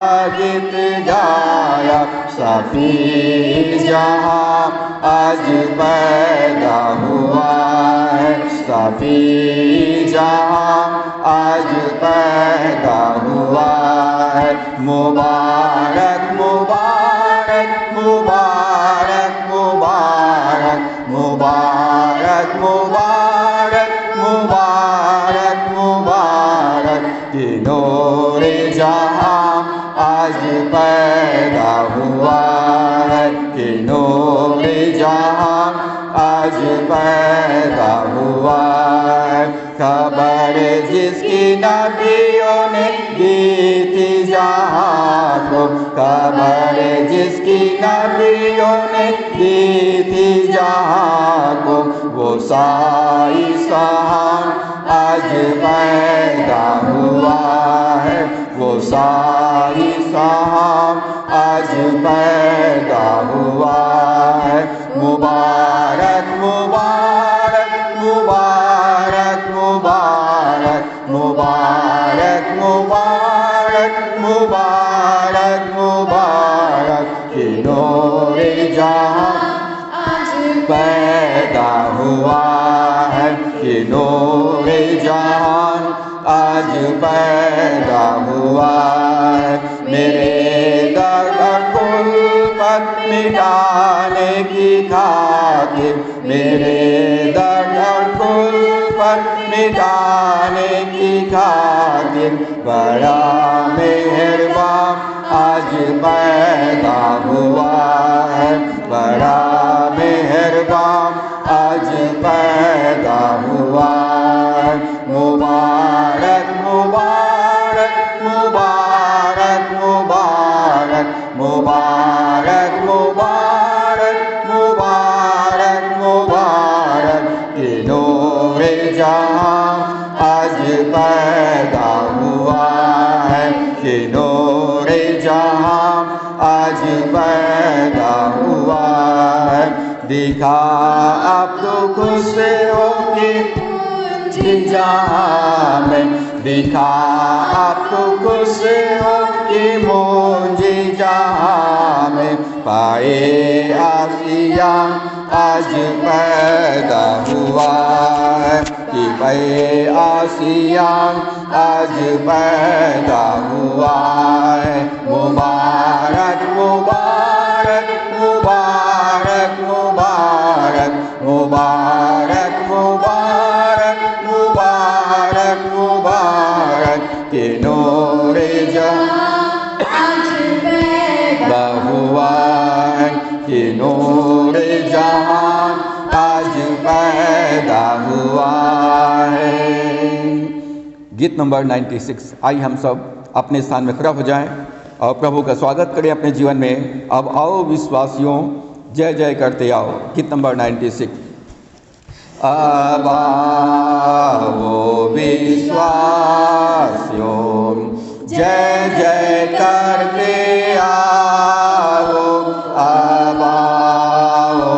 गीत गाया, सभी जहां आज पैदा हुआ है, सभी जहां आज पैदा हुआ है। मुबारक मुबारक मुबारक मुबारक मुबारक मुबारक मुबारक मुबारक, कि नूरे जहां आज पैदा हुआ है, कि नूरे जहां आज पैदा हुआ है। खबर जिसकी नबियों ने दी थी जहां को, खबर जिसकी नबियों ने दी थी जहां को, वो साई सहां आज पैदा हुआ है, वो साई सहां आज पैदा हुआ है। मुबारक मुबारक मुबारक मुबारक मुबारक मुबारक मुबारक मुबारक, कि नूरे जहां आज पैदा हुआ है, कि नूरे जहां आज पैदा हुआ है। मेरे दर्द कुल्फत मिटाने की खातिर, मेरे दर्द कुल्फत मिटाने की खातिर, बड़ा मेहरबान आज पैदा हुआ है, बड़ा मेहरबान आज पैदा हुआ है। मुबारक मुबारक मुबारक मुबारक मुबारक मुबारक मुबारक मुबारक, कि नूरे जहां आज पैदा हुआ है, कि नूरे जहां आज पैदा हुआ है। दिखा अब तो खुश हो के जहां में, दिखा अब तो खुश हो कि मुझे जहां में, पाए आसिया आज पैदा हुआ है, कि पाए आसिया आज पैदा हुआ है। मुबारक मुबारक मुबारक मुबारक मुबारक मुबारक मुबारक मुबारक, कि नूरे जहां आज पैदा हुआ है, कि नूरे जहां आज पैदा हुआ है। गीत नंबर 96। आइए हम सब अपने स्थान में खड़ा हो जाएं और प्रभु का स्वागत करें अपने जीवन में। अब आओ विश्वासियों, जय जय करते आओ। गीत नंबर 96। अब आओ विश्वासियों, जय जय करते आओ। अब आओ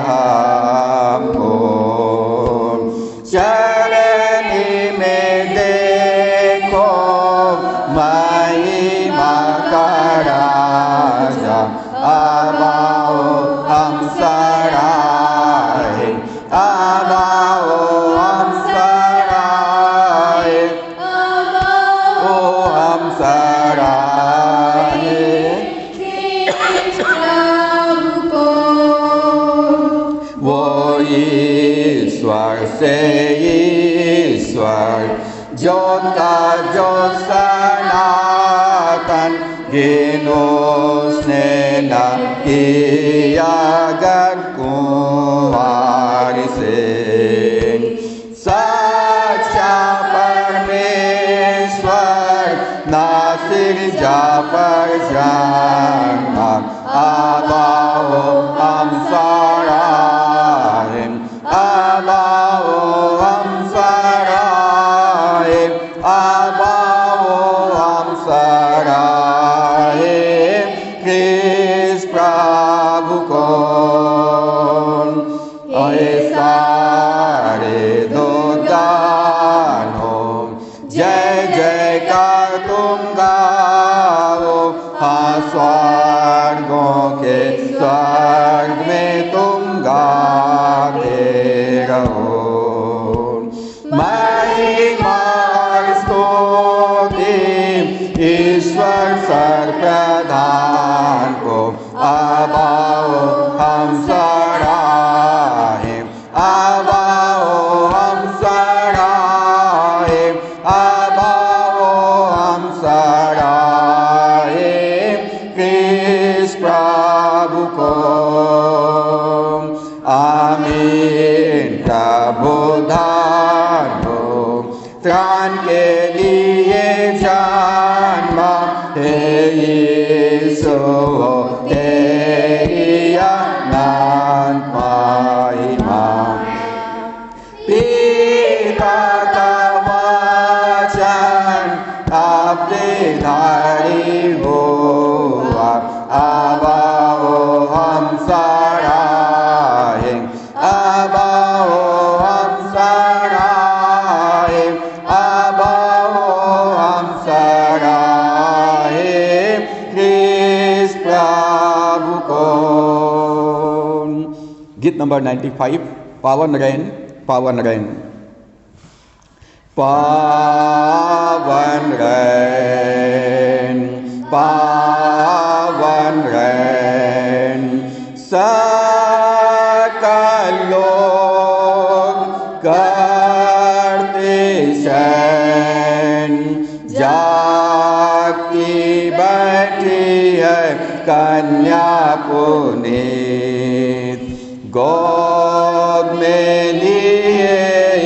हमको चरनी में देखो, महिमा का राजा। अब आओ हम सराहे, अब आओ हम सराहे, ओ हम सराहे वो ईश्वर से ईश्वर, ज्योत का जो सनातन, जिन्हों उसने न किया गर कुंवार से। सच्चा परमेश्वर नासिर जा पर जाना। अब आओ हम सराहे, अब आओ हम सराहे, अब आओ हम सराहे कृष्ण प्रभु को। सारे दो दानों जय जयकार तुम गाओ, हाँ स्वर्गों के स्वर्ग में तुम गाते रहो। महिमा और स्तुति ईश्वर सर्वप्रधान को, अब आओ हम सराहें, अब आओ हम सराहें, अब आओ हम सराहें कृष्ण प्रभु को। आमीन। प्रभु धन्य हो, त्राण के लिए जन्म हे यीशु, तेरी अनंत महिमा। पिता का वचन अपने धारी हुआ, अब आओ हम सराहें, अब आओ हम सराहें, अब आओ हम सराहें कृष्ण प्रभु को। गीत नंबर 95, पावन रैन पावन रैन। पावन रैन पावन रैन, सकल लोग करते शैन, जागती बैठी है कन्या पुनीत, गोद में लिए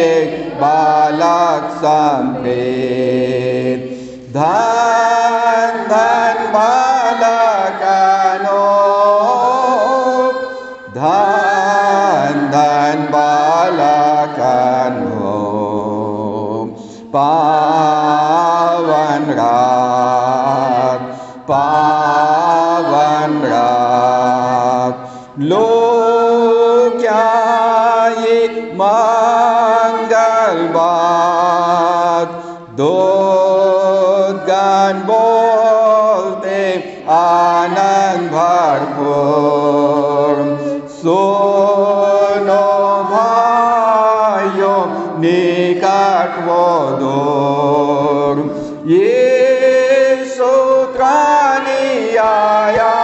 एक बालक संप्रीत। धन धन बालकानो, धन धन बालकानो, पावन रात पावन रात। लोग क्या ये मंगल बात, दूत गान बोलते आनंद भरपूर। सुनो भाइयों निकट वो दूर, यीशु त्राणी आया,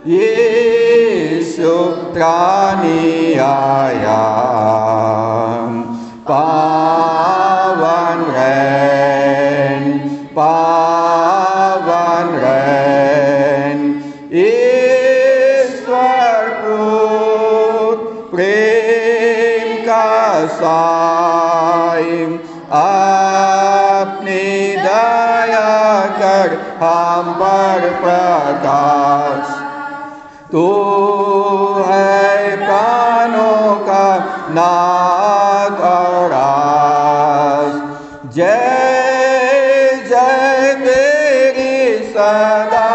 यीशु त्राणी आया। पावन रैन पावन रैन, ईश्वर पुत्र प्रेम का साई, अपनी दया कर हम पर प्रकाश। तू है प्राणों का नाथ और राज, जय जय तेरी सदा,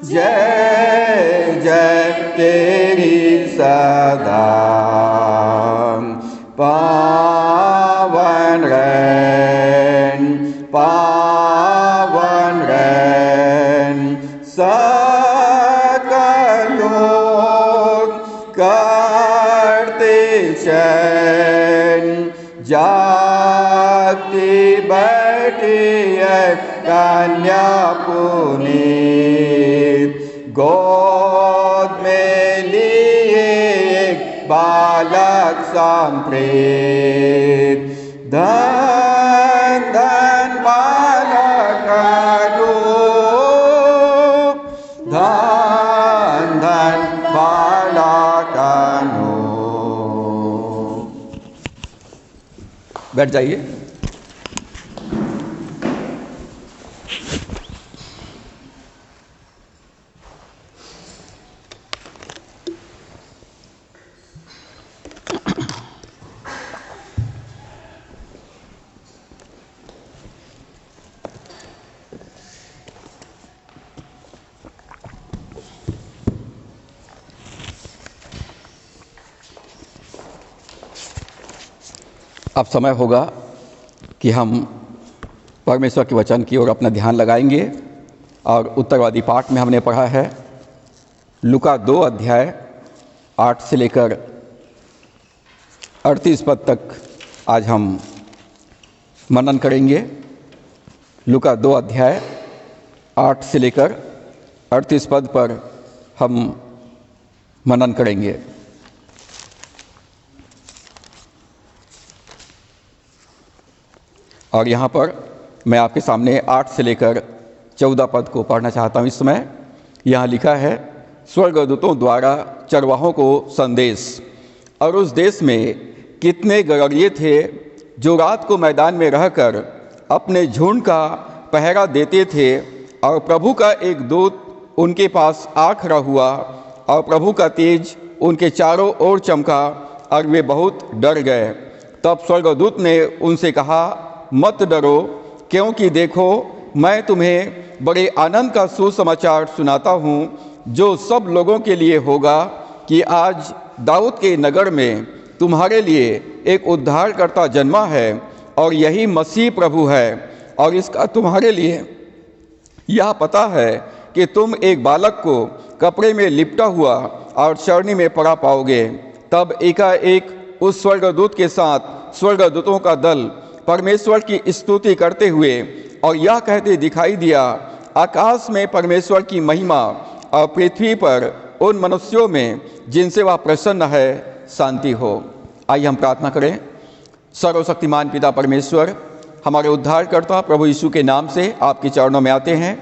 जय जय तेरी सदा। पावन रैन पावन रैन, सकल लोग करते शैन, जागती बैठी है कन्या पुनीत, गोद में लिए एक बालक संप्रीत। धन धन बालकानो, धन धन बालकानो। बैठ जाइए। अब समय होगा कि हम परमेश्वर के वचन की ओर अपना ध्यान लगाएंगे। और उत्तरवादी पाठ में हमने पढ़ा है लूका 2 अध्याय 8 से लेकर 38 पद तक आज हम मनन करेंगे। लूका 2 अध्याय 8 से लेकर 38 पद पर हम मनन करेंगे। और यहाँ पर मैं आपके सामने 8 से लेकर 14 पद को पढ़ना चाहता हूँ। इस समय यहाँ लिखा है, स्वर्गदूतों द्वारा चरवाहों को संदेश। और उस देश में कितने गड़रिये थे जो रात को मैदान में रहकर अपने झुंड का पहरा देते थे, और प्रभु का एक दूत उनके पास आ खड़ा हुआ, और प्रभु का तेज उनके चारों ओर चमका, और वे बहुत डर गए। तब स्वर्गदूत ने उनसे कहा, मत डरो, क्योंकि देखो मैं तुम्हें बड़े आनंद का सुसमाचार सुनाता हूँ, जो सब लोगों के लिए होगा कि आज दाऊद के नगर में तुम्हारे लिए एक उद्धारकर्ता जन्मा है, और यही मसीह प्रभु है। और इसका तुम्हारे लिए यह पता है कि तुम एक बालक को कपड़े में लिपटा हुआ और चरनी में पड़ा पाओगे। तब एकाएक उस स्वर्गदूत के साथ स्वर्गदूतों का दल परमेश्वर की स्तुति करते हुए और यह कहते दिखाई दिया, आकाश में परमेश्वर की महिमा और पृथ्वी पर उन मनुष्यों में जिनसे वह प्रसन्न है शांति हो। आइए हम प्रार्थना करें। सर्वशक्तिमान पिता परमेश्वर, हमारे उद्धारकर्ता प्रभु यीशु के नाम से आपके चरणों में आते हैं।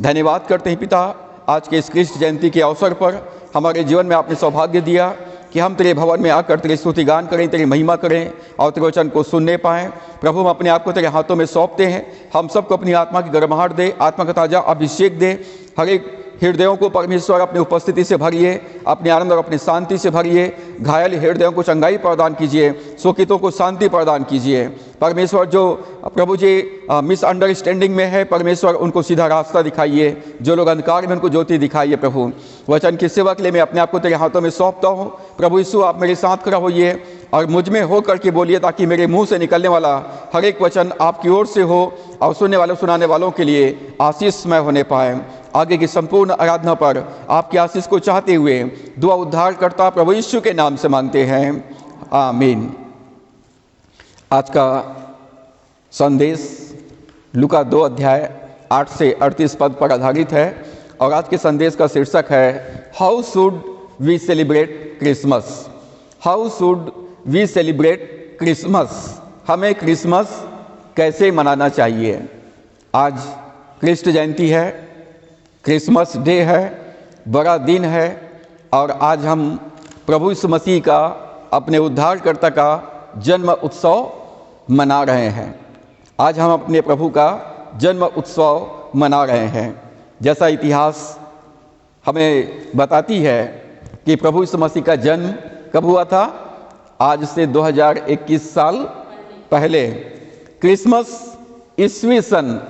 धन्यवाद करते हैं पिता, आज के इस कृष्ण जयंती के अवसर पर हमारे जीवन में आपने सौभाग्य दिया कि हम तेरे भवन में आकर तेरे स्तुति गान करें, तेरी महिमा करें और तेरे वचन को सुनने पाएँ। प्रभु, हम अपने आप को तेरे हाथों में सौंपते हैं। हम सबको अपनी आत्मा की गर्माहट दे, आत्मा का ताजा अभिषेक दे। हर एक हृदयों को परमेश्वर अपनी उपस्थिति से भरिए, अपने आनंद और अपनी शांति से भरिए। घायल हृदयों को चंगाई प्रदान कीजिए, शोकितों को शांति प्रदान कीजिए। परमेश्वर, जो प्रभु जी मिसअंडरस्टैंडिंग में है, परमेश्वर उनको सीधा रास्ता दिखाइए। जो लोग अंधकार में, उनको ज्योति दिखाइए। प्रभु, वचन की सेवा के लिए मैं अपने आप को तेरे हाथों में सौंपता हूँ। प्रभु यीशु, आप मेरे साथ खड़ा होइए और मुझ में हो करके बोलिए, ताकि मेरे मुंह से निकलने वाला हर एक वचन आपकी ओर से हो और सुनने वालों सुनाने वालों के लिए आशीषमय होने पाए। आगे की संपूर्ण आराधना पर आपकी आशीष को चाहते हुए दुआ उद्धारकर्ता प्रभु यीशु के नाम से मांगते हैं, आमीन। आज का संदेश लूका 2 अध्याय 8 से 38 पद पर आधारित है और आज के संदेश का शीर्षक है, how should we celebrate Christmas. How should we celebrate Christmas. हमें क्रिसमस कैसे मनाना चाहिए। आज कृष्ण जयंती है, क्रिसमस डे है, बड़ा दिन है और आज हम प्रभु यीशु मसीह का, अपने उद्धारकर्ता का जन्म उत्सव मना रहे हैं। आज हम अपने प्रभु का जन्म उत्सव मना रहे हैं। जैसा इतिहास हमें बताती है कि प्रभु यीशु मसीह का जन्म कब हुआ था, आज से 2021 साल पहले क्रिसमस ईस्वी सन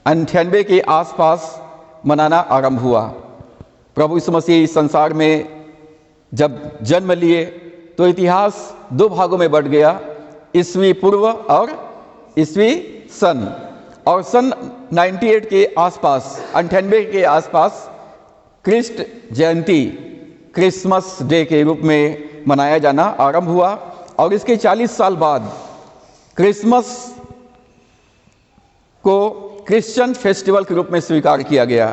98 के आसपास मनाना आरंभ हुआ। प्रभु यीशु मसीह इस संसार में जब जन्म लिए तो इतिहास 2 भागों में बढ़ गया, ईस्वी पूर्व और ईस्वी सन। और सन 98 के आसपास, 98 के आसपास कृष्ण जयंती, क्रिसमस डे के रूप में मनाया जाना आरंभ हुआ। और इसके 40 साल बाद क्रिसमस को क्रिश्चियन फेस्टिवल के रूप में स्वीकार किया गया।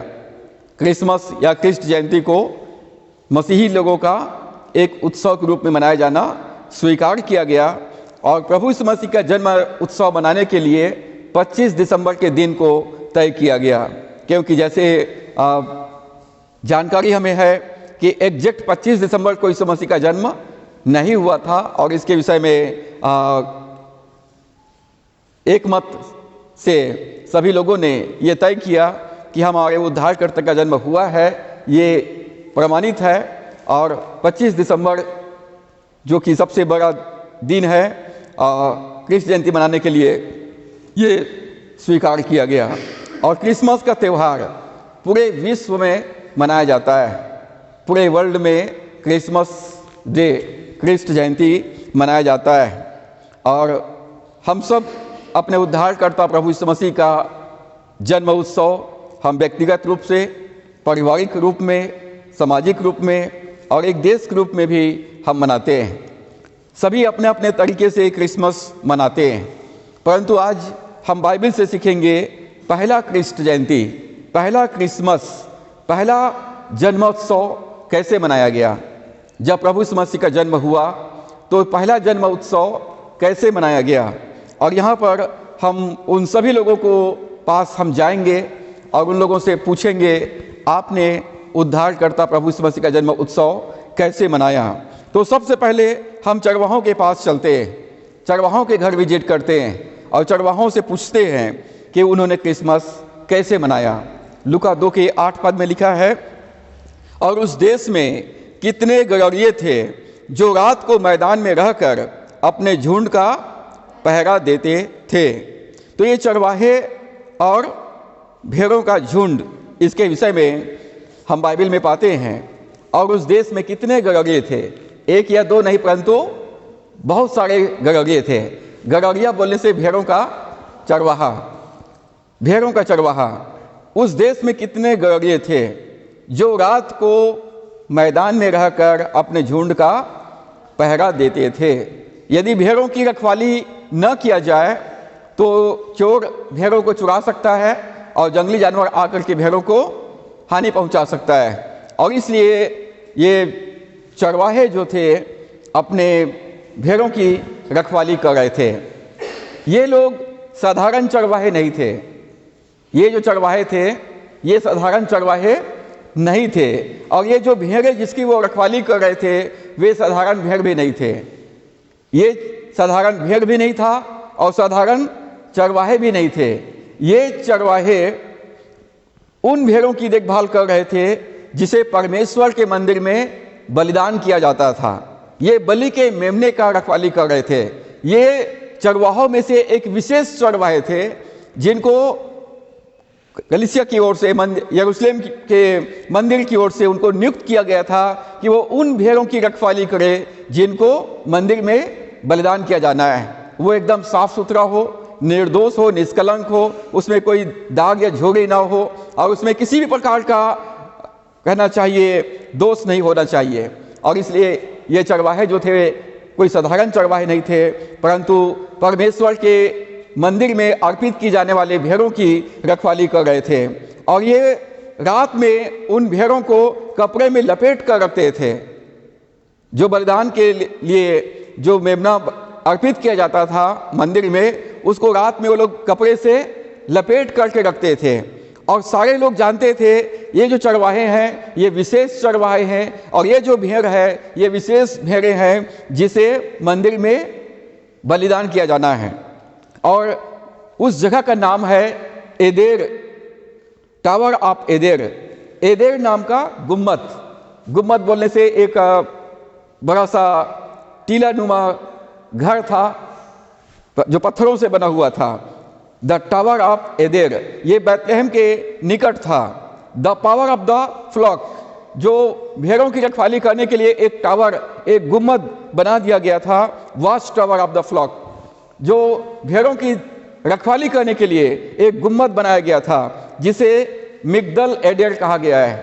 क्रिसमस या कृष्ण जयंती को मसीही लोगों का एक उत्सव के रूप में मनाया जाना स्वीकार किया गया। और प्रभु यीशु मसीह का जन्म उत्सव मनाने के लिए 25 दिसंबर के दिन को तय किया गया, क्योंकि जैसे जानकारी हमें है कि एग्जैक्ट 25 दिसंबर को यीशु मसीह का जन्म नहीं हुआ था। और इसके विषय में एक मत से सभी लोगों ने ये तय किया कि हमारे उद्धारकर्ता का जन्म हुआ है, ये प्रमाणित है। और 25 दिसंबर जो कि सबसे बड़ा दिन है कृष्ण जयंती मनाने के लिए, ये स्वीकार किया गया। और क्रिसमस का त्यौहार पूरे विश्व में मनाया जाता है। पूरे वर्ल्ड में क्रिसमस डे, कृष्ण जयंती मनाया जाता है। और हम सब अपने उद्धारकर्ता प्रभु यीशु मसीह का जन्म उत्सव हम व्यक्तिगत रूप से, पारिवारिक रूप में, सामाजिक रूप में और एक देश के रूप में भी हम मनाते हैं। सभी अपने अपने तरीके से क्रिसमस मनाते हैं, परंतु आज हम बाइबल से सीखेंगे पहला क्रिस्ट जयंती, पहला क्रिसमस, पहला जन्मोत्सव कैसे मनाया गया। जब प्रभु यीशु मसीह का जन्म हुआ तो पहला जन्म उत्सव कैसे मनाया गया। और यहाँ पर हम उन सभी लोगों को पास हम जाएंगे और उन लोगों से पूछेंगे आपने उद्धारकर्ता प्रभु यीशु मसीह का जन्म उत्सव कैसे मनाया। तो सबसे पहले हम चरवाहों के पास चलते हैं, चरवाहों के घर विजिट करते हैं और चरवाहों से पूछते हैं कि उन्होंने क्रिसमस कैसे मनाया। लूका 2 के 8 पद में लिखा है, और उस देश में कितने गड़रिये थे जो रात को मैदान में रहकर अपने झुंड का पहरा देते थे। तो ये चरवाहे और भेड़ों का झुंड, इसके विषय में हम बाइबल में पाते हैं। और उस देश में कितने गड़रिये थे, एक या दो नहीं परंतु बहुत सारे गड़रिये थे। गड़रिया बोलने से भेड़ों का चरवाहा, भेड़ों का चरवाहा। उस देश में कितने गड़रिये थे जो रात को मैदान में रहकर अपने झुंड का पहरा देते थे। यदि भेड़ों की रखवाली न किया जाए तो चोर भेड़ों को चुरा सकता है और जंगली जानवर आकर के भेड़ों को हानि पहुंचा सकता है। और इसलिए ये चरवाहे जो थे अपने भेड़ों की रखवाली कर रहे थे। ये लोग साधारण चरवाहे नहीं थे, ये जो चरवाहे थे ये साधारण चरवाहे नहीं थे। और ये जो भेड़ें जिसकी वो रखवाली कर रहे थे वे साधारण भेड़ भी नहीं थे। ये साधारण भेड़ भी नहीं था और साधारण चरवाहे भी नहीं थे। ये चरवाहे उन भेड़ों की देखभाल कर रहे थे जिसे परमेश्वर के मंदिर में बलिदान किया जाता था। ये बलि के मेमने का रखवाली कर रहे थे। ये चरवाहों में से एक विशेष चरवाहे थे जिनको कलीसिया की ओर से, यरूशलेम के मंदिर की ओर से उनको नियुक्त किया गया था कि वो उन भेड़ों की रखवाली करे जिनको मंदिर में बलिदान किया जाना है। वो एकदम साफ सुथरा हो, निर्दोष हो, निष्कलंक हो, उसमें कोई दाग या झोरी ना हो और उसमें किसी भी प्रकार का कहना चाहिए दोष नहीं होना चाहिए। और इसलिए ये चरवाहे जो थे कोई साधारण चरवाहे नहीं थे, परंतु परमेश्वर के मंदिर में अर्पित की जाने वाले भेड़ों की रखवाली कर रहे थे। और ये रात में उन भेड़ों को कपड़े में लपेट कर रखते थे। जो बलिदान के लिए जो मेमना अर्पित किया जाता था मंदिर में, उसको रात में वो लोग कपड़े से लपेट करके रखते थे। और सारे लोग जानते थे ये जो चरवाहे हैं ये विशेष चरवाहे हैं और ये जो भेड़ है ये विशेष भेड़ें हैं जिसे मंदिर में बलिदान किया जाना है। और उस जगह का नाम है एदेर, टावर ऑफ एदेर। एदेर नाम का गुम्मत, गुम्मत बोलने से एक बड़ा सा टीला नुमा घर था जो पत्थरों से बना हुआ था। द टावर ऑफ एदेर ये बैतलहम के निकट था। The power of the flock, जो भेड़ों की रखवाली करने के लिए एक टावर, एक गुम्मद बना दिया गया था, watch tower of the flock, जो भेड़ों की रखवाली करने के लिए एक गुम्मद बनाया गया था जिसे मिगदल एडेर कहा गया है,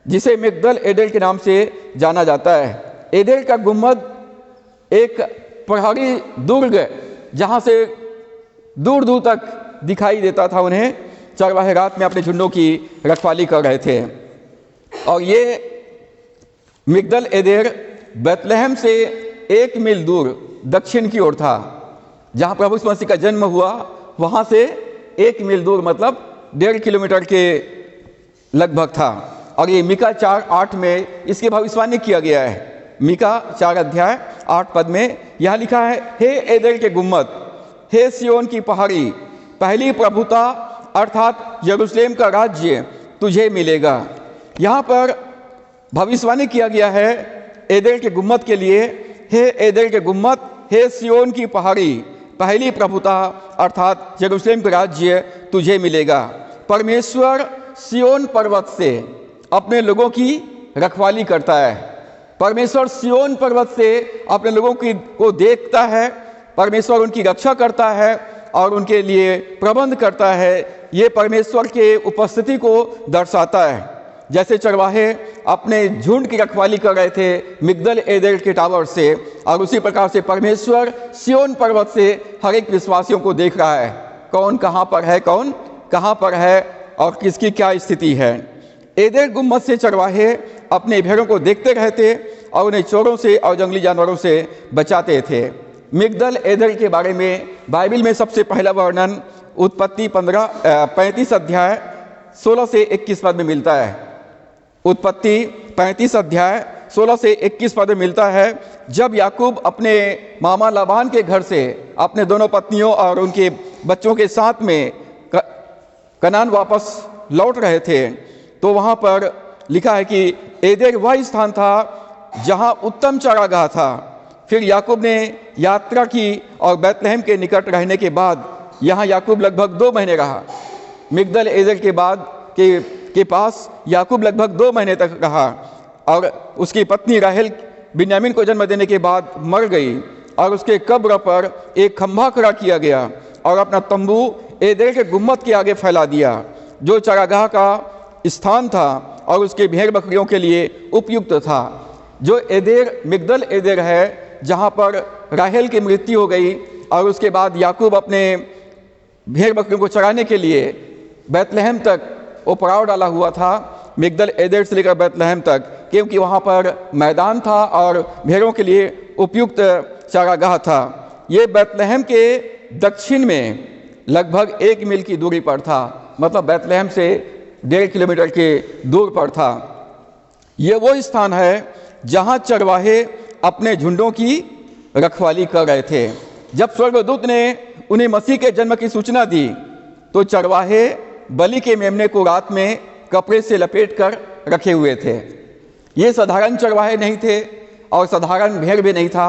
जिसे मिगदल एडेर के नाम से जाना जाता है। एडेर का गुम्मद एक प्रहरी दुर्ग जहां से दूर दूर तक दिखाई देता था उन्हें। चरवाहे रात में अपने झुंडों की रखवाली कर रहे थे। और ये मिगदल एदेर बैतलहम से 1 मील दूर दक्षिण की ओर था। जहां प्रभु यीशु मसीह का जन्म हुआ वहां से 1 मील दूर, मतलब 1.5 किलोमीटर के लगभग था। और ये मीका 4:8 में इसकी भविष्यवाणी किया गया है। मीका 4 अध्याय 8 पद में यह लिखा है, हे एदेर के गुम्मद, हे सियोन की पहाड़ी, पहली प्रभुता अर्थात यरूशलेम का राज्य तुझे मिलेगा। यहाँ पर भविष्यवाणी किया गया है एदेर के गुम्मद के लिए, हे एदेर के गुम्मद, हे सियोन की पहाड़ी, पहली प्रभुता अर्थात यरूशलेम का राज्य तुझे मिलेगा। परमेश्वर सियोन पर्वत से अपने लोगों की रखवाली करता है। परमेश्वर सियोन पर्वत से अपने लोगों को देखता है परमेश्वर उनकी रक्षा करता है और उनके लिए प्रबंध करता है, ये परमेश्वर के उपस्थिति को दर्शाता है। जैसे चरवाहे अपने झुंड की रखवाली कर रहे थे मिगदल एदेर के टावर से, और उसी प्रकार से परमेश्वर सिय्योन पर्वत से हर एक विश्वासियों को देख रहा है, कौन कहाँ पर है, कौन कहाँ पर है और किसकी क्या स्थिति है। एदेर गुम्मत से चरवाहे अपने भेड़ों को देखते रहते और उन्हें चोरों से और जंगली जानवरों से बचाते थे। मिगदल एदेर के बारे में बाइबल में सबसे पहला वर्णन उत्पत्ति 35 अध्याय 16 से 21 पद में मिलता है। उत्पत्ति 35 अध्याय 16 से 21 पद में मिलता है, जब याकूब अपने मामा लाबान के घर से अपने दोनों पत्नियों और उनके बच्चों के साथ में कनान वापस लौट रहे थे, तो वहाँ पर लिखा है कि एदेर वह स्थान था जहाँ उत्तम चारागाह था। फिर याकूब ने यात्रा की और बैतलहम के निकट रहने के बाद यहाँ याकूब लगभग 2 महीने रहा। मिगदल एदेर के बाद के पास याकूब लगभग 2 महीने तक रहा और उसकी पत्नी राहेल बिन्यामीन को जन्म देने के बाद मर गई और उसके कब्र पर एक खंभा खड़ा किया गया और अपना तंबू एदेर के गुम्मत के आगे फैला दिया, जो चारागाह का स्थान था और उसके भेड़ बकरियों के लिए उपयुक्त था। जो एदेर मिगदल एदेर है जहाँ पर राहेल की मृत्यु हो गई और उसके बाद याकूब अपने भेड़ बकरियों को चराने के लिए बैतलहम तक वो पड़ाव डाला हुआ था, मिगदल एदेर से लेकर बैतलहम तक, क्योंकि वहाँ पर मैदान था और भेड़ों के लिए उपयुक्त चारागाह था। ये बैतलहम के दक्षिण में लगभग 1 मील की दूरी पर था, मतलब बैतलहम से 1.5 किलोमीटर के दूर पर था। ये वो स्थान है जहाँ चरवाहे अपने झुंडों की रखवाली कर रहे थे। जब स्वर्गदूत ने उन्हें मसीह के जन्म की सूचना दी तो चरवाहे बलि के मेमने को रात में कपड़े से लपेट कर रखे हुए थे। ये साधारण चरवाहे नहीं थे और साधारण भेड़ भी नहीं था,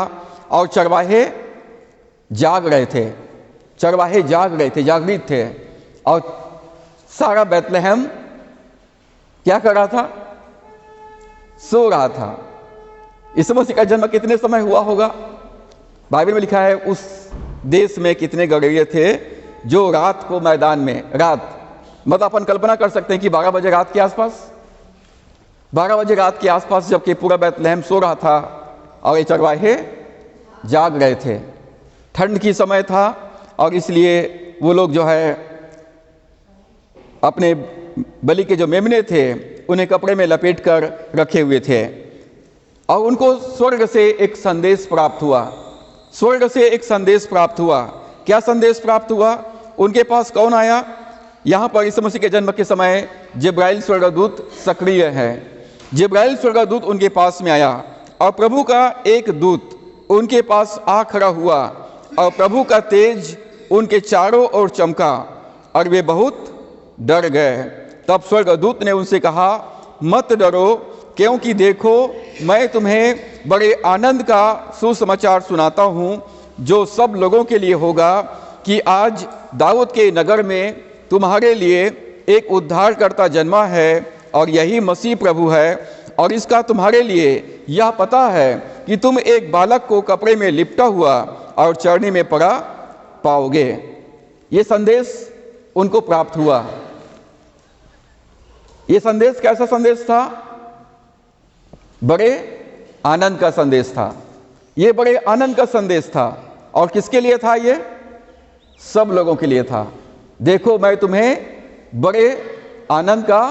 और चरवाहे जाग रहे थे, चरवाहे जाग रहे थे, जागृत थे। और सारा बैतलहम क्या कर रहा था? सो रहा था। यीशु मसीह का जन्म कितने समय हुआ होगा? बाइबल में लिखा है उस देश में कितने गड़रिये थे जो रात को मैदान में, रात मतलब अपन कल्पना कर सकते हैं कि 12 बजे रात के आसपास, 12 बजे रात के आसपास, जबकि पूरा बैतलहम सो रहा था और ये चरवाहे जाग रहे थे। ठंड की समय था और इसलिए वो लोग जो है अपने बलि के जो मेमने थे उन्हें कपड़े में लपेट कर रखे हुए थे। और उनको स्वर्ग से एक संदेश प्राप्त हुआ, स्वर्ग से एक संदेश प्राप्त हुआ। क्या संदेश प्राप्त हुआ? उनके पास कौन आया? यहाँ पर यीशु मसीह के जन्म के समय जिब्राइल स्वर्गदूत सक्रिय है। जिब्राइल स्वर्गदूत उनके पास में आया और प्रभु का एक दूत उनके पास आ खड़ा हुआ और प्रभु का तेज उनके चारों ओर चमका और वे बहुत डर गए। तब स्वर्गदूत ने उनसे कहा, मत डरो, क्योंकि देखो मैं तुम्हें बड़े आनंद का सुसमाचार सुनाता हूँ, जो सब लोगों के लिए होगा, कि आज दाऊद के नगर में तुम्हारे लिए एक उद्धारकर्ता जन्मा है और यही मसीह प्रभु है। और इसका तुम्हारे लिए यह पता है कि तुम एक बालक को कपड़े में लिपटा हुआ और चरनी में पड़ा पाओगे। ये संदेश उनको प्राप्त हुआ। ये संदेश कैसा संदेश था? बड़े आनंद का संदेश था। ये बड़े आनंद का संदेश था। और किसके लिए था? ये सब लोगों के लिए था। देखो मैं तुम्हें बड़े आनंद का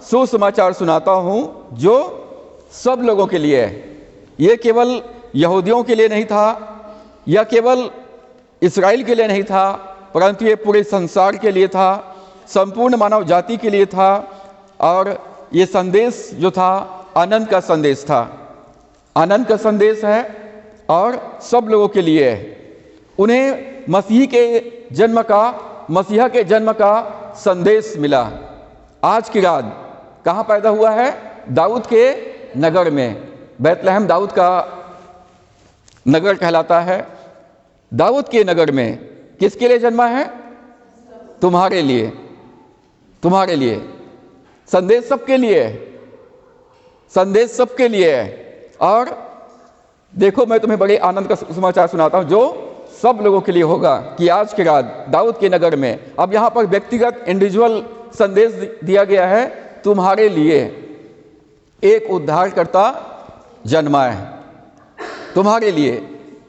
सुसमाचार सुनाता हूं, जो सब लोगों के लिए है। ये केवल यहूदियों के लिए नहीं था या केवल इस्राएल के लिए नहीं था, परंतु ये पूरे संसार के लिए था, संपूर्ण मानव जाति के लिए था। और ये संदेश जो था आनंद का संदेश था, आनंद का संदेश है और सब लोगों के लिए है। उन्हें मसीह के जन्म का, मसीहा के जन्म का संदेश मिला। आज की रात कहाँ पैदा हुआ है? दाऊद के नगर में। बैतलहम दाऊद का नगर कहलाता है। दाऊद के नगर में किसके लिए जन्मा है? तुम्हारे लिए, तुम्हारे लिए। संदेश सबके लिए है, संदेश सबके लिए है। और देखो मैं तुम्हें बड़े आनंद का समाचार सुनाता हूं, जो सब लोगों के लिए होगा कि आज की रात दाऊद के नगर में, अब यहाँ पर व्यक्तिगत इंडिविजुअल संदेश दिया गया है, तुम्हारे लिए एक उद्धारकर्ता जन्मा है, तुम्हारे लिए।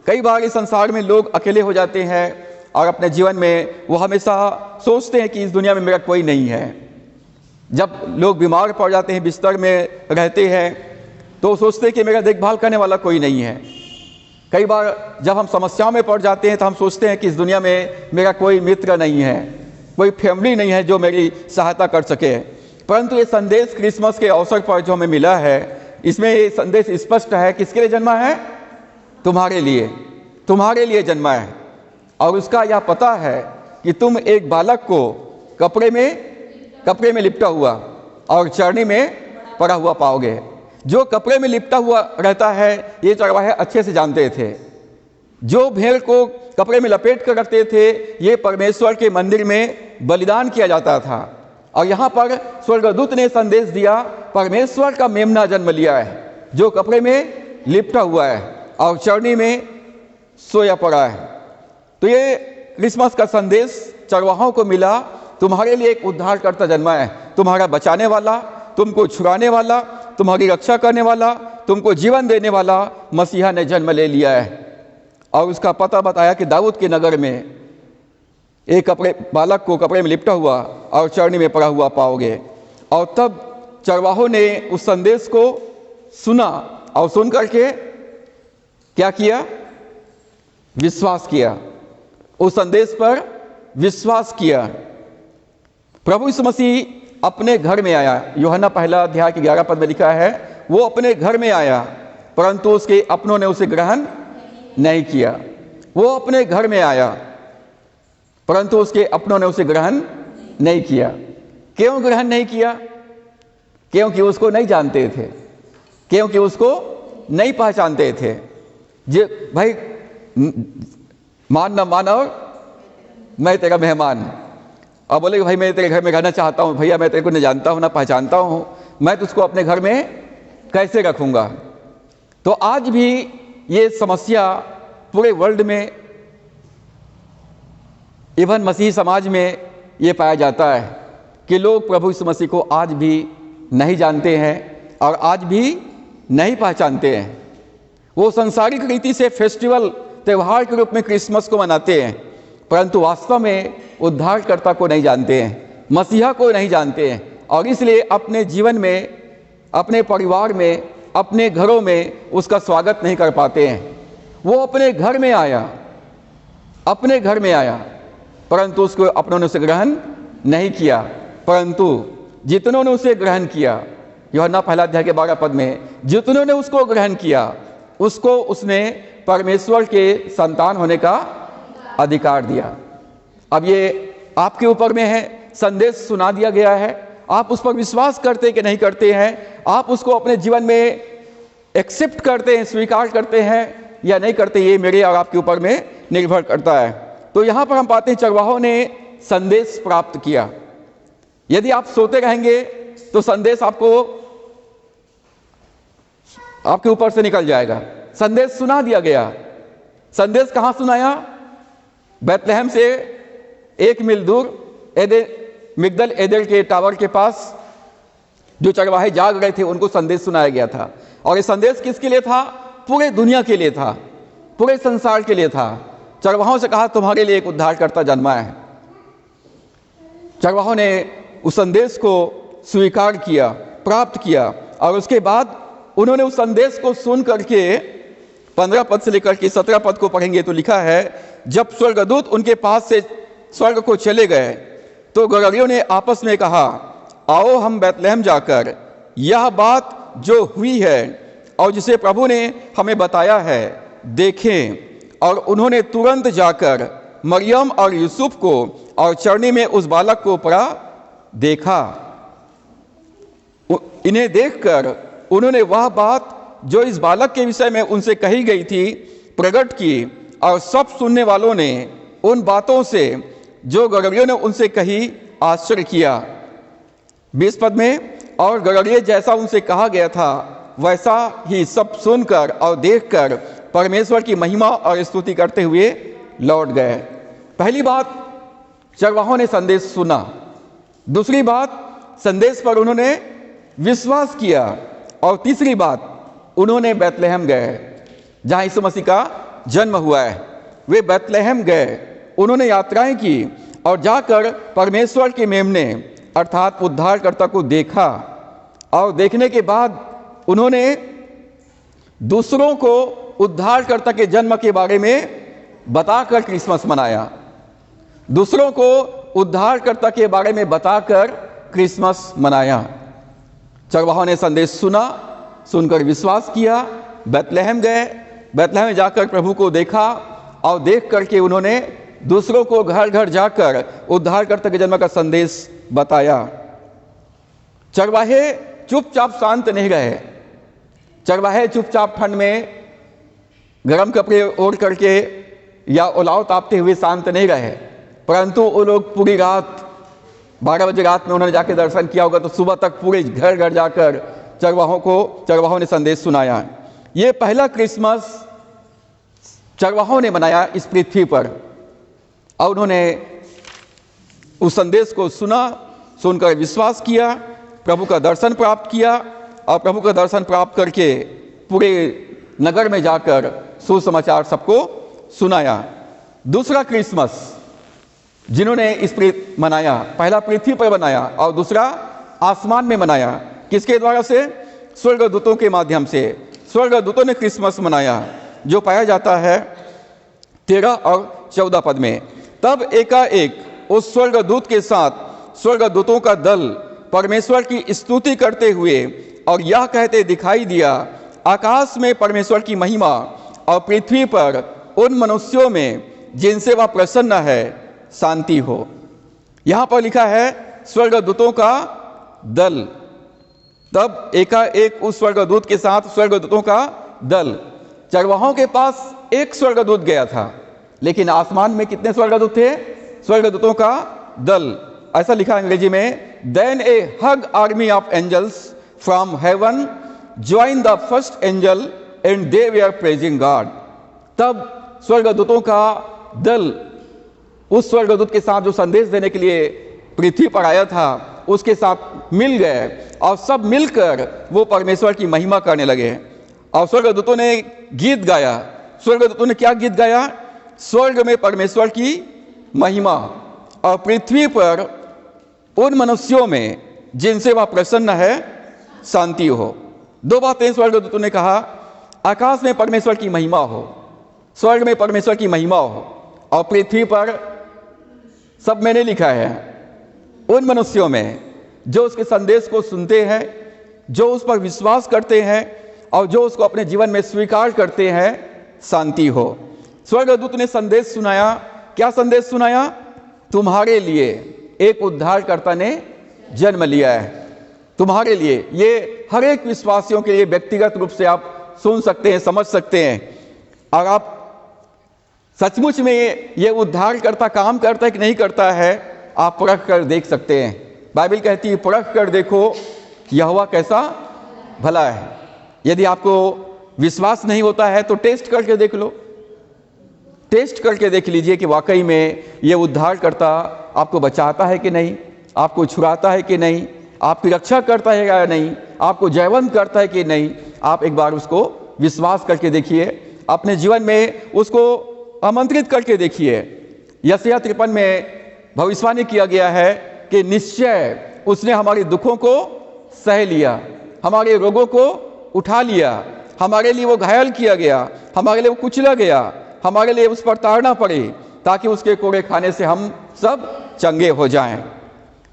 कई बार इस संसार में लोग अकेले हो जाते हैं और अपने जीवन में वो हमेशा सोचते हैं कि इस दुनिया में मेरा कोई नहीं है। जब लोग बीमार पड़ जाते हैं, बिस्तर में रहते हैं, तो सोचते हैं कि मेरा देखभाल करने वाला कोई नहीं है। कई बार जब हम समस्याओं में पड़ जाते हैं तो हम सोचते हैं कि इस दुनिया में मेरा कोई मित्र नहीं है, कोई फैमिली नहीं है जो मेरी सहायता कर सके। परंतु ये संदेश क्रिसमस के अवसर पर जो हमें मिला है, इसमें ये संदेश स्पष्ट है, किसके लिए जन्मा है? तुम्हारे लिए, तुम्हारे लिए जन्मा है। और उसका यह पता है कि तुम एक बालक को कपड़े में लिपटा हुआ और चरनी में पड़ा हुआ पाओगे। जो कपड़े में लिपटा हुआ रहता है, ये चरवाहे अच्छे से जानते थे। जो भेड़ को कपड़े में लपेट कर रखते थे, ये परमेश्वर के मंदिर में बलिदान किया जाता था। और यहाँ पर स्वर्गदूत ने संदेश दिया, परमेश्वर का मेमना जन्म लिया है, जो कपड़े में लिपटा हुआ है और चरनी में सोया पड़ा है। तो ये क्रिसमस का संदेश चरवाहों को मिला, तुम्हारे लिए एक उद्धारकर्ता जन्मा है, तुम्हारा बचाने वाला, तुमको छुड़ाने वाला, तुम्हारी रक्षा करने वाला, तुमको जीवन देने वाला मसीहा ने जन्म ले लिया है। और उसका पता बताया कि दाऊद के नगर में एक बालक को कपड़े में लिपटा हुआ और चरनी में पड़ा हुआ पाओगे। और तब चरवाहों ने उस संदेश को सुना और सुन करके क्या किया? विश्वास किया, उस संदेश पर विश्वास किया। प्रभु यीशु मसीह अपने घर में आया। यूहन्ना पहला अध्याय के 11 पद में लिखा है, वो अपने घर में आया परंतु उसके अपनों ने उसे ग्रहण नहीं किया। वो अपने घर में आया परंतु उसके अपनों ने उसे ग्रहण नहीं किया। क्यों ग्रहण नहीं किया? क्योंकि उसको नहीं जानते थे, क्योंकि उसको नहीं पहचानते थे। जे भाई मान न मान और मैं तेरा मेहमान। अब बोले भाई मैं तेरे घर में रहना चाहता हूँ, भैया मैं तेरे को न जानता हूँ, ना पहचानता हूँ, मैं तुझको अपने घर में कैसे रखूँगा? तो आज भी ये समस्या पूरे वर्ल्ड में, इवन मसीही समाज में ये पाया जाता है कि लोग प्रभु यीशु मसीह को आज भी नहीं जानते हैं और आज भी नहीं पहचानते हैं। वो सांसारिक रीति से फेस्टिवल, त्यौहार के रूप में क्रिसमस को मनाते हैं, परंतु वास्तव में उद्धारकर्ता को नहीं जानते हैं, मसीहा को नहीं जानते हैं। और इसलिए अपने जीवन में, अपने परिवार में, अपने घरों में उसका स्वागत नहीं कर पाते हैं। वो अपने घर में आया, अपने घर में आया, परंतु उसको अपनों ने उसे ग्रहण नहीं किया। परंतु जितनों ने उसे ग्रहण किया, यूहन्ना पहला अध्याय के 12 पद में, जितनों ने उसको ग्रहण किया उसको उसने परमेश्वर के संतान होने का अधिकार दिया। अब ये आपके ऊपर में है। संदेश सुना दिया गया है, आप उस पर विश्वास करते कि नहीं करते हैं, आप उसको अपने जीवन में एक्सेप्ट करते हैं, स्वीकार करते हैं या नहीं करते, ये मेरे और आपके ऊपर में निर्भर करता है। तो यहाँ पर हम पाते हैं चरवाहों ने संदेश प्राप्त किया। यदि आप सोते रहेंगे तो संदेश आपके ऊपर से निकल जाएगा। संदेश सुना दिया गया। संदेश कहाँ सुनाया? बैतलहम से 1 मील दूर मिगदल एदेल के टावर के पास जो चरवाहे जाग रहे थे उनको संदेश सुनाया गया था। और ये संदेश किसके लिए था? पूरे दुनिया के लिए था, पूरे संसार के लिए था। चरवाहों से कहा तुम्हारे लिए एक उद्धारकर्ता जन्मा है। चरवाहों ने उस संदेश को स्वीकार किया, प्राप्त किया, और उसके बाद उन्होंने उस संदेश को सुन करके 15 पद से लेकर के 17 पद को पढ़ेंगे तो लिखा है, जब स्वर्गदूत उनके पास से स्वर्ग को चले गए तो गदरियों ने आपस में कहा, आओ हम बैतलहम जाकर यह बात जो हुई है और जिसे प्रभु ने हमें बताया है देखें। और उन्होंने तुरंत जाकर मरियम और यूसुफ को और चरनी में उस बालक को पड़ा देखा। इन्हें देखकर उन्होंने वह बात जो इस बालक के विषय में उनसे कही गई थी प्रकट की, और सब सुनने वालों ने उन बातों से जो गदरियों ने उनसे कही आश्चर्य किया। 20 पद में, और गदरिये जैसा उनसे कहा गया था वैसा ही सब सुनकर और देखकर परमेश्वर की महिमा और स्तुति करते हुए लौट गए। पहली बात, चरवाहों ने संदेश सुना। दूसरी बात, संदेश पर उन्होंने विश्वास किया। और तीसरी बात, उन्होंने बैतलहम गए जहां यीशु मसीह का जन्म हुआ है। वे बैतलहम गए, उन्होंने यात्राएं की और जाकर परमेश्वर के मेमने अर्थात उद्धारकर्ता को देखा। और देखने के बाद उन्होंने दूसरों को उद्धारकर्ता के जन्म के बारे में बताकर क्रिसमस मनाया। दूसरों को उद्धारकर्ता के बारे में बताकर क्रिसमस मनाया। चरवाहों ने संदेश सुना, सुनकर विश्वास किया, बैतलहम गए, बैतलहम में जाकर प्रभु को देखा और देख करके उन्होंने दूसरों को घर घर जाकर उद्धारकर्ता के जन्म का संदेश बताया। चरवाहे चुपचाप शांत नहीं रहे। चरवाहे चुपचाप ठंड में गर्म कपड़े ओढ़ करके या उलाव तापते हुए शांत नहीं रहे, परंतु वो लोग पूरी रात 12 बजे रात में उन्होंने जाके दर्शन किया होगा तो सुबह तक पूरे घर घर जाकर चरवाहों ने संदेश सुनाया। ये पहला क्रिसमस चरवाहों ने मनाया इस पृथ्वी पर। और उन्होंने उस संदेश को सुना, सुनकर विश्वास किया, प्रभु का दर्शन प्राप्त किया और प्रभु का दर्शन प्राप्त करके पूरे नगर में जाकर सुसमाचार सबको सुनाया। दूसरा क्रिसमस जिन्होंने इस मनाया, पहला पृथ्वी पर मनाया और दूसरा आसमान में मनाया। किसके द्वारा से? स्वर्गदूतों के माध्यम से। स्वर्गदूतों ने क्रिसमस मनाया, जो पाया जाता है 13 और 14 पद में। तब एकाएक उस स्वर्गदूत के साथ स्वर्गदूतों का दल परमेश्वर की स्तुति करते हुए और यह कहते दिखाई दिया, आकाश में परमेश्वर की महिमा और पृथ्वी पर उन मनुष्यों में जिनसे वह प्रसन्न है शांति हो। यहां पर लिखा है स्वर्गदूतों का दल। तब एकाएक उस स्वर्गदूत के साथ स्वर्गदूतों का दल। चरवाहों के पास एक स्वर्गदूत गया था, लेकिन आसमान में कितने स्वर्गदूत थे? स्वर्गदूतों का दल। ऐसा लिखा अंग्रेजी में, then a huge army of angels from heaven join the first angel and they were praising God. तब स्वर्गदूतों का दल उस स्वर्गदूत के साथ जो संदेश देने के लिए पृथ्वी पर आया था उसके साथ मिल गए और सब मिलकर वो परमेश्वर की महिमा करने लगे। और स्वर्गदूतों ने गीत गाया। स्वर्गदूतों ने क्या गीत गाया? स्वर्ग में परमेश्वर की महिमा और पृथ्वी पर उन मनुष्यों में जिनसे वह प्रसन्न है शांति हो। दो बातें स्वर्गदूतों ने कहा, आकाश में परमेश्वर की महिमा हो, स्वर्ग में परमेश्वर की महिमा हो, और पृथ्वी पर सब मैंने लिखा है उन मनुष्यों में जो उसके संदेश को सुनते हैं, जो उस पर विश्वास करते हैं और जो उसको अपने जीवन में स्वीकार करते हैं शांति हो। स्वर्गदूत ने संदेश सुनाया। क्या संदेश सुनाया? तुम्हारे लिए एक उद्धारकर्ता ने जन्म लिया है, तुम्हारे लिए। ये हर एक विश्वासियों के लिए व्यक्तिगत रूप से आप सुन सकते हैं, समझ सकते हैं। और आप सचमुच में ये उद्धारकर्ता काम करता है कि नहीं करता है, आप परख कर देख सकते हैं। बाइबल कहती है परख कर देखो यहोवा कैसा भला है। यदि आपको विश्वास नहीं होता है तो टेस्ट करके देख लो, टेस्ट करके देख लीजिए कि वाकई में ये उद्धारकर्ता आपको बचाता है कि नहीं, आपको छुड़ाता है कि नहीं, आपकी रक्षा करता है या नहीं, आपको जयवंत करता है कि नहीं। आप एक बार उसको विश्वास करके देखिए, अपने जीवन में उसको आमंत्रित करके देखिए। यशायाह 53 में भविष्यवाणी किया गया है कि निश्चय उसने हमारे दुखों को सह लिया, हमारे रोगों को उठा लिया, हमारे लिए वो घायल किया गया, हमारे लिए वो कुचला गया, हमारे लिए उस पर ताड़ना पड़ी ताकि उसके कोड़े खाने से हम सब चंगे हो जाएं।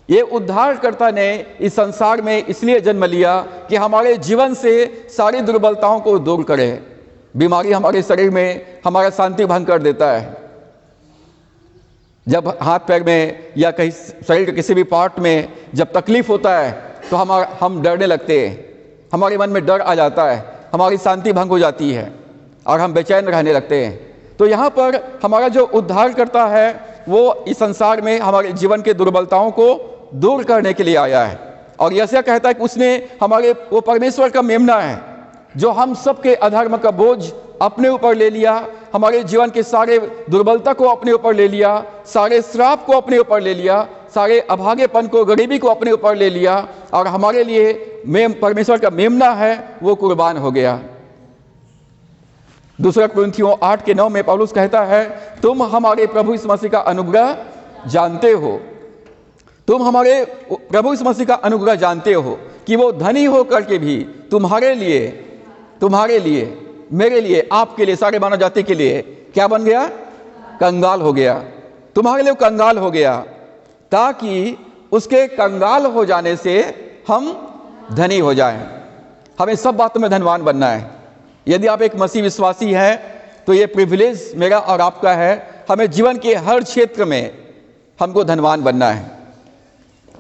ये उद्धारकर्ता ने इस संसार में इसलिए जन्म लिया कि हमारे जीवन से सारी दुर्बलताओं को दूर करे। बीमारी हमारे शरीर में हमारा शांति भंग कर देता है। जब हाथ पैर में या कहीं शरीर के किसी भी पार्ट में जब तकलीफ होता है तो हम डरने लगते हैं, हमारे मन में डर आ जाता है, हमारी शांति भंग हो जाती है और हम बेचैन रहने लगते हैं। तो यहाँ पर हमारा जो उद्धार करता है वो इस संसार में हमारे जीवन के दुर्बलताओं को दूर करने के लिए आया है। और यशायाह कहता है कि उसने वो परमेश्वर का मेमना है जो हम सबके अधर्म का बोझ अपने ऊपर ले लिया, हमारे जीवन के सारे दुर्बलता को अपने ऊपर ले लिया, सारे श्राप को अपने ऊपर ले लिया, सारे अभागेपन को, गरीबी को अपने ऊपर ले लिया और हमारे लिए परमेश्वर का मेमना है वो कुर्बान हो गया। दूसरा कुरिन्थियों 8:9 में पौलुस कहता है, तुम हमारे प्रभु यीशु मसीह का अनुग्रह जानते हो, तुम हमारे प्रभु यीशु मसीह का अनुग्रह जानते हो कि वो धनी होकर के भी तुम्हारे लिए, मेरे लिए, आपके लिए, सारे मानव जाति के लिए क्या बन गया? कंगाल हो गया। तुम्हारे लिए कंगाल हो गया ताकि उसके कंगाल हो जाने से हम धनी हो जाएं। हमें सब बातों में धनवान बनना है। यदि आप एक मसीह विश्वासी हैं तो ये प्रिविलेज मेरा और आपका है। हमें जीवन के हर क्षेत्र में हमको धनवान बनना है।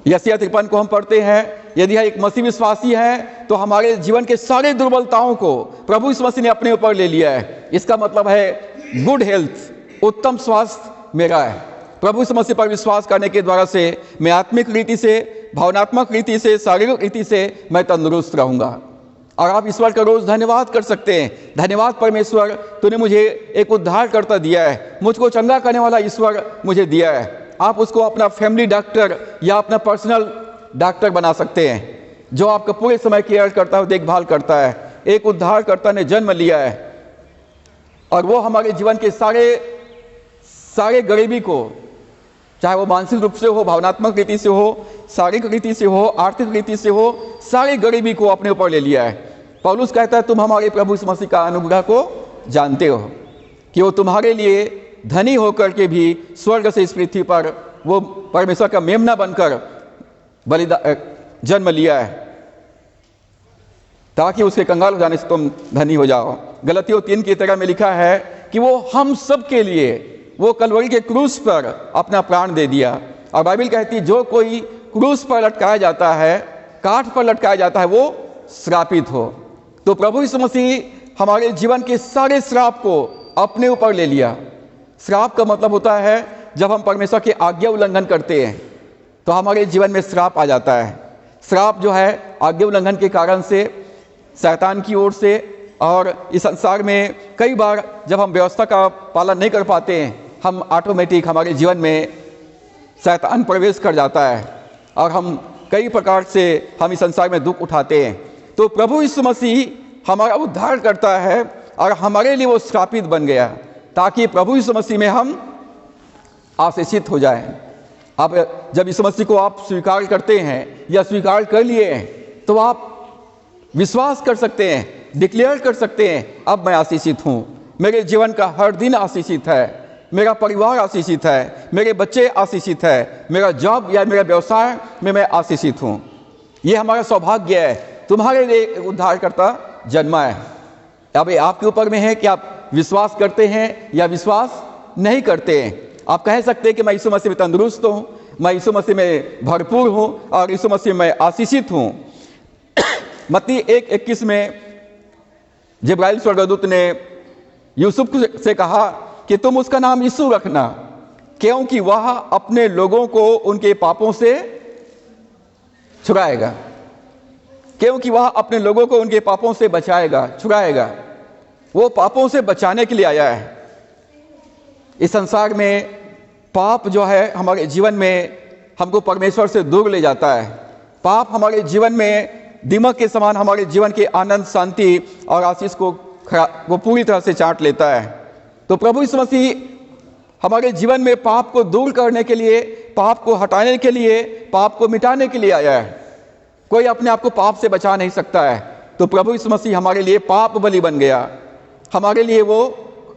यशायाह 53 को हम पढ़ते हैं, यदि एक मसीह विश्वासी है तो हमारे जीवन के सारे दुर्बलताओं को प्रभु यीशु मसीह ने अपने ऊपर ले लिया है। इसका मतलब है गुड हेल्थ, उत्तम स्वास्थ्य मेरा है। प्रभु यीशु मसीह पर विश्वास करने के द्वारा से मैं आत्मिक रीति से, भावनात्मक रीति से, शारीरिक रीति से मैं तंदुरुस्त रहूंगा। और आप ईश्वर का रोज धन्यवाद कर सकते हैं, धन्यवाद परमेश्वर, तूने मुझे एक उद्धारकर्ता दिया है, मुझको चंगा करने वाला ईश्वर मुझे दिया है। आप उसको अपना फैमिली डॉक्टर या अपना पर्सनल डॉक्टर बना सकते हैं, जो आपका पूरे समय केयर करता है, देखभाल करता है। एक उद्धारकर्ता ने जन्म लिया है और वो हमारे जीवन के सारे गरीबी को, चाहे वो मानसिक रूप से हो, भावनात्मक रीति से हो, शारीरिक रीति से हो, आर्थिक रीति से हो, सारी गरीबी को अपने ऊपर ले लिया है। पौलुस कहता है, तुम हमारे प्रभु यीशु मसीह का अनुग्रह को जानते हो कि वो तुम्हारे लिए धनी होकर के भी स्वर्ग से इस पृथ्वी पर वो परमेश्वर का मेमना बनकर जन्म लिया है ताकि उसके कंगाल हो जाने से तुम धनी हो जाओ। गलतियों 3 की तरह में लिखा है कि वो हम सब के लिए वो कलवरी के क्रूस पर अपना प्राण दे दिया। और बाइबल कहती है, जो कोई क्रूस पर लटकाया जाता है, काठ पर लटकाया जाता है, वो श्रापित हो। तो प्रभु यीशु मसीह हमारे जीवन के सारे श्राप को अपने ऊपर ले लिया। श्राप का मतलब होता है जब हम परमेश्वर की आज्ञा उल्लंघन करते हैं तो हमारे जीवन में श्राप आ जाता है। श्राप जो है आज्ञा उल्लंघन के कारण से, शैतान की ओर से, और इस संसार में कई बार जब हम व्यवस्था का पालन नहीं कर पाते हैं, हम ऑटोमेटिक हमारे जीवन में शैतान प्रवेश कर जाता है और हम कई प्रकार से हम इस संसार में दुख उठाते हैं। तो प्रभु यीशु मसीह हमारा उद्धार करता है और हमारे लिए वो श्रापित बन गया ताकि प्रभु यीशु मसीह में हम आशीषित हो जाएं। अब जब यीशु मसीह को आप स्वीकार करते हैं या स्वीकार कर लिए हैं तो आप विश्वास कर सकते हैं, डिक्लेयर कर सकते हैं, अब मैं आशीषित हूँ, मेरे जीवन का हर दिन आशीषित है, मेरा परिवार आशीषित है, मेरे बच्चे आशीषित है, मेरा जॉब या मेरा व्यवसाय में मैं आशीषित हूँ। ये हमारा सौभाग्य है। तुम्हारे लिए उद्धारकर्ता जन्मा है। अब ये आपके ऊपर में है कि आप विश्वास करते हैं या विश्वास नहीं करते हैं। आप कह सकते हैं कि मैं यीशु मसीह में तंदुरुस्त हूँ, मैं यीशु मसीह में भरपूर हूँ और यीशु मसीह में आशीषित हूँ। मत्ती 1:21 में जिब्राइल स्वर्गदूत ने यूसुफ से कहा कि तुम उसका नाम यीशु रखना, क्योंकि वह अपने लोगों को उनके पापों से छुड़ाएगा, क्योंकि वह अपने लोगों को उनके पापों से बचाएगा, छुड़ाएगा। वो पापों से बचाने के लिए आया है। इस संसार में पाप जो है हमारे जीवन में हमको परमेश्वर से दूर ले जाता है। पाप हमारे जीवन में दीमक के समान हमारे जीवन के आनंद, शांति और आशीष को पूरी तरह से चाट लेता है। तो प्रभु यीशु मसीह हमारे जीवन में पाप को दूर करने के लिए, पाप को हटाने के लिए, पाप को मिटाने के लिए आया है। कोई अपने आप को पाप से बचा नहीं सकता है। तो प्रभु यीशु मसीह हमारे लिए पाप बलि बन गया। हमारे लिए वो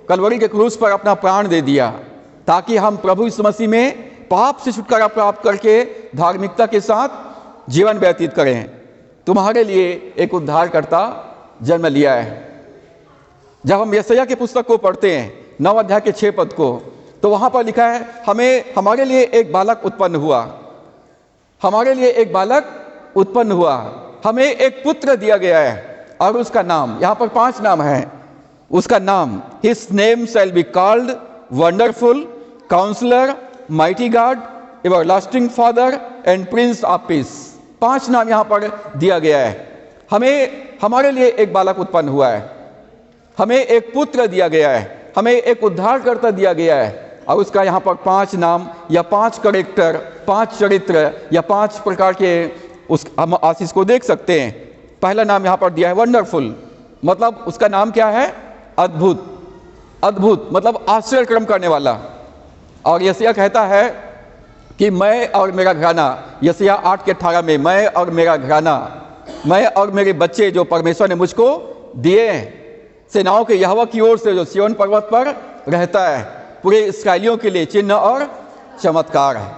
कलवरी के क्रूस पर अपना प्राण दे दिया ताकि हम प्रभु यीशु मसीह में पाप से छुटकारा प्राप्त करके धार्मिकता के साथ जीवन व्यतीत करें। तुम्हारे लिए एक उद्धारकर्ता जन्म लिया है। जब हम यशायाह की पुस्तक को पढ़ते हैं 9 अध्याय के 6 पद को, तो वहां पर लिखा है, हमारे लिए एक बालक उत्पन्न हुआ, हमारे लिए एक बालक उत्पन्न हुआ, हमें एक पुत्र दिया गया है और उसका नाम, यहां पर 5 नाम है, उसका नाम his name shall be called wonderful counsellor, mighty God, everlasting father and prince of peace. 5 नाम यहां पर दिया गया है। हमारे लिए एक बालक उत्पन्न हुआ है, हमें एक पुत्र दिया गया है, हमें एक उद्धारकर्ता दिया गया है और उसका यहाँ पर 5 नाम या 5 कैरेक्टर, 5 चरित्र या 5 प्रकार के उस हम आशीष को देख सकते हैं। पहला नाम यहाँ पर दिया है वंडरफुल, मतलब उसका नाम क्या है? अद्भुत। अद्भुत मतलब आश्चर्यक्रम करने वाला। और यशायाह कहता है कि मैं और मेरा घराना, यशायाह 8:18 में, मैं और मेरा घराना, मैं और मेरे बच्चे जो परमेश्वर ने मुझको दिए, सेनाओं के यहोवा की ओर से जो सिय्योन पर्वत पर रहता है, पूरे इस्राएलियों के लिए चिन्ह और चमत्कार है।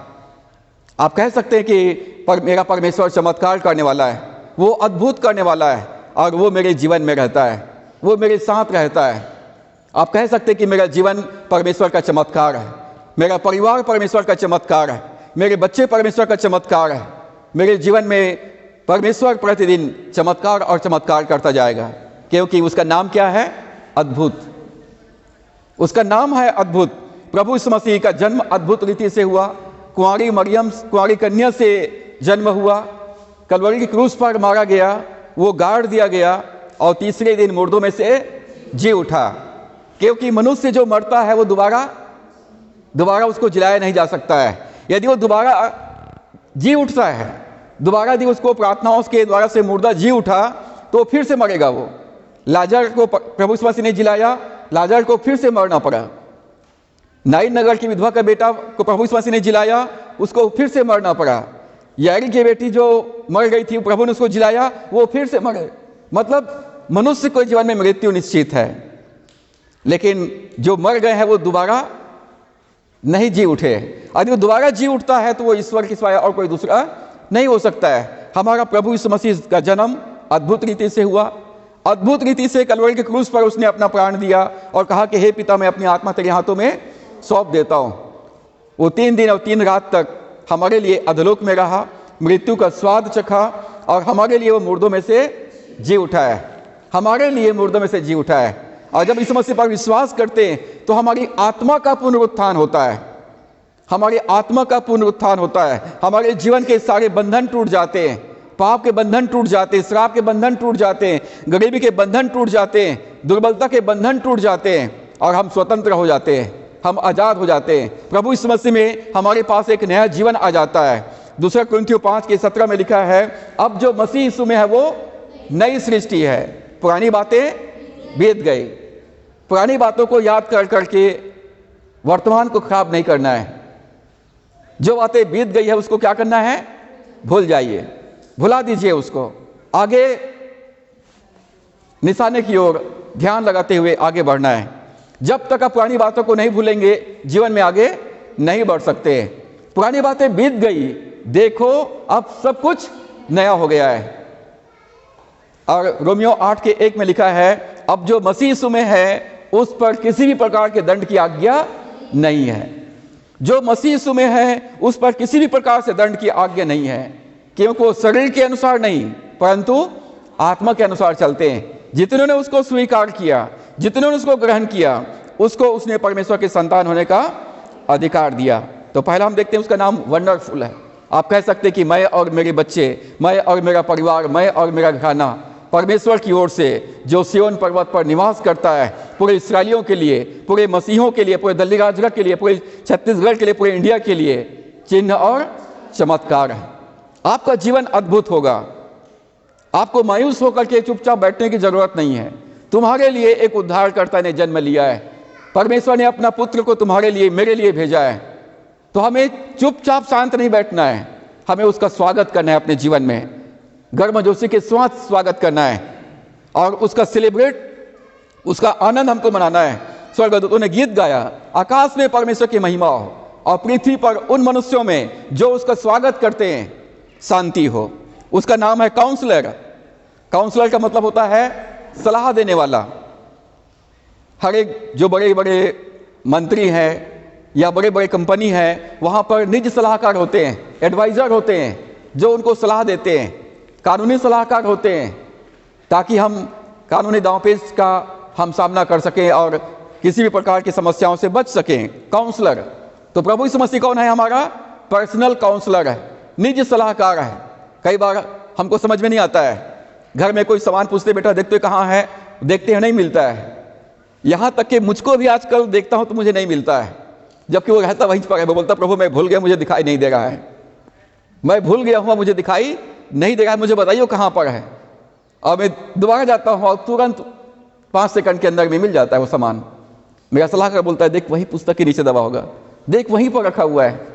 आप कह सकते हैं कि मेरा परमेश्वर चमत्कार करने वाला है, वो अद्भुत करने वाला है और वो मेरे जीवन में रहता है, वो मेरे साथ रहता है। आप कह सकते हैं कि मेरा जीवन परमेश्वर का चमत्कार है, मेरा परिवार परमेश्वर का चमत्कार है, मेरे बच्चे परमेश्वर का चमत्कार है। मेरे जीवन में परमेश्वर प्रतिदिन चमत्कार और चमत्कार करता जाएगा, क्योंकि उसका नाम क्या है? अद्भुत। उसका नाम है अद्भुत। प्रभु यीशु मसीह का जन्म अद्भुत रीति से हुआ। कुंवारी मरियम, कुंवारी कन्या से जन्म हुआ, कलवरी की क्रूस पर मारा गया, वो गाड़ दिया गया और तीसरे दिन मुर्दों में से जी उठा। क्योंकि मनुष्य जो मरता है वो दोबारा उसको जिलाया नहीं जा सकता है। यदि वो दोबारा जी उठता है, दोबारा यदि उसको प्रार्थनाओं के द्वारा से मुर्दा जी उठा, तो फिर से मरेगा वो। लाजर को प्रभु यीशु मसीह ने जिलाया, लाजर को फिर से मरना पड़ा। नाइन नगर की विधवा का बेटा को प्रभु यीशु मसीह ने जिलाया, उसको फिर से मरना पड़ा। यारी की बेटी जो मर गई थी, प्रभु ने उसको जिलाया, वो फिर से मरे। मतलब मनुष्य को जीवन में मृत्यु निश्चित है, लेकिन जो मर गए हैं वो दोबारा नहीं जी उठे। यदि वो दोबारा जी उठता है तो वो ईश्वर के सिवाय और कोई दूसरा नहीं हो सकता है। हमारा प्रभु यीशु मसीह का जन्म अद्भुत रीति से हुआ। अद्भुत रीति से कलवरी के क्रूस पर उसने अपना प्राण दिया और कहा कि हे पिता, मैं अपनी आत्मा तेरे हाथों में सौंप देता हूं। वो 3 दिन और 3 रात तक हमारे लिए अधोलोक में रहा, मृत्यु का स्वाद चखा और हमारे लिए वो मुर्दों में से जी उठा है। हमारे लिए मुर्दों में से जी उठा है। और जब यीशु मसीह पर विश्वास करते हैं तो हमारी आत्मा का पुनरुत्थान होता है। हमारी आत्मा का पुनरुत्थान होता है। हमारे जीवन के सारे बंधन टूट जाते हैं। पाप के बंधन टूट जाते हैं, श्राप के बंधन टूट जाते हैं, गरीबी के बंधन टूट जाते हैं, दुर्बलता के बंधन टूट जाते हैं और हम स्वतंत्र हो जाते हैं, हम आजाद हो जाते हैं। प्रभु यीशु मसीह में हमारे पास एक नया जीवन आ जाता है। 2 कुरिन्थियों 5:17 में लिखा है, अब जो मसीह यीशु में है वो नई सृष्टि है, पुरानी बातें बीत गई। पुरानी बातों को याद कर करके वर्तमान को खराब नहीं करना है। जो बातें बीत गई है उसको क्या करना है? भूल जाइए, भुला दीजिए उसको। आगे निशाने की ओर ध्यान लगाते हुए आगे बढ़ना है। जब तक आप पुरानी बातों को नहीं भूलेंगे, जीवन में आगे नहीं बढ़ सकते। पुरानी बातें बीत गई, देखो अब सब कुछ नया हो गया है। और रोमियो 8:1 में लिखा है, अब जो मसीह यीशु में है उस पर किसी भी प्रकार के दंड की आज्ञा नहीं है। जो मसीह यीशु में है उस पर किसी भी प्रकार से दंड की आज्ञा नहीं है, क्योंकि वो शरीर के अनुसार नहीं परंतु आत्मा के अनुसार चलते हैं। जितनों ने उसको स्वीकार किया, जितनों ने उसको ग्रहण किया, उसको उसने परमेश्वर के संतान होने का अधिकार दिया। तो पहला हम देखते हैं उसका नाम वंडरफुल है। आप कह सकते हैं कि मैं और मेरे बच्चे, मैं और मेरा परिवार, मैं और मेरा घराना परमेश्वर की ओर से जो सिय्योन पर्वत पर निवास करता है, पूरे इस्राएलियों के लिए, पूरे मसीहों के लिए, पूरे दिल्ली राजगढ़ के लिए, पूरे छत्तीसगढ़ के लिए, पूरे इंडिया के लिए चिन्ह और चमत्कार है। आपका जीवन अद्भुत होगा। आपको मायूस होकर के चुपचाप बैठने की जरूरत नहीं है। तुम्हारे लिए एक उद्धारकर्ता ने जन्म लिया है। परमेश्वर ने अपना पुत्र को तुम्हारे लिए, मेरे लिए भेजा है। तो हमें चुपचाप शांत नहीं बैठना है, हमें उसका स्वागत करना है अपने जीवन में, गर्मजोशी के साथ स्वागत करना है और उसका सेलिब्रेट, उसका आनंद हमको मनाना है। स्वर्गदूतों ने गीत गाया, आकाश में परमेश्वर की महिमा हो और पृथ्वी पर उन मनुष्यों में जो उसका स्वागत करते हैं शांति हो। उसका नाम है काउंसलर। काउंसलर का मतलब होता है सलाह देने वाला। हर एक जो बड़े बड़े मंत्री हैं या बड़े बड़े कंपनी है, वहाँ पर निजी सलाहकार होते हैं, एडवाइज़र होते हैं जो उनको सलाह देते हैं, कानूनी सलाहकार होते हैं, ताकि हम कानूनी दांवपेच का हम सामना कर सकें और किसी भी प्रकार की समस्याओं से बच सकें। काउंसलर। तो प्रभु यीशु मसीह कौन है? हमारा पर्सनल काउंसलर है, निजी सलाहकार है। कई बार हमको समझ में नहीं आता है, घर में कोई सामान पूछते, बेटा देखते कहाँ है, देखते हैं नहीं मिलता है, यहाँ तक कि मुझको भी आजकल देखता हूँ तो मुझे नहीं मिलता है, जबकि वो रहता वहीं पर है। वो बोलता प्रभु मैं भूल गया, मुझे दिखाई नहीं दे रहा है, मैं भूल गया हूँ, मुझे दिखाई नहीं दे रहा है, मुझे बताइए कहाँ पर है। और मैं दोबारा जाता हूँ और तुरंत 5 सेकंड के अंदर में मिल जाता है वो सामान। मेरा सलाहकार बोलता है देख वही पुस्तक के नीचे दबा होगा, देख वहीं पर रखा हुआ है।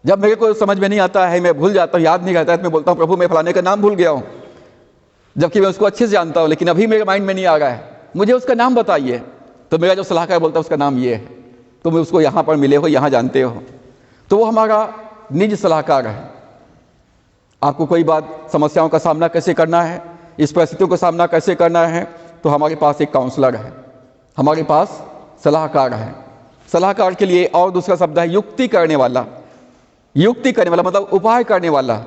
जब मेरे को समझ में नहीं आता है, मैं भूल जाता हूँ, याद नहीं रहता है, तो मैं बोलता हूँ प्रभु मैं फलाने का नाम भूल गया हूँ, जबकि मैं उसको अच्छे से जानता हूँ, लेकिन अभी मेरे माइंड में नहीं आ रहा है, मुझे उसका नाम बताइए। तो मेरा जो सलाहकार बोलता है उसका नाम ये है, तुम उसको यहाँ पर मिले हो, यहाँ जानते हो। तो वो हमारा निज सलाहकार है। आपको कोई बात समस्याओं का सामना कैसे करना है, इस परिस्थितियों का सामना कैसे करना है, तो हमारे पास एक काउंसलर है, हमारे पास सलाहकार है। सलाहकार के लिए और दूसरा शब्द है युक्ति करने वाला। युक्ति करने वाला मतलब उपाय करने वाला।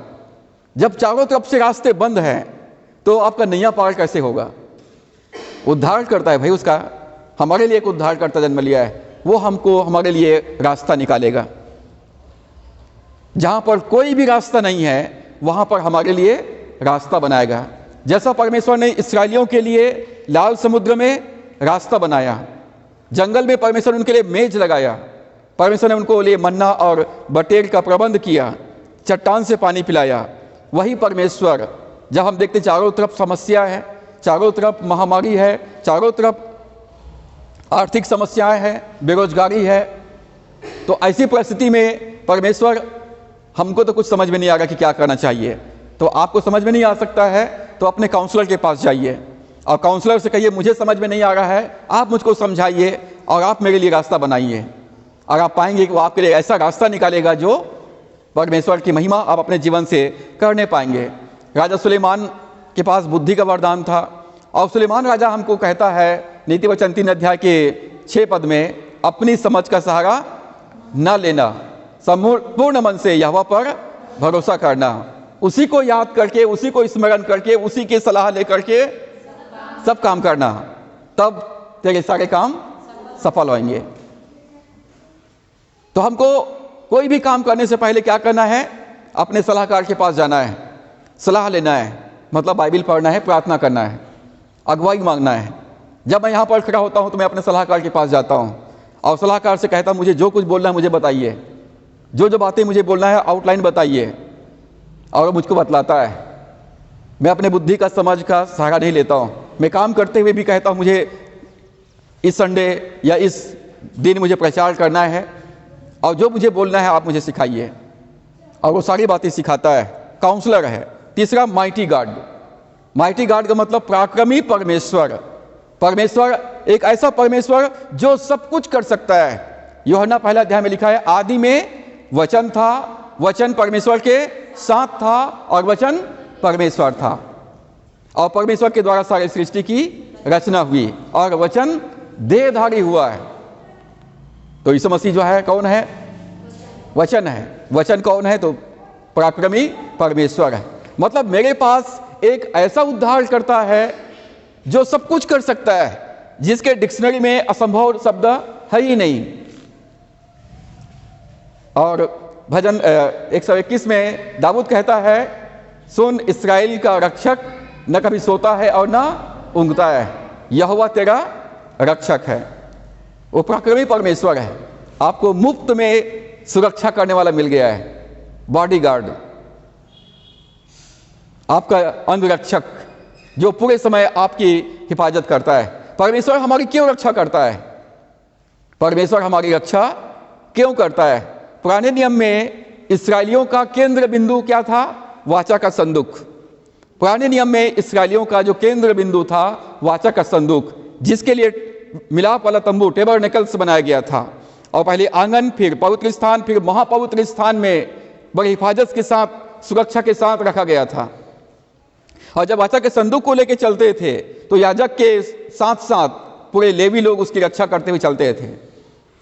जब चारों तरफ से रास्ते बंद हैं तो आपका नैया पार कैसे होगा? उद्धार करता है भाई, उसका हमारे लिए एक उद्धार करता जन्म लिया है, वो हमको हमारे लिए रास्ता निकालेगा। जहां पर कोई भी रास्ता नहीं है वहां पर हमारे लिए रास्ता बनाएगा। जैसा परमेश्वर ने इस्राएलियों के लिए लाल समुद्र में रास्ता बनाया, जंगल में परमेश्वर ने उनके लिए मेज लगाया, परमेश्वर ने उनको लिए मन्ना और बटेर का प्रबंध किया, चट्टान से पानी पिलाया। वही परमेश्वर जब हम देखते चारों तरफ समस्या है, चारों तरफ महामारी है, चारों तरफ आर्थिक समस्याएं हैं, बेरोजगारी है, तो ऐसी परिस्थिति में परमेश्वर हमको तो कुछ समझ में नहीं आ रहा कि क्या करना चाहिए। तो आपको समझ में नहीं आ सकता है तो अपने काउंसलर के पास जाइए और काउंसलर से कहिए मुझे समझ में नहीं आ रहा है, आप मुझको समझाइए और आप मेरे लिए रास्ता बनाइए। और आप पाएंगे कि वो आपके लिए ऐसा रास्ता निकालेगा जो परमेश्वर की महिमा आप अपने जीवन से करने पाएंगे। राजा सुलेमान के पास बुद्धि का वरदान था और सुलेमान राजा हमको कहता है नीति वचन 3 अध्याय के 6 पद में, अपनी समझ का सहारा न लेना, पूर्ण मन से यहोवा पर भरोसा करना, उसी को याद करके, उसी को स्मरण करके, उसी की सलाह लेकर के सब काम करना, तब तेरे सारे काम सफल होंगे। तो हमको कोई भी काम करने से पहले क्या करना है? अपने सलाहकार के पास जाना है, सलाह लेना है, मतलब बाइबल पढ़ना है, प्रार्थना करना है, अगुवाई मांगना है। जब मैं यहाँ पर खड़ा होता हूँ तो मैं अपने सलाहकार के पास जाता हूँ और सलाहकार से कहता हूँ मुझे जो कुछ बोलना है मुझे बताइए, जो जो बातें मुझे बोलना है आउटलाइन बताइए, और मुझको बतलाता है। मैं अपने बुद्धि का समझ का सहारा नहीं लेता हूँ। मैं काम करते हुए भी कहता हूँ मुझे इस संडे या इस दिन मुझे प्रचार करना है और जो मुझे बोलना है आप मुझे सिखाइए, और वो सारी बातें सिखाता है। काउंसलर है। तीसरा माइटी गॉड। माइटी गॉड का मतलब पराक्रमी परमेश्वर। परमेश्वर एक ऐसा परमेश्वर जो सब कुछ कर सकता है। यूहन्ना 1 अध्याय में लिखा है आदि में वचन था, वचन परमेश्वर के साथ था और वचन परमेश्वर था, और परमेश्वर के द्वारा सारी सृष्टि की रचना हुई और वचन देहधारी हुआ है। तो यीशु मसीह जो है कौन है? वचन है। वचन कौन है? तो पराक्रमी परमेश्वर है। मतलब मेरे पास एक ऐसा उद्धार करता है जो सब कुछ कर सकता है, जिसके डिक्शनरी में असंभव शब्द है ही नहीं। और भजन 121 में दाऊद कहता है, सुन इस्राएल का रक्षक न कभी सोता है और न ऊँघता है, यहोवा तेरा रक्षक है। वो पराक्रमी परमेश्वर है। आपको मुफ्त में सुरक्षा करने वाला मिल गया है, बॉडीगार्ड, आपका अंगरक्षक जो पूरे समय आपकी हिफाजत करता है। परमेश्वर हमारी क्यों रक्षा करता है? परमेश्वर हमारी रक्षा क्यों करता है? पुराने नियम में इस्राएलियों का केंद्र बिंदु क्या था? वाचा का संदूक। पुराने नियम में इस्राएलियों का जो केंद्र बिंदु था वाचा का संदूक, जिसके लिए मिलाप वाला तंबू टेबरनेकल्स बनाया गया था, और पहले आंगन, फिर पवित्र स्थान, फिर महापवित्र स्थान में बड़ी हिफाजत के साथ, सुरक्षा के साथ रखा गया था। और जब वाचा के संदूक को लेकर चलते थे तो याजक के साथ साथ पूरे लेवी लोग उसकी रक्षा करते हुए चलते थे।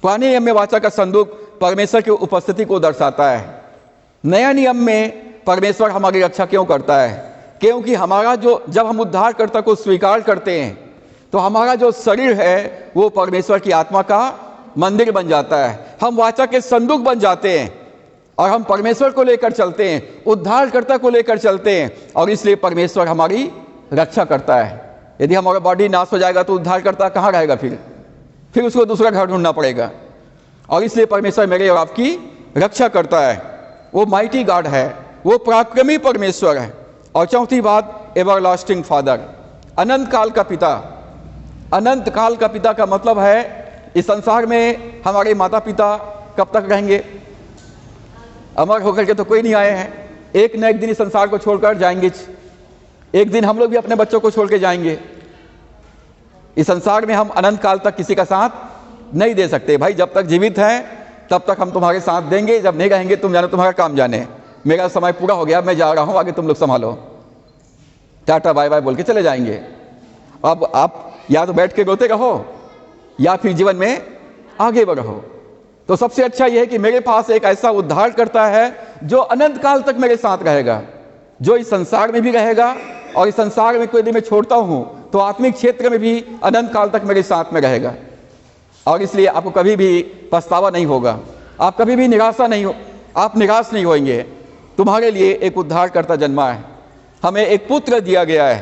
पुराने नियम में वाचा का संदूक परमेश्वर की उपस्थिति को दर्शाता है। नया नियम में परमेश्वर हमारी रक्षा क्यों करता है? क्योंकि हमारा जो, जब हम उद्धारकर्ता को स्वीकार करते हैं तो हमारा जो शरीर है वो परमेश्वर की आत्मा का मंदिर बन जाता है। हम वाचा के संदूक बन जाते हैं और हम परमेश्वर को लेकर चलते हैं, उद्धारकर्ता को लेकर चलते हैं, और इसलिए परमेश्वर हमारी रक्षा करता है। यदि हमारा बॉडी नाश हो जाएगा तो उद्धारकर्ता कहाँ रहेगा? फिर उसको दूसरा घर ढूंढना पड़ेगा। और इसलिए परमेश्वर मेरे और आपकी रक्षा करता है। वो माइटी गॉड है, वो पराक्रमी परमेश्वर है। और चौथी बात, एवरलास्टिंग फादर, अनंत काल का पिता। अनंत काल का पिता का मतलब है इस संसार में हमारे माता पिता कब तक रहेंगे? अमर होकर के तो कोई नहीं आए हैं। एक न एक दिन इस संसार को छोड़कर जाएंगे। एक दिन हम लोग भी अपने बच्चों को छोड़ के जाएंगे। इस संसार में हम अनंत काल तक किसी का साथ नहीं दे सकते। भाई जब तक जीवित हैं तब तक हम तुम्हारे साथ देंगे, जब नहीं रहेंगे तुम जानो तुम्हारा काम जाने, मेरा समय पूरा हो गया, मैं जा रहा हूं, आगे तुम लोग संभालो, टाटा बाय बाय बोल के चले जाएंगे। अब आप या तो बैठ के रोते रहो या फिर जीवन में आगे बढ़ो। तो सबसे अच्छा यह है कि मेरे पास एक ऐसा उद्धार करता है जो अनंत काल तक मेरे साथ रहेगा, जो इस संसार में भी रहेगा और इस संसार में कोई यदि मैं छोड़ता हूं तो आत्मिक क्षेत्र में भी अनंत काल तक मेरे साथ में रहेगा। और इसलिए आपको कभी भी पछतावा नहीं होगा, आप कभी भी आप निराश नहीं होंगे। तुम्हारे लिए एक उद्धारकर्ता जन्मा है, हमें एक पुत्र दिया गया है,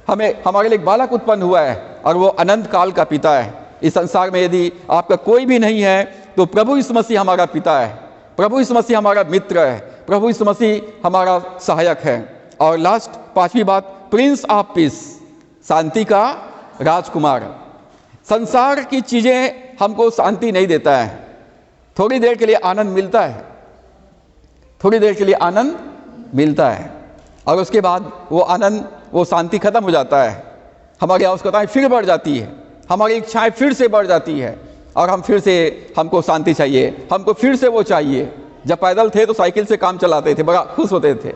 हमारे लिए एक बालक उत्पन्न हुआ है और वो अनंत काल का पिता है। इस संसार में यदि आपका कोई भी नहीं है तो प्रभु यीशु मसीह हमारा पिता है, प्रभु यीशु मसीह हमारा मित्र है, प्रभु यीशु मसीह हमारा सहायक है। और लास्ट पांचवी बात, प्रिंस ऑफ पीस, शांति का राजकुमार। संसार की चीजें हमको शांति नहीं देता है, थोड़ी देर के लिए आनंद मिलता है, थोड़ी देर के लिए आनंद मिलता है और उसके बाद वो आनंद, वो शांति खत्म हो जाता है। हमारी आवश्यकताएं फिर बढ़ जाती है, हमारी इच्छाएं फिर से बढ़ जाती है और हमको शांति चाहिए, हमको फिर से वो चाहिए। जब पैदल थे तो साइकिल से काम चलाते थे, बड़ा खुश होते थे।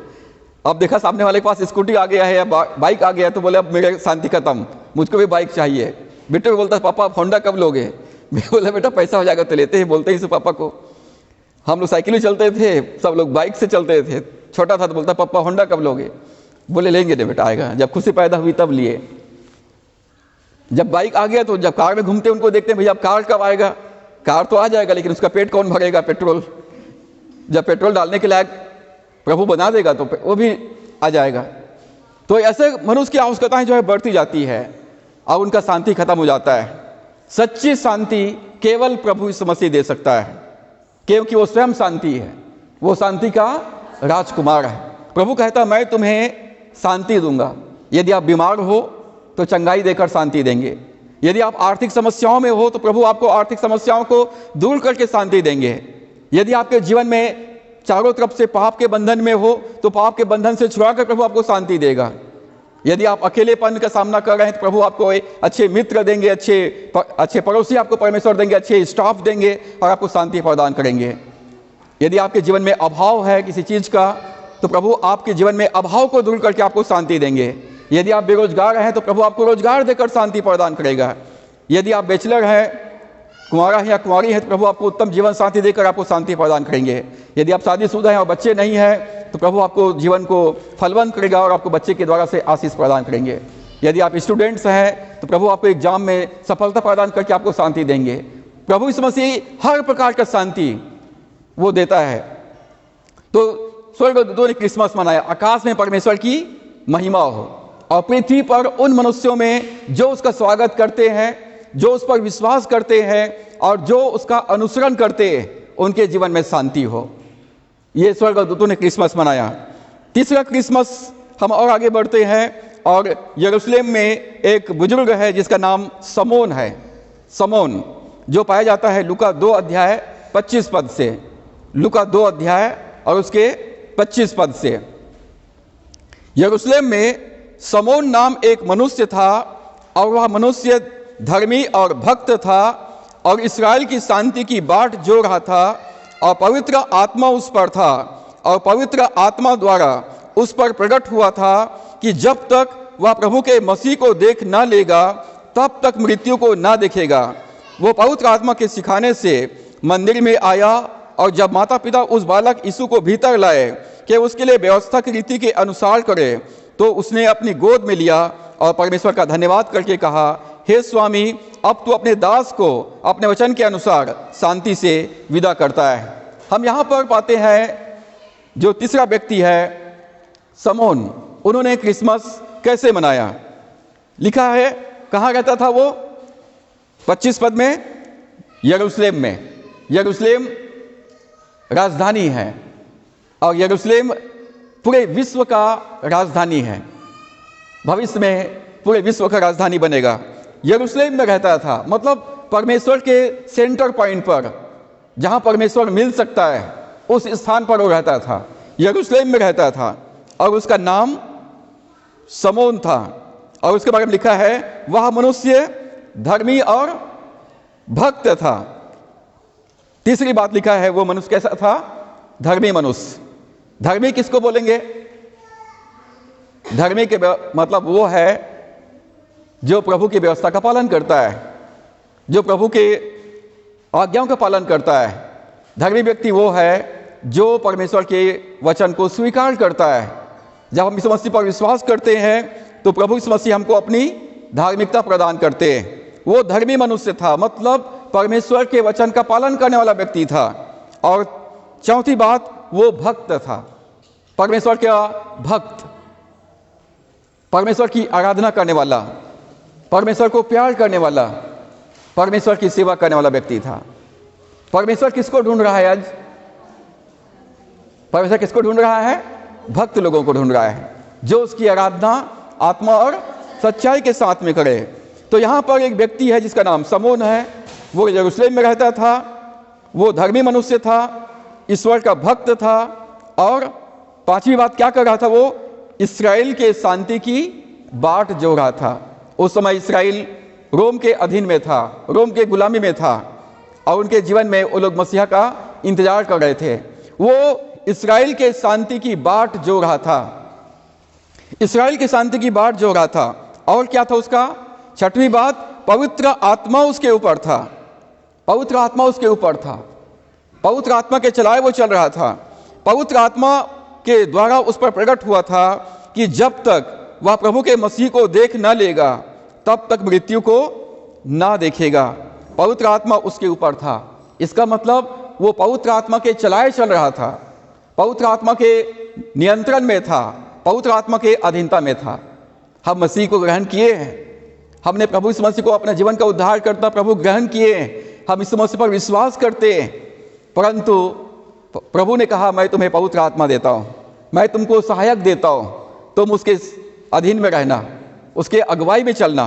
अब देखा सामने वाले के पास स्कूटी आ गया है या बाइक आ गया है तो बोले अब मेरे शांति खत्म, मुझको भी बाइक चाहिए। बेटे को बोलता पापा आप होंडा कब लोगे? मैं बोला बेटा पैसा हो जाएगा तो लेते हैं, बोलते ही पापा को। हम लोग साइकिल ही चलते थे, सब लोग बाइक से चलते थे। छोटा था तो बोलता पापा होंडा कब लोगे? बोले लेंगे ना बेटा, आएगा। जब खुशी पैदा हुई तब लिए। जब बाइक आ गया तो जब कार में घूमते उनको देखते हैं भैया अब कार कब आएगा? कार तो आ जाएगा लेकिन उसका पेट कौन भरेगा? पेट्रोल। जब पेट्रोल डालने के लायक प्रभु बना देगा तो वो भी आ जाएगा। तो ऐसे मनुष्य की आवश्यकताएं जो है बढ़ती जाती है और उनका शांति खत्म हो जाता है। सच्ची शांति केवल प्रभु यीशु मसीह दे सकता है, क्योंकि वो स्वयं शांति है, वो शांति का राजकुमार है। प्रभु कहता है मैं तुम्हें शांति दूंगा। यदि आप बीमार हो तो चंगाई देकर शांति देंगे, यदि आप आर्थिक समस्याओं में हो तो प्रभु आपको आर्थिक समस्याओं को दूर करके शांति देंगे, यदि आपके जीवन में चारों तरफ से पाप के बंधन में हो तो पाप के बंधन से छुड़ाकर प्रभु आपको शांति देगा, यदि आप अकेलेपन का सामना कर रहे हैं तो प्रभु आपको अच्छे मित्र देंगे, अच्छे पड़ोसी आपको परमेश्वर देंगे, अच्छे स्टाफ देंगे और आपको शांति प्रदान करेंगे। यदि आपके जीवन में अभाव है किसी चीज का तो प्रभु आपके जीवन में अभाव को दूर करके आपको शांति देंगे। यदि आप बेरोजगार हैं तो प्रभु आपको रोजगार देकर शांति प्रदान करेगा। यदि आप बैचलर हैं, कुंवारा है या कुंवारी है तो प्रभु आपको उत्तम जीवन साथी देकर आपको शांति प्रदान करेंगे। यदि आप शादीशुदा हैं और बच्चे नहीं हैं तो प्रभु आपको जीवन को फलवंत करेगा और आपको बच्चे के द्वारा से आशीष प्रदान करेंगे। यदि आप स्टूडेंट्स हैं तो प्रभु आपको एग्जाम में सफलता प्रदान करके आपको शांति देंगे। प्रभु यीशु मसीह हर प्रकार का शांति वो देता है। तो स्वर्गदूतों ने क्रिसमस मनाया, आकाश में परमेश्वर की महिमा हो और पृथ्वी पर उन मनुष्यों में जो उसका स्वागत करते हैं, जो उस पर विश्वास करते हैं और जो उसका अनुसरण करते हैं, उनके जीवन में शांति हो। ये स्वर्गदूतों ने क्रिसमस मनाया। तीसरा क्रिसमस हम और आगे बढ़ते हैं और यरूशलेम में एक बुजुर्ग है जिसका नाम समोन है। समोन जो पाया जाता है लूका 2 अध्याय 25 पद से, लूका 2 अध्याय और उसके 25 पद से। यरूशलेम में समोन नाम एक मनुष्य था और वह मनुष्य धर्मी और भक्त था और इस्राएल की शांति की बाट जो रहा था और पवित्र आत्मा उस पर था और पवित्र आत्मा द्वारा उस पर प्रकट हुआ था कि जब तक वह प्रभु के मसीह को देख न लेगा तब तक मृत्यु को न देखेगा। वो पवित्र आत्मा के सिखाने से मंदिर में आया और जब माता पिता उस बालक यीशु को भीतर लाए कि उसके लिए व्यवस्था की रीति के अनुसार करे तो उसने अपनी गोद में लिया और परमेश्वर का धन्यवाद करके कहा, हे स्वामी, अब तू अपने दास को अपने वचन के अनुसार शांति से विदा करता है। हम यहाँ पर पाते हैं जो तीसरा व्यक्ति है समोन, उन्होंने क्रिसमस कैसे मनाया। लिखा है कहाँ रहता था वो? 25 पद में, यरूशलेम में। यरूशलेम राजधानी है और यरूशलेम पूरे विश्व का राजधानी है। भविष्य में पूरे विश्व का राजधानी बनेगा। यरूशलेम में रहता था, मतलब परमेश्वर के सेंटर पॉइंट पर, जहां परमेश्वर मिल सकता है, उस स्थान पर वो रहता था। यरूशलेम में रहता था और उसका नाम समोन था। और उसके बारे में लिखा है वह मनुष्य धर्मी और भक्त था। तीसरी बात लिखा है वो मनुष्य कैसा था? धर्मी मनुष्य। धर्मी किसको बोलेंगे? धर्मी के मतलब वो है जो प्रभु की व्यवस्था का पालन करता है, जो प्रभु के आज्ञाओं का पालन करता है। धर्मी व्यक्ति वो है जो परमेश्वर के वचन को स्वीकार करता है। जब हम यीशु मसीह पर विश्वास करते हैं तो प्रभु यीशु मसीह हमको अपनी धार्मिकता प्रदान करते हैं। वो धर्मी मनुष्य था, मतलब परमेश्वर के वचन का पालन करने वाला व्यक्ति था। और चौथी बात, वो भक्त था, परमेश्वर का भक्त, परमेश्वर की आराधना करने वाला, परमेश्वर को प्यार करने वाला, परमेश्वर की सेवा करने वाला व्यक्ति था। परमेश्वर किसको ढूंढ रहा है आज? परमेश्वर किसको ढूंढ रहा है? भक्त लोगों को ढूंढ रहा है, जो उसकी आराधना आत्मा और सच्चाई के साथ में करे। तो यहां पर एक व्यक्ति है जिसका नाम समोन है। वो यरूशलेम में रहता था, वो धर्मी मनुष्य था, ईश्वर का भक्त था। और पांचवी बात क्या कर रहा था? वो इस्राएल के शांति की बाट जो रहा था। उस समय इस्राएल रोम के अधीन में था, रोम के गुलामी में था और उनके जीवन में वो लोग मसीहा का इंतजार कर रहे थे। वो इस्राएल के शांति की बाट जो रहा था, इस्राएल की शांति की बाट जो रहा था। और क्या था उसका? छठवीं बात, पवित्र आत्मा उसके ऊपर था। पवित्र आत्मा उसके ऊपर था, पवित्र आत्मा के चलाए वो चल रहा था। पवित्र आत्मा के द्वारा उस पर प्रकट हुआ था कि जब तक वह प्रभु के मसीह को देख न लेगा तब तक मृत्यु को ना देखेगा। पवित्र आत्मा उसके ऊपर था। इसका मतलब वो पवित्र आत्मा के चलाए चल रहा था, पवित्र आत्मा के नियंत्रण में था, पवित्र आत्मा के अधीनता में था। हम मसीह को ग्रहण किए हैं, हमने प्रभु यीशु मसीह को अपने जीवन का उद्धार करता प्रभु ग्रहण किए हैं, हम यीशु मसीह पर विश्वास करते हैं। परंतु प्रभु ने कहा मैं तुम्हें पवित्र आत्मा देता हूं, मैं तुमको सहायक देता हूं, तुम उसके अधीन में रहना, उसके अगुवाई में चलना,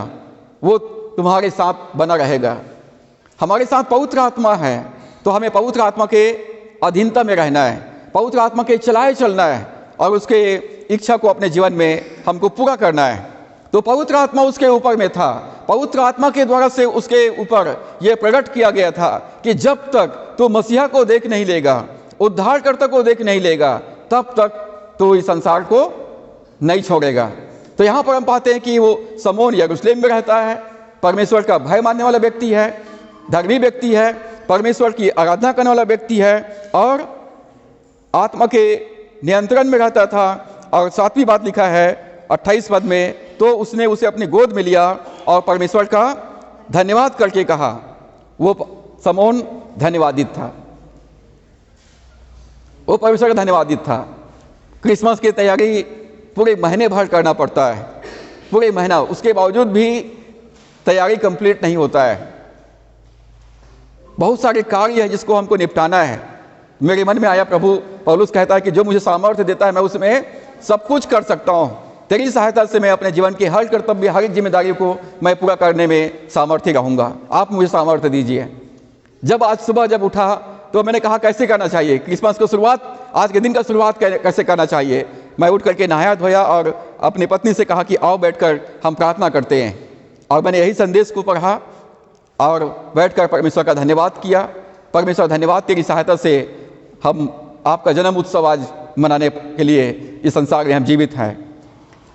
वो तुम्हारे साथ बना रहेगा। हमारे साथ पवित्र आत्मा है तो हमें पवित्र आत्मा के अधीनता में रहना है, पवित्र आत्मा के चलाए चलना है और उसके इच्छा को अपने जीवन में हमको पूरा करना है। तो पवित्र आत्मा उसके ऊपर में था। पवित्र आत्मा के द्वारा से उसके ऊपर यह प्रकट किया गया था कि जब तक तो मसीहा को देख नहीं लेगा, उद्धारकर्ता को देख नहीं लेगा, तब तक तो इस संसार को नहीं छोड़ेगा। तो यहाँ पर हम पाते हैं कि वो समोन यरूशलेम में रहता है, परमेश्वर का भय मानने वाला व्यक्ति है, धर्मी व्यक्ति है, परमेश्वर की आराधना करने वाला व्यक्ति है और आत्मा के नियंत्रण में रहता था। और सातवीं बात लिखा है 28 पद में, तो उसने उसे अपनी गोद में लिया और परमेश्वर का धन्यवाद करके कहा। वो समोन धन्यवादित था, वो परमेश्वर का धन्यवादित था। क्रिसमस की तैयारी पूरे महीने भर करना पड़ता है, पूरे महीना, उसके बावजूद भी तैयारी कंप्लीट नहीं होता है। बहुत सारे कार्य है जिसको हमको निपटाना है। मेरे मन में आया, प्रभु पौलुस कहता है कि जो मुझे सामर्थ्य देता है मैं उसमें सब कुछ कर सकता हूँ। तेरी सहायता से मैं अपने जीवन के हर कर्तव्य, हर एक जिम्मेदारी को मैं पूरा करने में सामर्थ्य रहूँगा। आप मुझे सामर्थ्य दीजिए। जब आज सुबह जब उठा तो मैंने कहा कैसे करना चाहिए क्रिसमस को शुरुआत, आज के दिन का शुरुआत कैसे करना चाहिए। मैं उठ करके नहाया धोया और अपनी पत्नी से कहा कि आओ बैठकर हम प्रार्थना करते हैं। और मैंने यही संदेश को पढ़ा और बैठकर परमेश्वर का धन्यवाद किया। परमेश्वर धन्यवाद, तेरी सहायता से हम आपका जन्म उत्सव आज मनाने के लिए इस संसार में हम जीवित हैं।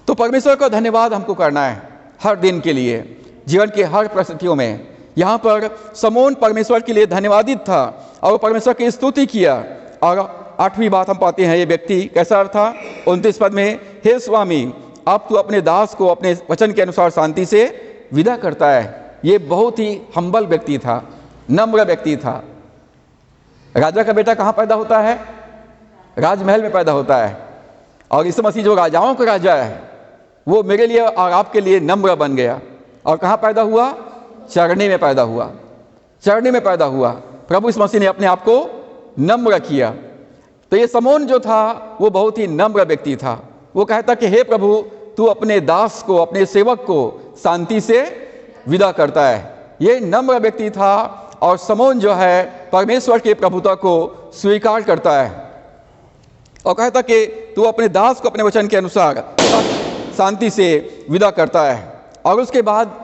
तो परमेश्वर का धन्यवाद हमको करना है हर दिन के लिए, जीवन के हर परिस्थितियों में। यहाँ पर समोन परमेश्वर के लिए धन्यवादित था और परमेश्वर की स्तुति किया। और आठवीं बात हम पाते हैं, ये व्यक्ति कैसा था? 29 पद में, हे स्वामी अब तू अपने दास को अपने वचन के अनुसार शांति से विदा करता है। ये बहुत ही हम्बल व्यक्ति था, नम्र व्यक्ति था। राजा का बेटा कहाँ पैदा होता है? राजमहल में पैदा होता है। और यीशु मसीह जो राजाओं का राजा है, वो मेरे लिए और आपके लिए नम्र बन गया। और कहाँ पैदा हुआ? चरनी में पैदा हुआ, चरनी में पैदा हुआ। प्रभु यीशु मसीह ने अपने आप को नम्र किया। तो ये समौन जो था वो बहुत ही नम्र व्यक्ति था। वो कहता कि हे प्रभु, तू अपने दास को, अपने सेवक को शांति से विदा करता है। ये नम्र व्यक्ति था और समौन जो है परमेश्वर के प्रभुता को स्वीकार करता है और कहता कि तू अपने दास को अपने वचन के अनुसार शांति से विदा करता है। और उसके बाद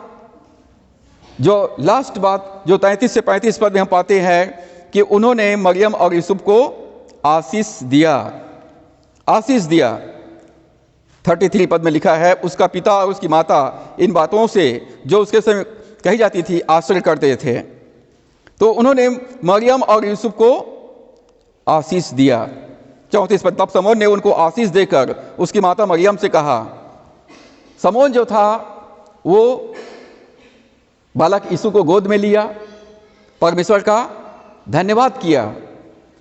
जो लास्ट बात जो 33 से 35 पद में हम पाते हैं कि उन्होंने मरियम और यूसुफ को आशीष दिया, आशीष दिया। 33 पद में लिखा है, उसका पिता और उसकी माता इन बातों से जो उसके समय कही जाती थी आश्चर्य करते थे। तो उन्होंने मरियम और यूसुफ को आशीष दिया। 34 पद, तब समौन ने उनको आशीष देकर उसकी माता मरियम से कहा। समौन जो था वो बालक यीशु को गोद में लिया, परमेश्वर का धन्यवाद किया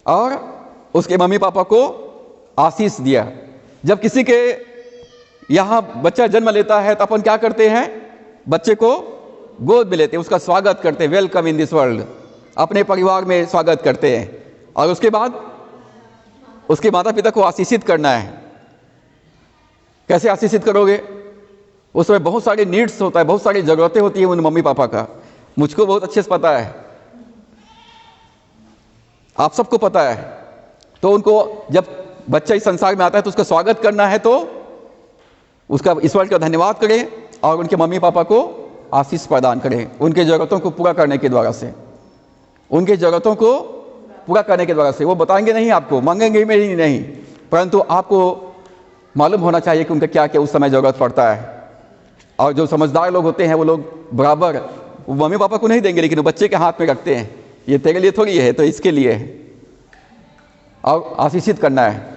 और उसके मम्मी पापा को आशीष दिया। जब किसी के यहाँ बच्चा जन्म लेता है तो अपन क्या करते हैं? बच्चे को गोद में लेते हैं, उसका स्वागत करते हैं, वेलकम इन दिस वर्ल्ड, अपने परिवार में स्वागत करते हैं। और उसके बाद उसके माता पिता को आशीषित करना है। कैसे आशीषित करोगे? उसमें बहुत सारे नीड्स होता है, बहुत सारी ज़रूरतें होती है उन मम्मी पापा का। मुझको बहुत अच्छे से पता है, आप सबको पता है। तो उनको जब बच्चा इस संसार में आता है तो उसका स्वागत करना है, तो उसका ईश्वर का धन्यवाद करें और उनके मम्मी पापा को आशीष प्रदान करें, उनके ज़रूरतों को पूरा करने के द्वारा से, उनके ज़रूरतों को पूरा करने के द्वारा से। वो बताएंगे नहीं आपको, मांगेंगे भी नहीं, परंतु आपको मालूम होना चाहिए कि उनका क्या क्या उस समय ज़रूरत पड़ता है। और जो समझदार लोग होते हैं वो लोग बराबर मम्मी पापा को नहीं देंगे, लेकिन वो बच्चे के हाथ में रखते हैं, ये तेरे लिए थोड़ी है, तो इसके लिए है, और आशीषित करना है।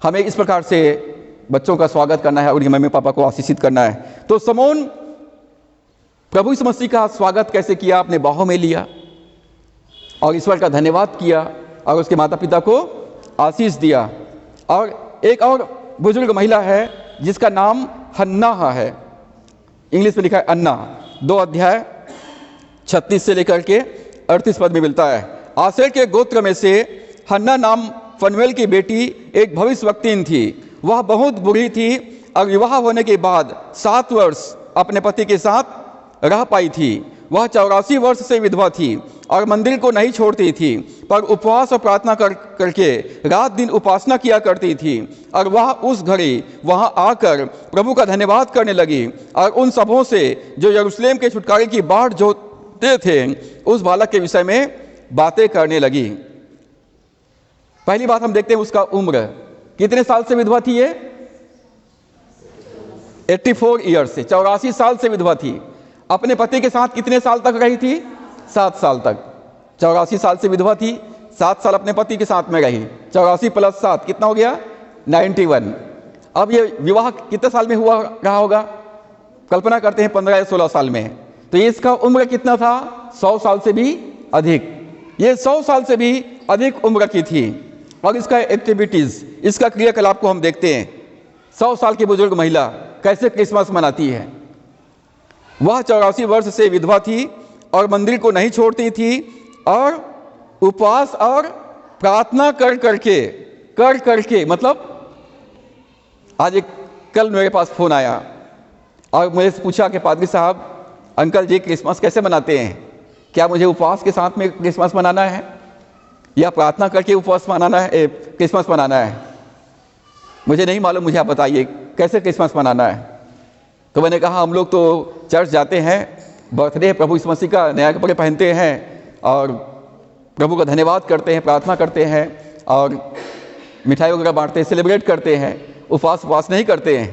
हमें इस प्रकार से बच्चों का स्वागत करना है और उनके मम्मी पापा को आशीषित करना है। तो समौन प्रभु यीशु मसीह का स्वागत कैसे किया? अपने बाहों में लिया और ईश्वर का धन्यवाद किया और उसके माता पिता को आशीष दिया। और एक और बुजुर्ग महिला है जिसका नाम हन्ना है, इंग्लिश में लिखा है अन्ना। 2 अध्याय 36 से लेकर के 38 पद में मिलता है। आशेर के गोत्र में से हन्ना नाम फनवेल की बेटी एक भविष्यवक्तिन थी। वह बहुत बूढ़ी थी और विवाह होने के बाद 7 वर्ष अपने पति के साथ रह पाई थी। वह 84 वर्ष से विधवा थी और मंदिर को नहीं छोड़ती थी, पर उपवास और प्रार्थना करके रात दिन उपासना किया करती थी। और वह उस घड़ी वहां आकर प्रभु का धन्यवाद करने लगी और उन सबों से जो यरूशलेम के छुटकारे की बाट जोते थे उस बालक के विषय में बातें करने लगी। पहली बात हम देखते हैं उसका उम्र। कितने साल से विधवा थी ये? 84 ईयर्स से, 84 साल से विधवा थी। अपने पति के साथ कितने साल तक रही थी? 7 साल तक। 84 साल से विधवा थी, 7 साल अपने पति के साथ में रही। 84 + 7 कितना हो गया? 91। अब ये विवाह कितने साल में हुआ रहा होगा? कल्पना करते हैं 15 या 16 साल में। तो ये इसका उम्र कितना था? 100 साल से भी अधिक। ये 100 साल से भी अधिक उम्र की थी। और इसका एक्टिविटीज, इसका क्रियाकलाप को हम देखते हैं। 100 साल की बुजुर्ग महिला कैसे क्रिसमस मनाती है। वह 84 वर्ष से विधवा थी और मंदिर को नहीं छोड़ती थी और उपवास और प्रार्थना कर करके मतलब आज कल मेरे पास फोन आया और मुझे पूछा कि पादरी साहब, अंकल जी क्रिसमस कैसे मनाते हैं? क्या मुझे उपवास के साथ में क्रिसमस मनाना है या प्रार्थना करके उपवास मनाना है, क्रिसमस मनाना है? मुझे नहीं मालूम, मुझे आप बताइए कैसे क्रिसमस मनाना है। तो मैंने कहा हम लोग तो चर्च जाते हैं, बर्थडे प्रभु यीशु मसीह का नया कपड़े पहनते हैं और प्रभु का धन्यवाद करते हैं, प्रार्थना करते हैं और मिठाई वगैरह बांटते हैं, सेलिब्रेट करते हैं, उपवास नहीं करते हैं।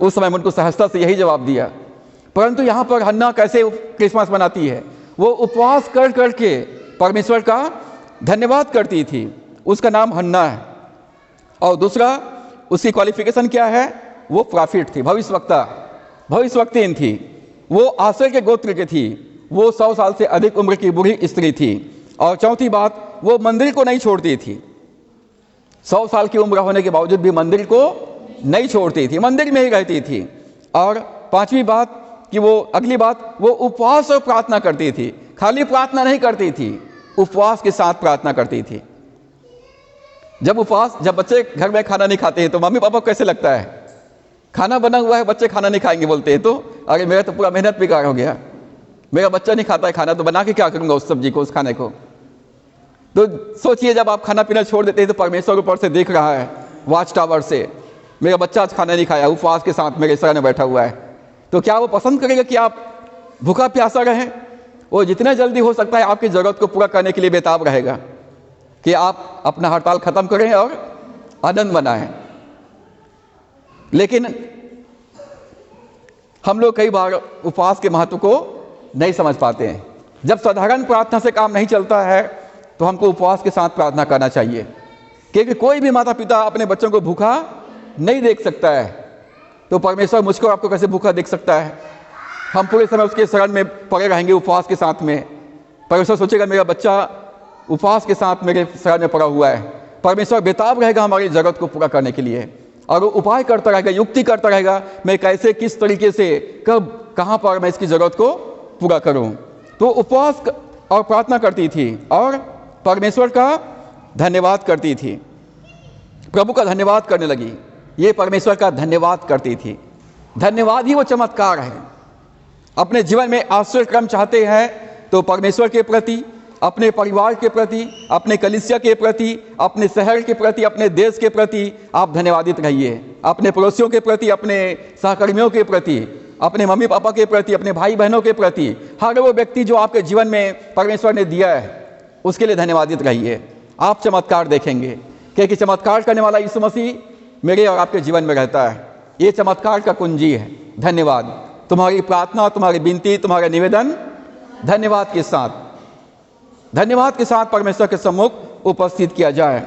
उस समय उनको सहजता से यही जवाब दिया। परंतु यहाँ पर हन्ना कैसे क्रिसमस मनाती है? वो उपवास कर करके परमेश्वर का धन्यवाद करती थी। उसका नाम हन्ना है। और दूसरा उसकी क्वालिफिकेशन क्या है? वो प्रॉफिट थी, भविष्यवक्तिन थी। वो आशेर के गोत्र की थी। वो 100 साल से अधिक उम्र की बूढ़ी स्त्री थी। और चौथी बात, वो मंदिर को नहीं छोड़ती थी। 100 साल की उम्र होने के बावजूद भी मंदिर को नहीं छोड़ती थी, मंदिर में ही रहती थी। और पांचवी बात कि वो अगली बात, वो उपवास और प्रार्थना करती थी। खाली प्रार्थना नहीं करती थी, उपवास के साथ प्रार्थना करती थी। जब बच्चे घर में खाना नहीं खाते हैं तो मम्मी पापा को कैसे लगता है? खाना बना हुआ है, बच्चे खाना नहीं खाएंगे बोलते हैं तो अरे मेरा तो पूरा मेहनत बेकार हो गया, मेरा बच्चा नहीं खाता है खाना, तो बना के क्या करूंगा उस सब्जी को, उस खाने को। तो सोचिए, जब आप खाना पीना छोड़ देते हैं तो परमेश्वर ऊपर से देख रहा है, वॉच टावर से, मेरा बच्चा आज खाना नहीं खाया, उपवास के साथ मेरे सामने बैठा हुआ है, तो क्या वो पसंद करेगा कि आप भूखा प्यासा रहें? वो जितना जल्दी हो सकता है आपकी ज़रूरत को पूरा करने के लिए बेताब रहेगा कि आप अपना हड़ताल खत्म करें और आनंद मनाएं। लेकिन हम लोग कई बार उपवास के महत्व को नहीं समझ पाते हैं। जब साधारण प्रार्थना से काम नहीं चलता है तो हमको उपवास के साथ प्रार्थना करना चाहिए, क्योंकि कोई भी माता पिता अपने बच्चों को भूखा नहीं देख सकता है, तो परमेश्वर मुझको आपको कैसे भूखा देख सकता है? हम पूरे समय उसके शरण में पड़े रहेंगे उपवास के साथ में। परमेश्वर सोचेगा मेरा बच्चा उपवास के साथ मेरे शरण में पड़ा हुआ है। परमेश्वर बेताब रहेगा हमारी ज़रूरत को पूरा करने के लिए, और वो उपाय करता रहेगा, युक्ति करता रहेगा, मैं कैसे, किस तरीके से, कब, कहाँ पर मैं इसकी ज़रूरत को पूरा करूँ। तो उपवास और प्रार्थना करती थी और परमेश्वर का धन्यवाद करती थी, प्रभु का धन्यवाद करने लगी। ये परमेश्वर का धन्यवाद करती थी। धन्यवाद ही वो चमत्कार है। अपने जीवन में आश्चर्यक्रम चाहते हैं तो परमेश्वर के प्रति, अपने परिवार के प्रति, अपने कलीसिया के प्रति, अपने शहर के प्रति, अपने देश के प्रति आप धन्यवादित रहिए। अपने पड़ोसियों के प्रति, अपने सहकर्मियों के प्रति, अपने मम्मी पापा के प्रति, अपने भाई बहनों के प्रति, हर वो व्यक्ति जो आपके जीवन में परमेश्वर ने दिया है उसके लिए धन्यवादित रहिए। आप चमत्कार देखेंगे, क्योंकि चमत्कार करने वाला यीशु मसीह मेरे और आपके जीवन में रहता है। ये चमत्कार का कुंजी है धन्यवाद। तुम्हारी प्रार्थना, तुम्हारी विनती, तुम्हारा निवेदन धन्यवाद के साथ परमेश्वर के सम्मुख उपस्थित किया जाए।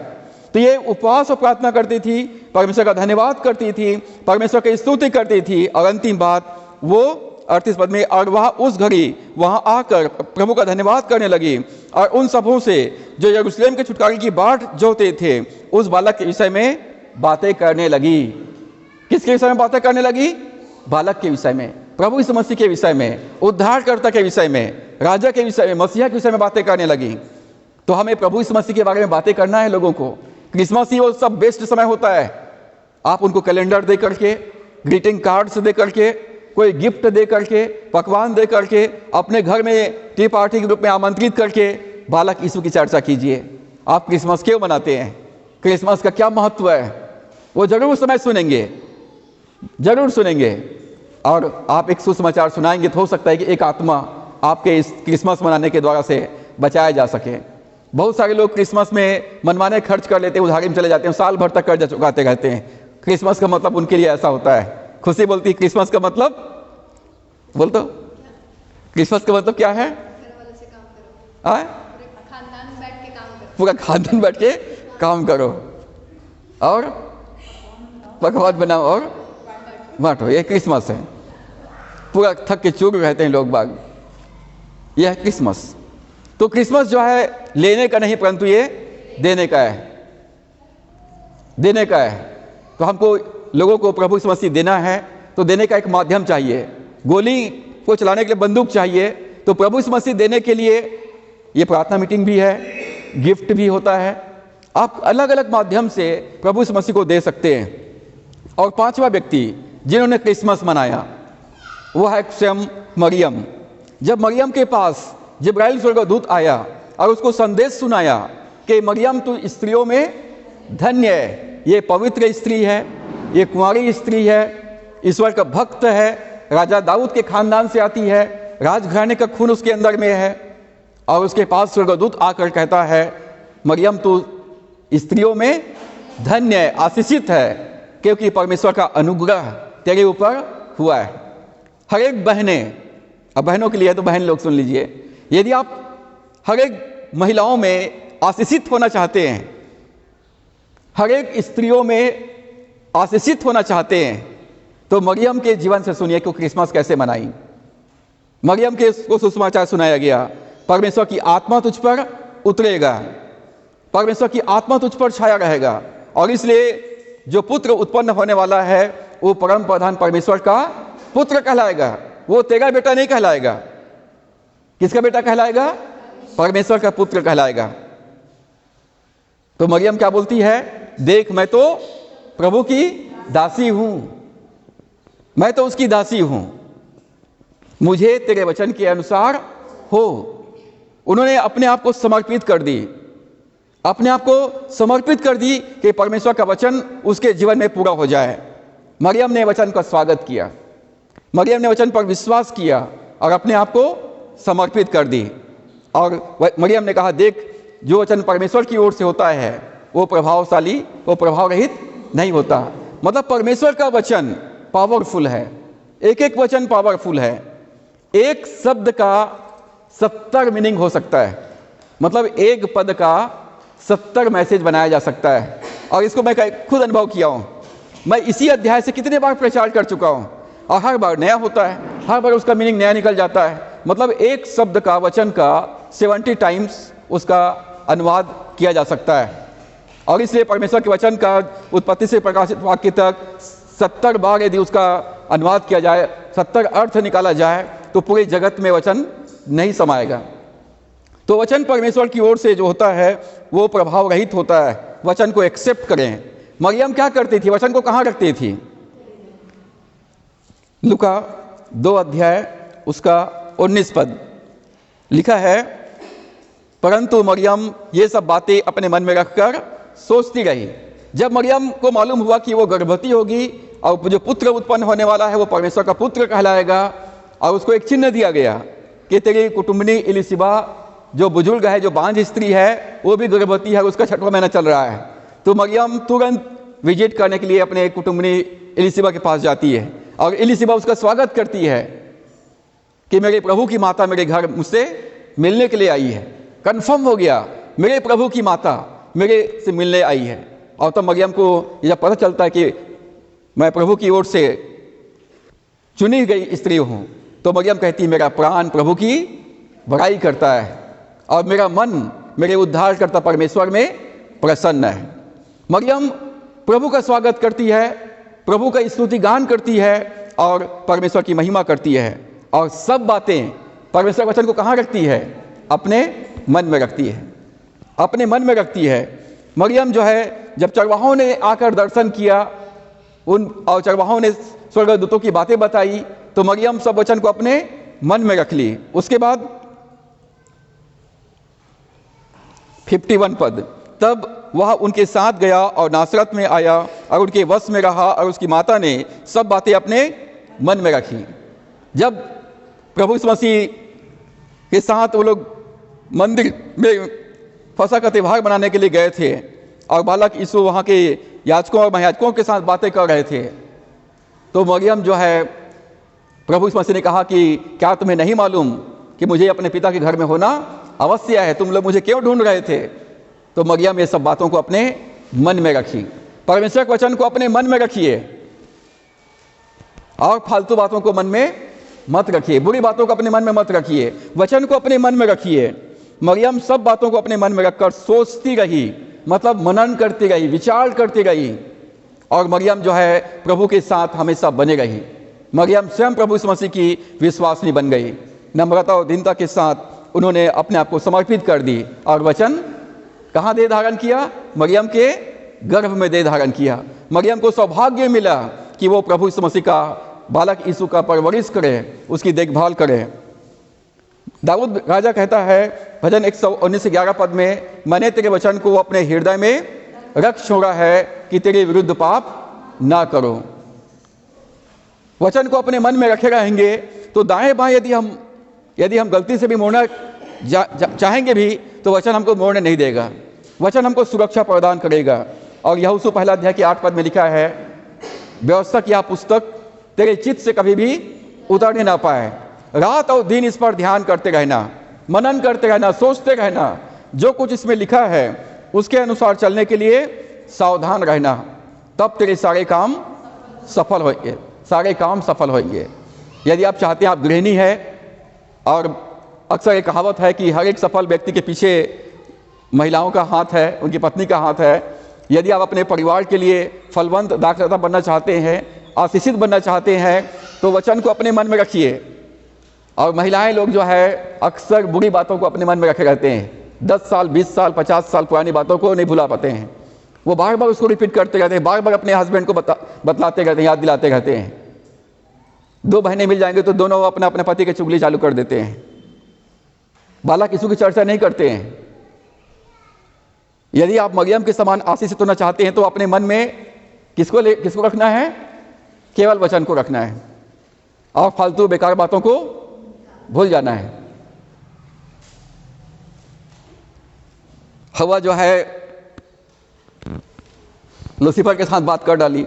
तो ये उपवास और प्रार्थना करती थी, परमेश्वर का धन्यवाद करती थी, परमेश्वर की स्तुति करती थी, और अंतिम बात वो 38 पद में, और वह उस घड़ी वहां आकर प्रभु का धन्यवाद करने लगी और उन सबों से जो यरूशलेम के छुटकारे की बाट जोते थे उस बालक के विषय में बातें करने लगी। किसके विषय में बातें करने लगी? बालक के विषय में, प्रभु यीशु मसीह के विषय में, उद्धारकर्ता के विषय में, राजा के विषय में, मसीहा के विषय में बातें करने लगी। तो हमें प्रभु यीशु मसीह के बारे में बातें करना है लोगों को। क्रिसमस ही वो सब बेस्ट समय होता है। आप उनको कैलेंडर दे करके, ग्रीटिंग कार्ड्स दे करके, कोई गिफ्ट दे करके, पकवान दे करके, अपने घर में टी पार्टी के रूप में आमंत्रित करके बालक यीशु की चर्चा कीजिए। आप क्रिसमस क्यों मनाते हैं? क्रिसमस का क्या महत्व है? वो जरूर उस समय सुनेंगे, जरूर सुनेंगे, और आप एक सुसमाचार सुनाएंगे तो हो सकता है कि एक आत्मा आपके इस क्रिसमस मनाने के द्वारा से बचाया जा सके। बहुत सारे लोग क्रिसमस में मनमाने खर्च कर लेते हैं, उधारी में चले जाते हैं, साल भर तक कर्जा चुकाते रहते हैं। क्रिसमस का मतलब उनके लिए ऐसा होता है। खुशी बोलती है क्रिसमस का मतलब, बोल दो, क्रिसमस का मतलब क्या है? पूरा खानदान बैठ के काम करो और पकवान बनाओ और बांटो, ये क्रिसमस है। पूरा थक के चूर रहते हैं लोग बाग, यह है क्रिसमस। तो क्रिसमस जो है लेने का नहीं, परंतु ये देने का है, देने का है। तो हमको लोगों को प्रभु यीशु मसीह देना है, तो देने का एक माध्यम चाहिए। गोली को चलाने के लिए बंदूक चाहिए, तो प्रभु यीशु मसीह देने के लिए ये प्रार्थना मीटिंग भी है, गिफ्ट भी होता है। आप अलग अलग माध्यम से प्रभु यीशु मसीह को दे सकते हैं। और पांचवा व्यक्ति जिन्होंने क्रिसमस मनाया वो है स्वयं मरियम। जब मरियम के पास जिब्राइल स्वर्गदूत आया और उसको संदेश सुनाया कि मरियम तू स्त्रियों में धन्य है, ये पवित्र स्त्री है, ये कुंवारी स्त्री है, ईश्वर का भक्त है, राजा दाऊद के खानदान से आती है, राजघराने का खून उसके अंदर में है, और उसके पास स्वर्गदूत आकर कहता है मरियम तू स्त्रियों में धन्य है, आशीषित है, क्योंकि परमेश्वर का अनुग्रह तेरे ऊपर हुआ है। हर एक बहनें, अब बहनों के लिए तो बहन लोग सुन लीजिए, यदि आप हर एक महिलाओं में आशीषित होना चाहते हैं, हर एक स्त्रियों में आशीषित होना चाहते हैं, तो मरियम के जीवन से सुनिए कि क्रिसमस कैसे मनाई। मरियम के को सुसमाचार सुनाया गया, परमेश्वर की आत्मा तुझ पर उतरेगा, परमेश्वर की आत्मा तुझ पर छाया रहेगा, और इसलिए जो पुत्र उत्पन्न होने वाला है वो परम प्रधान परमेश्वर का पुत्र कहलाएगा, वो तेरा बेटा नहीं कहलाएगा। किसका बेटा कहलाएगा? परमेश्वर का पुत्र कहलाएगा। तो मरियम क्या बोलती है? देख, मैं तो प्रभु की दासी हूं, मैं तो उसकी दासी हूं, मुझे तेरे वचन के अनुसार हो। उन्होंने अपने आप को समर्पित कर दी, अपने आप को समर्पित कर दी कि परमेश्वर का वचन उसके जीवन में पूरा हो जाए। मरियम ने वचन का स्वागत किया, मरियम ने वचन पर विश्वास किया और अपने आप को समर्पित कर दी। और मरियम ने कहा, देख, जो वचन परमेश्वर की ओर से होता है वो प्रभावशाली, वो प्रभाव रहित नहीं होता। मतलब परमेश्वर का वचन पावरफुल है, एक एक वचन पावरफुल है। एक शब्द का 70 मीनिंग हो सकता है, मतलब एक पद का 70 मैसेज बनाया जा सकता है। और इसको मैं खुद अनुभव किया हूँ। मैं इसी अध्याय से कितने बार प्रचार कर चुका हूँ और हर बार नया होता है, हर बार उसका मीनिंग नया निकल जाता है। मतलब एक शब्द का, वचन का 70 टाइम्स उसका अनुवाद किया जा सकता है। और इसलिए परमेश्वर के वचन का उत्पत्ति से प्रकाशित वाक्य तक 70 बार यदि उसका अनुवाद किया जाए, 70 अर्थ निकाला जाए, तो पूरे जगत में वचन नहीं समाएगा। तो वचन परमेश्वर की ओर से जो होता है वो प्रभाव रहित होता है। वचन को एक्सेप्ट करें। मरियम क्या करती थी? वचन को कहाँ रखती थी? लूका 2 अध्याय उसका 19 पद लिखा है, परंतु मरियम ये सब बातें अपने मन में रखकर सोचती रही। जब मरियम को मालूम हुआ कि वो गर्भवती होगी और जो पुत्र उत्पन्न होने वाला है वो परमेश्वर का पुत्र कहलाएगा, और उसको एक चिन्ह दिया गया कि तेरी कुटुंबनी इलिशिबा जो बुजुर्ग है, जो बांझ स्त्री है, वो भी गर्भवती है, उसका 6वां महीना चल रहा है। तो मरियम तुरंत विजिट करने के लिए अपने कुटुंबनी इलिशिबा के पास जाती है और इलिशिबा उसका स्वागत करती है कि मेरे प्रभु की माता मेरे घर मुझसे मिलने के लिए आई है। कंफर्म हो गया, मेरे प्रभु की माता मेरे से मिलने आई है। और तब मरियम को यह पता चलता है कि मैं प्रभु की ओर से चुनी गई स्त्री हूँ, तो मरियम कहती, मेरा प्राण प्रभु की बड़ाई करता है और मेरा मन मेरे उद्धारकर्ता परमेश्वर में प्रसन्न है। मरियम प्रभु का स्वागत करती है, प्रभु का स्तुति गान करती है और परमेश्वर की महिमा करती है। और सब बातें परमेश्वर वचन को कहाँ रखती है? अपने मन में रखती है, अपने मन में रखती है। मरियम जो है, जब चरवाहों ने आकर दर्शन किया और चरवाहों ने स्वर्गदूतों की बातें बताई, तो मरियम सब वचन को अपने मन में रख ली। उसके बाद 51 पद, तब वह उनके साथ गया और नासरत में आया और उनके वश में रहा, और उसकी माता ने सब बातें अपने मन में रखी। जब प्रभु यीशु मसीह के साथ वो लोग मंदिर में फसह का त्योहार मनाने के लिए गए थे और बालक यीशु वहाँ के याजकों और महायाजकों के साथ बातें कर रहे थे, तो मरियम जो है, प्रभु यीशु मसीह ने कहा कि क्या तुम्हें नहीं मालूम कि मुझे अपने पिता के घर में होना अवश्य है? तुम लोग मुझे क्यों ढूंढ रहे थे? तो मरियम ये सब बातों को अपने मन में रखी। परमेश्वर के वचन को अपने मन में रखिए और फालतू बातों को मन में मत रखिए, बुरी बातों को अपने मन में मत रखिए, वचन को अपने मन में रखिए। मरियम सब बातों को अपने मन में रखकर सोचती रही, मतलब मनन करती रही, विचार करती रही, और मरियम जो है प्रभु के साथ हमेशा बने रही। मरियम स्वयं प्रभु यीशु मसीह की विश्वासनी बन गई। नम्रता और दीनता के साथ उन्होंने अपने आप को समर्पित कर दी और वचन कहाँ दे धारण किया? मरियम के गर्भ में दे धारण किया। मरियम को सौभाग्य मिला कि वो प्रभु यीशु मसीह का, बालक यीशु का परवरिश करे, उसकी देखभाल करे। दाऊद राजा कहता है भजन 119:11 पद में, मैंने तेरे वचन को अपने हृदय में रख छोड़ा है कि तेरे विरुद्ध पाप ना करो। वचन को अपने मन में रखे रहेंगे तो दाएं बाएं यदि हम गलती से भी मोड़ना चाहेंगे भी, तो वचन हमको मोड़ने नहीं देगा, वचन हमको सुरक्षा प्रदान करेगा। और यहोशू 1 अध्याय के 8 पद में लिखा है, व्यवस्था की यह पुस्तक तेरे चित्त से कभी भी उतरने ना पाए, रात और दिन इस पर ध्यान करते रहना, मनन करते रहना, सोचते रहना, जो कुछ इसमें लिखा है उसके अनुसार चलने के लिए सावधान रहना, तब तेरे सारे काम सफल होंगे, सारे काम सफल होंगे। यदि आप चाहते हैं, आप गृहिणी है और अक्सर एक कहावत है कि हर एक सफल व्यक्ति के पीछे महिलाओं का हाथ है, उनकी पत्नी का हाथ है। यदि आप अपने परिवार के लिए फलवंत दाखलता बनना चाहते हैं, आशीषित बनना चाहते हैं, तो वचन को अपने मन में रखिए। और महिलाएं लोग जो है अक्सर बुरी बातों को अपने मन में रखे रहते हैं, 10 साल 20 साल 50 साल पुरानी बातों को नहीं भुला पाते हैं, वो बार बार उसको रिपीट करते रहते हैं, बार बार अपने हस्बैंड को बतलाते रहते हैं, याद दिलाते रहते हैं। 2 बहनें मिल जाएंगे तो दोनों अपने अपने पति की चुगली चालू कर देते हैं, बाला किसी की चर्चा नहीं करते हैं। यदि आप मरियम के समान आशीषित होना चाहते हैं तो अपने मन में किसको रखना है? केवल वचन को रखना है और फालतू बेकार बातों को भूल जाना है। हवा जो है लूसीफर के साथ बात कर डाली,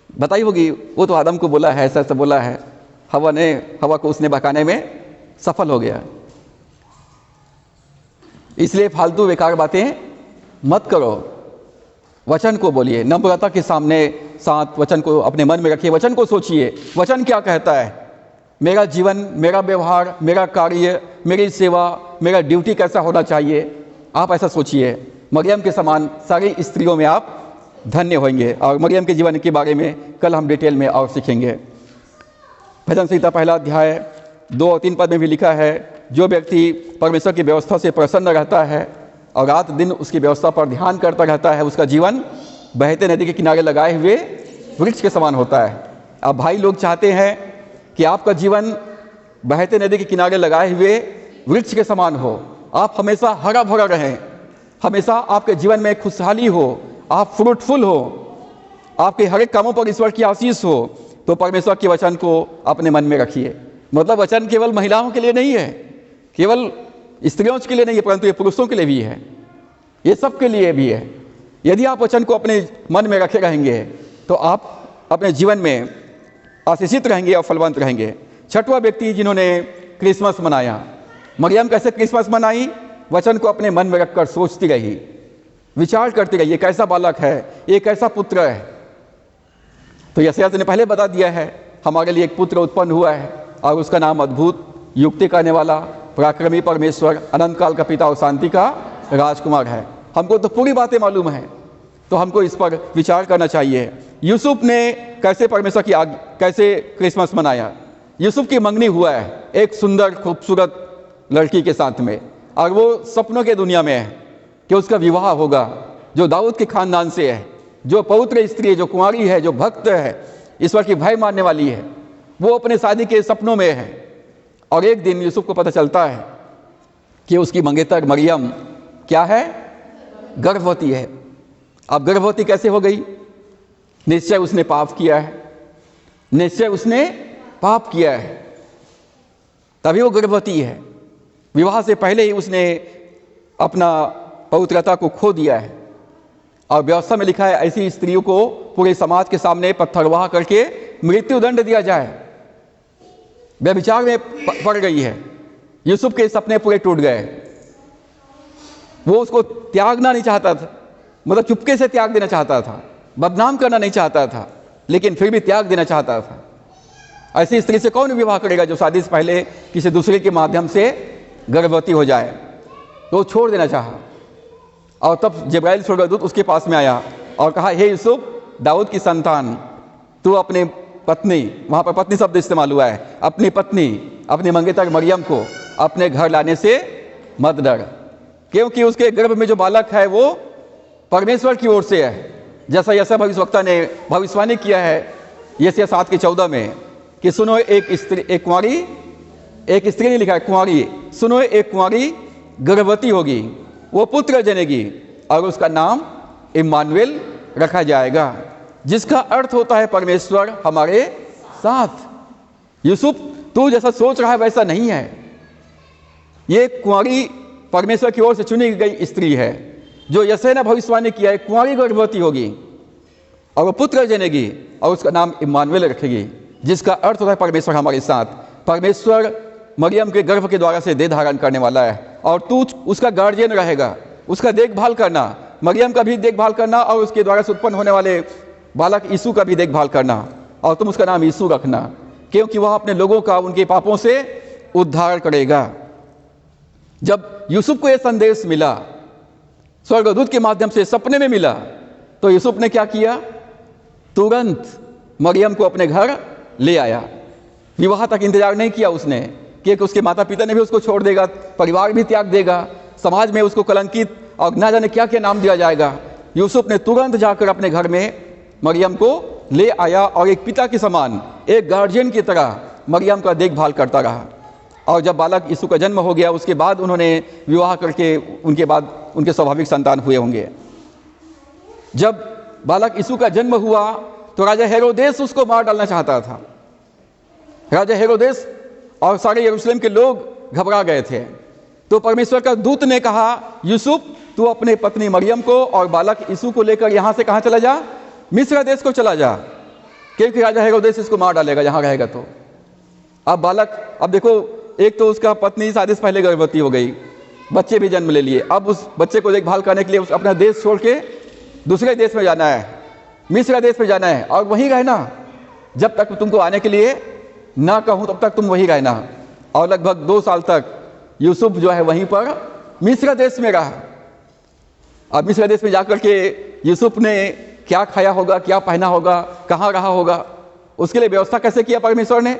बताई होगी, वो तो आदम को बोला है, ऐसा ऐसा बोला है, हवा को उसने बहकाने में सफल हो गया। इसलिए फालतू बेकार बातें मत करो, वचन को बोलिए, नम्रता के साथ वचन को अपने मन में रखिए, वचन को सोचिए, वचन क्या कहता है, मेरा जीवन, मेरा व्यवहार, मेरा कार्य, मेरी सेवा, मेरा ड्यूटी कैसा होना चाहिए, आप ऐसा सोचिए। मरियम के समान सारी स्त्रियों में आप धन्य होंगे। और मरियम के जीवन के बारे में कल हम डिटेल में और सीखेंगे। भजन संहिता 1 अध्याय 2 और 3 पद में भी लिखा है, जो व्यक्ति परमेश्वर की व्यवस्था से प्रसन्न रहता है और रात दिन उसकी व्यवस्था पर ध्यान करता रहता है, उसका जीवन बहते नदी के किनारे लगाए हुए वृक्ष के समान होता है। अब भाई लोग चाहते हैं कि आपका जीवन बहते नदी के किनारे लगाए हुए वृक्ष के समान हो, आप हमेशा हरा भरा रहें, हमेशा आपके जीवन में खुशहाली हो, आप फ्रूटफुल हो, आपके हर एक कामों पर ईश्वर की आशीष हो। तो परमेश्वर के वचन को अपने मन में रखिए। मतलब वचन केवल महिलाओं के लिए नहीं है, केवल स्त्रियों के लिए नहीं है, परंतु ये पुरुषों के लिए भी है, ये सब के लिए भी है। यदि आप वचन को अपने मन में रखे रहेंगे तो आप अपने जीवन में आशीषित रहेंगे और फलवंत रहेंगे। 6वां व्यक्ति जिन्होंने क्रिसमस मनाया, मरियम कैसे क्रिसमस मनाई? वचन को अपने मन में रखकर सोचती रही, विचार करती रही, ये कैसा बालक है, ये कैसा पुत्र है। तो यशायाह ने पहले बता दिया है, हमारे लिए एक पुत्र उत्पन्न हुआ है और उसका नाम अद्भुत, युक्ति करने वाला, पराक्रमी परमेश्वर, अनंत काल का पिता और शांति का राजकुमार है। हमको तो पूरी बातें मालूम है, तो हमको इस पर विचार करना चाहिए। यूसुफ ने कैसे परमेश्वर की कैसे क्रिसमस मनाया? यूसुफ की मंगनी हुआ है एक सुंदर खूबसूरत लड़की के साथ में, और वो सपनों के दुनिया में है कि उसका विवाह होगा, जो दाऊद के खानदान से है, जो पवित्र स्त्री है, जो कुंवारी है, जो भक्त है, ईश्वर की भय मानने वाली है, वो अपने शादी के सपनों में है। और एक दिन यूसुफ को पता चलता है कि उसकी मंगेतर मरियम क्या है? गर्भवती है। अब गर्भवती कैसे हो गई? निश्चय उसने पाप किया है, निश्चय उसने पाप किया है, तभी वो गर्भवती है। विवाह से पहले ही उसने अपना पवित्रता को खो दिया है। और व्यवस्था में लिखा है, ऐसी स्त्रियों को पूरे समाज के सामने पत्थरवाह करके मृत्यु दंड दिया जाए। व्यभिचार में पड़ गई है। यूसुफ के सपने पूरे टूट गए। वो उसको त्यागना नहीं चाहता था, मतलब चुपके से त्याग देना चाहता था, बदनाम करना नहीं चाहता था, लेकिन फिर भी त्याग देना चाहता था। ऐसी स्त्री से कौन विवाह करेगा जो शादी से पहले किसी दूसरे के माध्यम से गर्भवती हो जाए? तो छोड़ देना चाहा। और तब जिब्राइल स्वर्गदूत उसके पास में आया और कहा, हे यूसुफ, दाऊद की संतान, तू अपने पत्नी, वहां पर पत्नी शब्द इस्तेमाल हुआ है, अपनी पत्नी, अपनी मंगेतर मरियम को अपने घर लाने से मत डर, क्योंकि उसके गर्भ में जो बालक है वो परमेश्वर की ओर से है। जैसा यशायाह भविष्यवक्ता ने भविष्यवाणी किया है यशायाह 7:14 में कि सुनो एक कुंवारी, एक स्त्री ने लिखा है कुंवारी, सुनो एक कुंवारी गर्भवती होगी, वो पुत्र जनेगी और उसका नाम इम्मानुएल रखा जाएगा, जिसका अर्थ होता है परमेश्वर हमारे साथ। यूसुफ, तू जैसा सोच रहा है वैसा नहीं है। ये कुंवारी परमेश्वर की ओर से चुनी गई स्त्री है, जो यशायाह ने भविष्यवाणी किया है, कुंवारी गर्भवती होगी और वो पुत्र जनेगी और उसका नाम इम्मानुएल रखेगी, जिसका अर्थ होता है परमेश्वर हमारे साथ। परमेश्वर मरियम के गर्भ के द्वारा से देह धारण करने वाला है और तू उसका गार्जियन रहेगा, उसका देखभाल करना, मरियम का भी देखभाल करना और उसके द्वारा से उत्पन्न होने वाले बालक यीशु का भी देखभाल करना, और तुम उसका नाम यीशु रखना, क्योंकि वह अपने लोगों का उनके पापों से उद्धार करेगा। जब यूसुफ को यह संदेश मिला, स्वर्गदूत के माध्यम से सपने में मिला, तो यूसुफ ने क्या किया? तुरंत मरियम को अपने घर ले आया। विवाह तक इंतजार नहीं किया उसने कि उसके माता पिता ने भी उसको छोड़ देगा, परिवार भी त्याग देगा, समाज में उसको कलंकित और ना जाने क्या क्या नाम दिया जाएगा। यूसुफ ने तुरंत जाकर अपने घर में मरियम को ले आया और एक पिता के समान, एक गार्जियन की तरह मरियम का देखभाल करता रहा। और जब बालक यीशु का जन्म हो गया उसके बाद उन्होंने विवाह करके उनके बाद उनके स्वाभाविक संतान हुए होंगे। जब बालक यीशु का जन्म हुआ तो राजा हेरोदेस उसको मार डालना चाहता था। राजा हेरोदेस और सारे यरूशलेम के लोग घबरा गए थे। तो परमेश्वर का दूत ने कहा, यूसुफ तू अपने पत्नी मरियम को और बालक यीशु को लेकर यहाँ से कहाँ चला जा, मिस्र देश को चला जा, क्योंकि राजा हेरोदेस इसको मार डालेगा यहाँ रहेगा तो। अब देखो, एक तो उसका पत्नी शादी से पहले गर्भवती हो गई, बच्चे भी जन्म ले लिए, अब उस बच्चे को देखभाल करने के लिए उस अपना देश छोड़ के दूसरे देश में जाना है, मिस्र देश में जाना है और वहीं रहना। जब तक तुमको आने के लिए ना कहूँ तब तक तुम वहीं रहना। और लगभग 2 साल तक यूसुफ जो है वहीं पर मिस्र देश में रहा। अब मिस्र देश में जाकर के यूसुफ ने क्या खाया होगा, क्या पहना होगा, कहाँ रहा होगा, उसके लिए व्यवस्था कैसे किया परमेश्वर ने।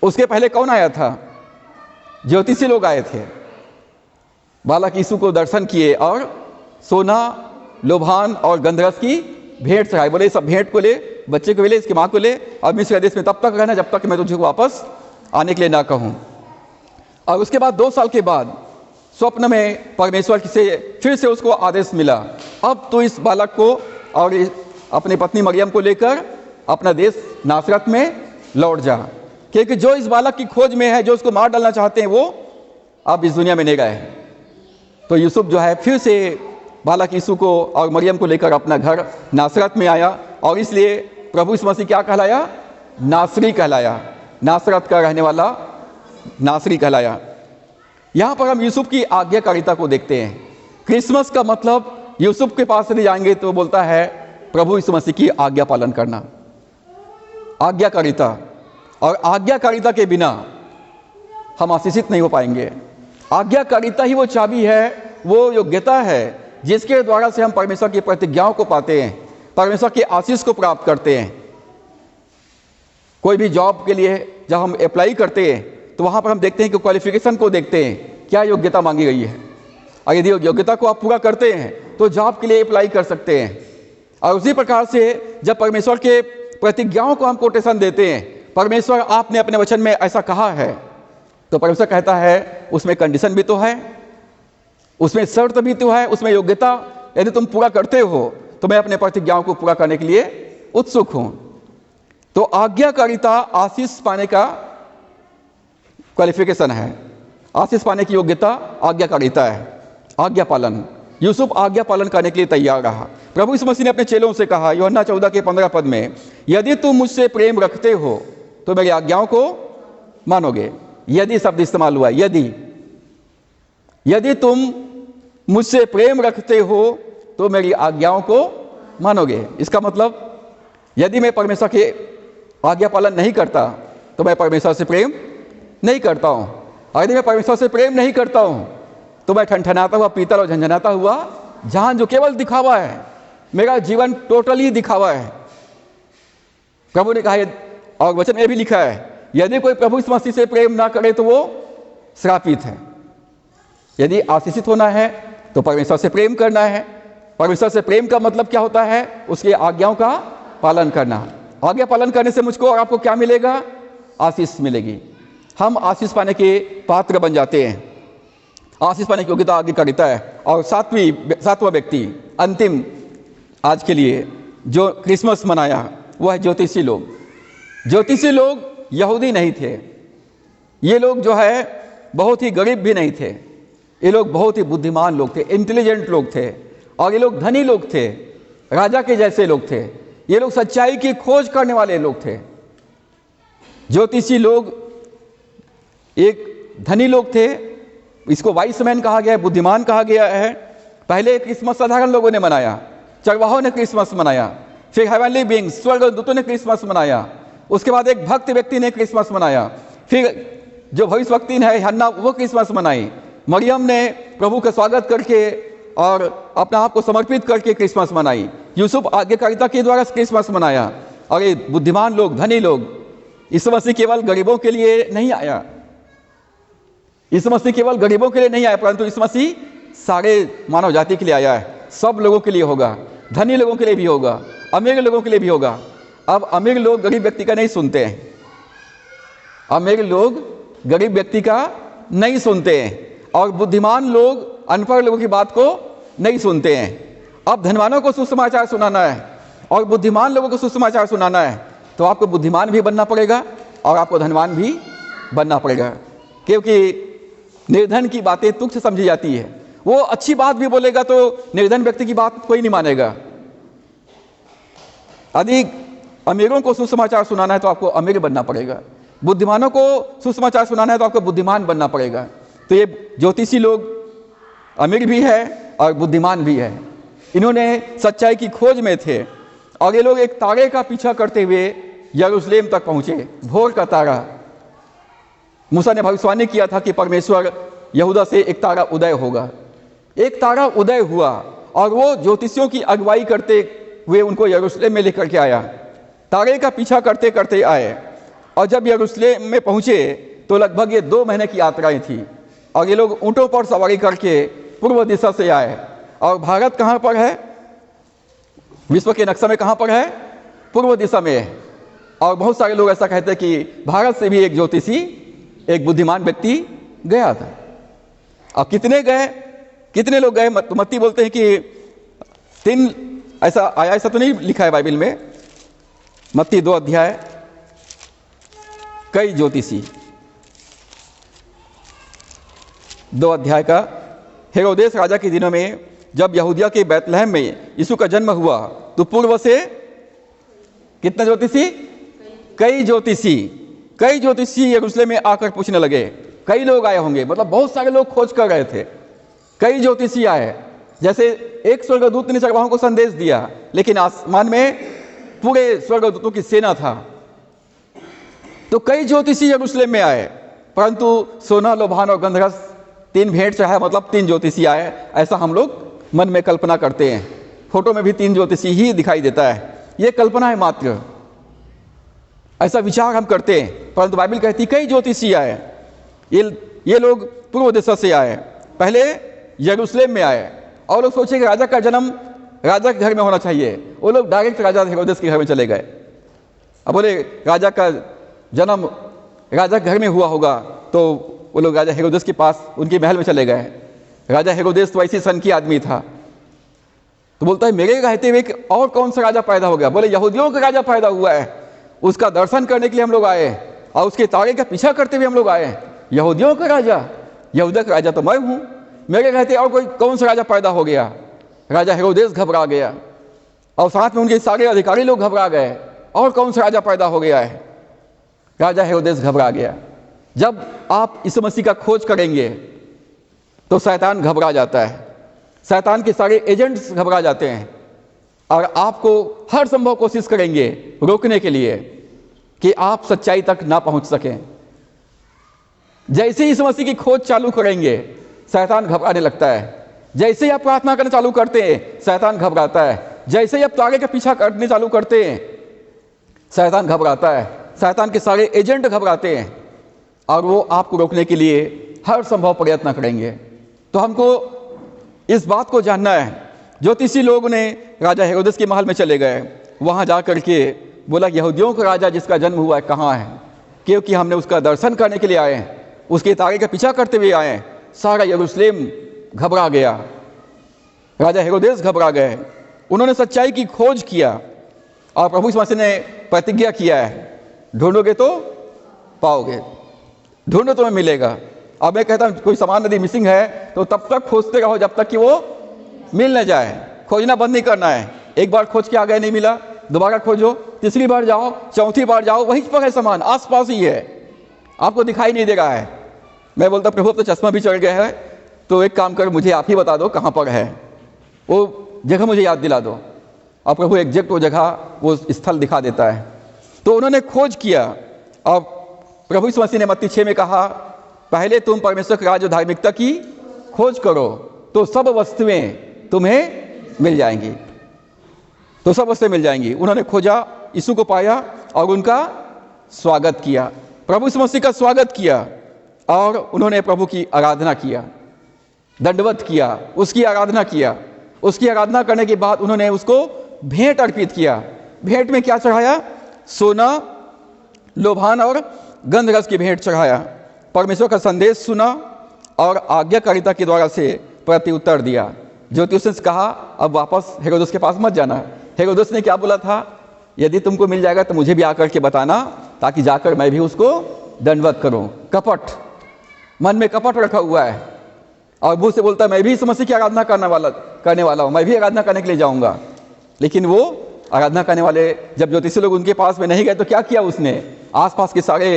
उसके पहले कौन आया था? ज्योतिषी लोग आए थे, बालक यीशु को दर्शन किए और सोना, लोभान और गंधरस की भेंट चढ़ाई। बोले सब भेंट को ले, बच्चे को ले, इसकी माँ को ले, और मिस्र देश में तब तक रहना जब तक मैं तुझे वापस आने के लिए ना कहूँ। और उसके बाद 2 साल के बाद स्वप्न में परमेश्वर से फिर से उसको आदेश मिला, अब तो इस बालक को और अपनी पत्नी मरियम को लेकर अपना देश नासरत में लौट जा, क्योंकि जो इस बालक की खोज में है, जो उसको मार डालना चाहते हैं, वो अब इस दुनिया में नहीं गए। तो यूसुफ जो है फिर से बालक यीशु को और मरियम को लेकर अपना घर नासरत में आया, और इसलिए प्रभु यीशु मसीह क्या कहलाया? नासरी कहलाया। नासरत का रहने वाला नासरी कहलाया। यहाँ पर हम यूसुफ की आज्ञाकारिता को देखते हैं। क्रिसमस का मतलब यूसुफ के पास यदि जाएंगे तो बोलता है प्रभु यीशु मसीह की आज्ञा पालन करना, आज्ञाकारिता। और आज्ञाकारिता के बिना हम आशीषित नहीं हो पाएंगे। आज्ञाकारिता ही वो चाबी है, वो योग्यता है जिसके द्वारा से हम परमेश्वर की प्रतिज्ञाओं को पाते हैं, परमेश्वर की आशीष को प्राप्त करते हैं। कोई भी जॉब के लिए जब हम अप्लाई करते हैं तो वहाँ पर हम देखते हैं कि क्वालिफिकेशन को देखते हैं, क्या योग्यता मांगी गई है, और यदि योग्यता को आप पूरा करते हैं तो जॉब के लिए अप्लाई कर सकते हैं। और उसी प्रकार से जब परमेश्वर के प्रतिज्ञाओं को हम कोटेशन देते हैं, परमेश्वर आपने अपने वचन में ऐसा कहा है, तो परमेश्वर कहता है उसमें कंडीशन भी तो है, उसमें शर्त भी तो है, उसमें योग्यता यदि तुम पूरा करते हो तो मैं अपने प्रतिज्ञाओं को पूरा करने के लिए उत्सुक हूं। तो आज्ञाकारिता आशीष पाने का क्वालिफिकेशन है, आशीष पाने की योग्यता आज्ञाकारिता है, आज्ञा पालन। यूसुफ आज्ञा पालन करने के लिए तैयार रहा। प्रभु यीशु मसीह ने अपने चेलों से कहा यूहन्ना 14 के 15 पद में, यदि तुम मुझसे प्रेम रखते हो तो मेरी आज्ञाओं को मानोगे। यदि शब्द इस्तेमाल हुआ, यदि तुम मुझसे प्रेम रखते हो तो मेरी आज्ञाओं को मानोगे। इसका मतलब यदि मैं परमेश्वर के आज्ञा पालन नहीं करता तो मैं परमेश्वर से प्रेम नहीं करता हूं, और यदि मैं परमेश्वर से प्रेम नहीं करता हूं तो मैं ठनठनाता हुआ पीतल और झंझनाता हुआ जहां जो केवल दिखावा है, मेरा जीवन टोटली दिखावा है। प्रभु ने कहा, और वचन में भी लिखा है, यदि कोई प्रभु यीशु मसीह से प्रेम ना करे तो वो श्रापित है। यदि आशीषित होना है तो परमेश्वर से प्रेम करना है। परमेश्वर से प्रेम का मतलब क्या होता है? उसकी आज्ञाओं का पालन करना। आज्ञा पालन करने से मुझको और आपको क्या मिलेगा? आशीष मिलेगी। हम आशीष पाने के पात्र बन जाते हैं। आशीष पाने की योग्यता आज्ञाकारिता है। और सातवां व्यक्ति अंतिम आज के लिए जो क्रिसमस मनाया वह है ज्योतिषी लोग। ज्योतिषी लोग यहूदी नहीं थे, ये लोग जो है बहुत ही गरीब भी नहीं थे, ये लोग बहुत ही बुद्धिमान लोग थे, इंटेलिजेंट लोग थे, और ये लोग धनी लोग थे, राजा के जैसे लोग थे। ये लोग सच्चाई की खोज करने वाले लोग थे। ज्योतिषी लोग एक धनी लोग थे, इसको वाइस मैन कहा गया है, बुद्धिमान कहा गया है। पहले क्रिसमस साधारण लोगों ने मनाया, चरवाहों ने क्रिसमस मनाया, फिर हेवनली बीइंग्स स्वर्गदूतों ने क्रिसमस मनाया, उसके बाद एक भक्त व्यक्ति ने क्रिसमस मनाया, फिर जो भविष्यवक्ता है हन्ना वो क्रिसमस मनाई, मरियम ने प्रभु का स्वागत करके और अपना आप को समर्पित करके क्रिसमस मनाई, यूसुफ आज्ञाकारिता के द्वारा क्रिसमस मनाया, और ये बुद्धिमान लोग, धनी लोग, यीशु मसीह केवल गरीबों के लिए नहीं आया, यीशु मसीह केवल गरीबों के लिए नहीं आया, परंतु यीशु मसीह सारे मानव जाति के लिए आया है। सब लोगों के लिए होगा, धनी लोगों के लिए भी होगा, अमीर लोगों के लिए भी होगा। अब अमीर लोग गरीब व्यक्ति का नहीं सुनते हैं, अमीर लोग गरीब व्यक्ति का नहीं सुनते हैं, और बुद्धिमान लोग अनपढ़ लोगों की बात को नहीं सुनते हैं। अब धनवानों को सुसमाचार सुनाना है और बुद्धिमान लोगों को सुसमाचार सुनाना है, तो आपको बुद्धिमान भी बनना पड़ेगा और आपको धनवान भी बनना पड़ेगा, क्योंकि निर्धन की बातें तुच्छ समझी जाती है। वो अच्छी बात भी बोलेगा तो निर्धन व्यक्ति की बात कोई नहीं मानेगा। यदि अमीरों को सुसमाचार सुनाना है तो आपको अमीर बनना पड़ेगा, बुद्धिमानों को सुसमाचार सुनाना है तो आपको बुद्धिमान बनना पड़ेगा। तो ये ज्योतिषी लोग अमीर भी है और बुद्धिमान भी है। इन्होंने सच्चाई की खोज में थे और ये लोग एक तारे का पीछा करते हुए यरूशलेम तक पहुंचे, भोर का तारा। मूसा ने भविष्यवाणी किया था कि परमेश्वर यहूदा से एक तारा उदय होगा। एक तारा उदय हुआ और वो ज्योतिषियों की अगुवाई करते हुए उनको यरूशलेम में लेकर के आया। तारे का पीछा करते करते आए और जब यरूशलेम में पहुंचे तो लगभग ये 2 महीने की यात्राएं थी और ये लोग ऊँटों पर सवारी करके पूर्व दिशा से आए। और भारत कहाँ पर है? विश्व के नक्शे में कहाँ पर है? पूर्व दिशा में है। और बहुत सारे लोग ऐसा कहते हैं कि भारत से भी एक ज्योतिषी, एक बुद्धिमान व्यक्ति गया था। अब कितने गए, कितने लोग गए? मत्ती बोलते हैं कि 3 ऐसा आया, ऐसा तो नहीं लिखा है बाइबल में। मत्ती 2 अध्याय, कई ज्योतिषी, 2 अध्याय का। हेरोदेस राजा के दिनों में जब यहूदिया के बैतलहम में यीशु का जन्म हुआ तो पूर्व से कितने ज्योतिषी? कई ज्योतिषी यरूशलेम में आकर पूछने लगे। कई लोग आए होंगे, मतलब बहुत सारे लोग खोज कर रहे थे। कई ज्योतिषी आए, जैसे एक स्वर्गदूत ने चरवाहों को संदेश दिया, लेकिन आसमान में पूरे स्वर्गदूतों की सेना था। तो कई ज्योतिषी यरूशलेम में आए, परंतु सोना, लोभान और गंधरस 3 भेंट चढ़ाया, मतलब 3 ज्योतिषी आए, ऐसा हम लोग मन में कल्पना करते हैं। फोटो में भी 3 ज्योतिषी ही दिखाई देता है, ये कल्पना है मात्र, ऐसा विचार हम करते हैं। परंतु बाइबल कहती कई ज्योतिषी आए। ये लोग पूर्व दिशा से आए, पहले यरूशलेम में आए और लोग सोचे कि राजा का जन्म राजा के घर में होना चाहिए। वो लोग डायरेक्ट राजा हेरोदेस के घर में चले गए। अब बोले राजा का जन्म राजा के घर में हुआ होगा, तो वो लोग राजा हेरोदेस के पास उनके महल में चले गए। राजा हेरोदेस तो ऐसी सन की आदमी था, तो बोलता है मेरे रहते हुए और कौन सा राजा पैदा हो गया? बोले यहूदियों का राजा पैदा हुआ है, उसका दर्शन करने के लिए हम लोग आए और उसके तारे का पीछा करते हुए हम लोग आए। यहूदियों का राजा, यहूदा का राजा तो मैं हूँ, मेरे रहते और कोई कौन सा राजा पैदा हो गया? राजा हेरोदेस घबरा गया और साथ में उनके सारे अधिकारी लोग घबरा गए, और कौन सा राजा पैदा हो गया है? राजा हेरोदेस घबरा गया। जब आप यीशु मसीह का खोज करेंगे तो शैतान घबरा जाता है, शैतान के सारे एजेंट्स घबरा जाते हैं और आपको हर संभव कोशिश करेंगे रोकने के लिए कि आप सच्चाई तक ना पहुंच सकें। जैसे ही यीशु मसीह की खोज चालू करेंगे शैतान घबराने लगता है। जैसे ही आप प्रार्थना करना चालू करते हैं शैतान घबराता है। जैसे ही आप तारे का पीछा करने चालू करते हैं शैतान घबराता है। शैतान के सारे एजेंट घबराते हैं और वो आपको रोकने के लिए हर संभव प्रयत्न करेंगे। तो हमको इस बात को जानना है। ज्योतिषी लोग ने राजा हेरोदेस के महल में चले गए, वहाँ जा करके बोला यहूदियों का राजा जिसका जन्म हुआ है कहाँ है? क्योंकि हमने उसका दर्शन करने के लिए आए हैं, उसके तारे का पीछा करते हुए आए हैं। सारा यरूशलेम घबरा गया, राजा हेरोदेस घबरा गए। उन्होंने सच्चाई की खोज किया और प्रभु यीशु मसीह ने प्रतिज्ञा किया है, ढूंढोगे तो पाओगे, ढूंढो तो मिलेगा। अब मैं कहता हूँ कोई सामान यदि मिसिंग है तो तब तक खोजते रहो जब तक कि वो मिल न जाए। खोजना बंद नहीं करना है। एक बार खोज के आ गए नहीं मिला, दोबारा खोजो, तीसरी बार जाओ, चौथी बार जाओ, वहीं पर है सामान, आसपास ही है, आपको दिखाई नहीं दे रहा है। मैं बोलता प्रभु अब तो चश्मा भी चढ़ गया है, तो एक काम कर मुझे आप ही बता दो कहाँ पर है, वो जगह मुझे याद दिला दो। और प्रभु एग्जैक्ट वो जगह, वो स्थल दिखा देता है। तो उन्होंने खोज किया और प्रभु यीशु मसीह ने मत्ती 6 में कहा पहले तुम परमेश्वर के राज्य और धार्मिकता की खोज करो तो सब वस्तुएं तुम्हें मिल जाएंगी, तो सब वस्तुएं मिल जाएंगी। उन्होंने खोजा यीशु को पाया और उनका स्वागत किया, प्रभु यीशु मसीह का स्वागत किया और उन्होंने प्रभु की आराधना किया, दंडवत किया, उसकी आराधना किया। उसकी आराधना करने के बाद उन्होंने उसको भेंट अर्पित किया। भेंट में क्या चढ़ाया? सोना, लोभान और गंधरस की भेंट चढ़ाया। परमेश्वर का संदेश सुना और आज्ञाकारिता के द्वारा से प्रत्युत्तर दिया। ज्योतिषियों से कहा अब वापस हेरोदेस के पास मत जाना। हेरोदेस ने क्या बोला था? यदि तुमको मिल जाएगा तो मुझे भी आकर के बताना, ताकि जाकर मैं भी उसको दंडवत करूं। कपट, मन में कपट रखा हुआ है और मुंह से बोलता है मैं भी यीशु मसीह की आराधना करने वाला हूं, मैं भी आराधना करने के लिए जाऊंगा। लेकिन वो आराधना करने वाले जब ज्योतिषी लोग उनके पास में नहीं गए तो क्या किया उसने? आसपास के सारे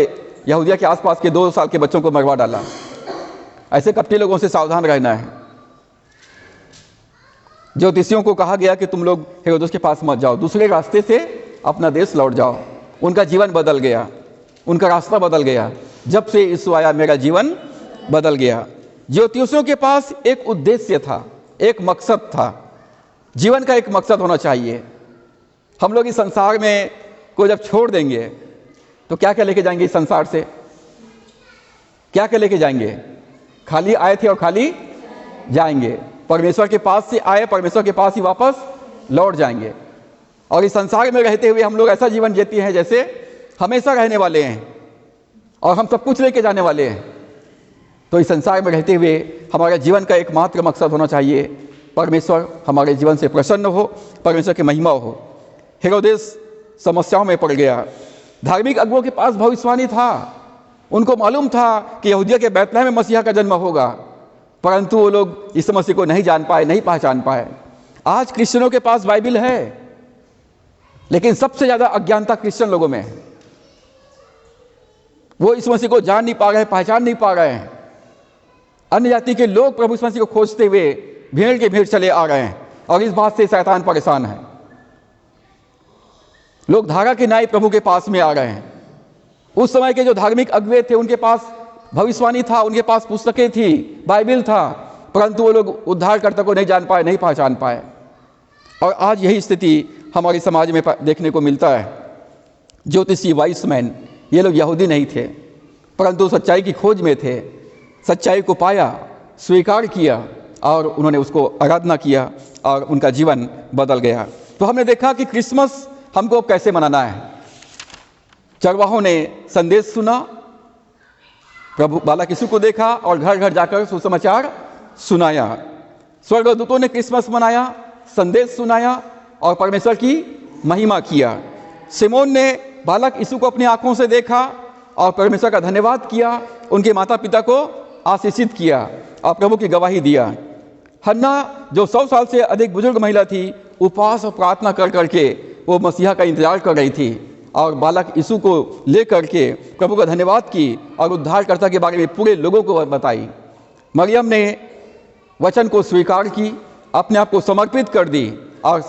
यहूदिया के आसपास के 2 साल के बच्चों को मरवा डाला। ऐसे कपटी लोगों से सावधान रहना है। ज्योतिषियों को कहा गया कि तुम लोग हेरोदेस के पास मत जाओ, दूसरे रास्ते से अपना देश लौट जाओ। उनका जीवन बदल गया, उनका रास्ता बदल गया। जब से यीशु आया मेरा जीवन बदल गया। ज्योतिषियों के पास एक उद्देश्य था, एक मकसद था। जीवन का एक मकसद होना चाहिए। हम लोग इस संसार में को जब छोड़ देंगे तो क्या क्या लेके जाएंगे? इस संसार से क्या क्या लेके जाएंगे? खाली आए थे और खाली जाएंगे। परमेश्वर के पास से आए, परमेश्वर के पास ही वापस लौट जाएंगे। और इस संसार में रहते हुए हम लोग ऐसा जीवन जीते हैं जैसे हमेशा रहने वाले हैं और हम सब कुछ लेके जाने वाले हैं। तो इस संसार में रहते हुए हमारे जीवन का एकमात्र मकसद होना चाहिए, परमेश्वर हमारे जीवन से प्रसन्न हो, परमेश्वर की महिमा हो। हेरोदेस समस्याओं में पड़ गया। धार्मिक अगुओं के पास भविष्यवाणी था, उनको मालूम था कि यहूदिया के बैतलहम में मसीहा का जन्म होगा, परंतु वो लोग इस मसीह को नहीं जान पाए, नहीं पहचान पाए। आज क्रिश्चियनों के पास बाइबल है, लेकिन सबसे ज्यादा अज्ञानता क्रिश्चियन लोगों में है। वो इस मसीह को जान नहीं पा रहे, पहचान नहीं पा रहे हैं। अन्य जाति के लोग प्रभु इस मसीह को खोजते हुए भीड़ के भीड़ चले आ रहे हैं और इस बात से शैतान परेशान है। लोग धारा के न्याय प्रभु के पास में आ रहे हैं। उस समय के जो धार्मिक अगुवे थे उनके पास भविष्यवाणी था, उनके पास पुस्तकें थी, बाइबल था, परंतु वो लोग उद्धारकर्ता को नहीं जान पाए, नहीं पहचान पाए। और आज यही स्थिति हमारे समाज में देखने को मिलता है। ज्योतिषी, वाइसमैन, ये लोग यहूदी नहीं थे, परंतु सच्चाई की खोज में थे। सच्चाई को पाया, स्वीकार किया और उन्होंने उसको आराधना किया और उनका जीवन बदल गया। तो हमने देखा कि क्रिसमस हमको कैसे मनाना है। चरवाहों ने संदेश सुना, प्रभु बालक यीशु को देखा और घर घर जाकर सुसमाचार सुनाया। स्वर्गदूतों ने क्रिसमस मनाया, संदेश सुनाया और परमेश्वर की महिमा किया। सिमोन ने बालक यीशु को अपनी आंखों से देखा और परमेश्वर का धन्यवाद किया, उनके माता पिता को आशीषित किया और प्रभु की गवाही दिया। हन्ना जो 100 साल से अधिक बुजुर्ग महिला थी, उपवास और प्रार्थना कर करके वो मसीहा का इंतजार कर रही थी और बालक यीशु को लेकर के प्रभु का धन्यवाद की और उद्धारकर्ता के बारे में पूरे लोगों को बताई। मरियम ने वचन को स्वीकार की, अपने आप को समर्पित कर दी और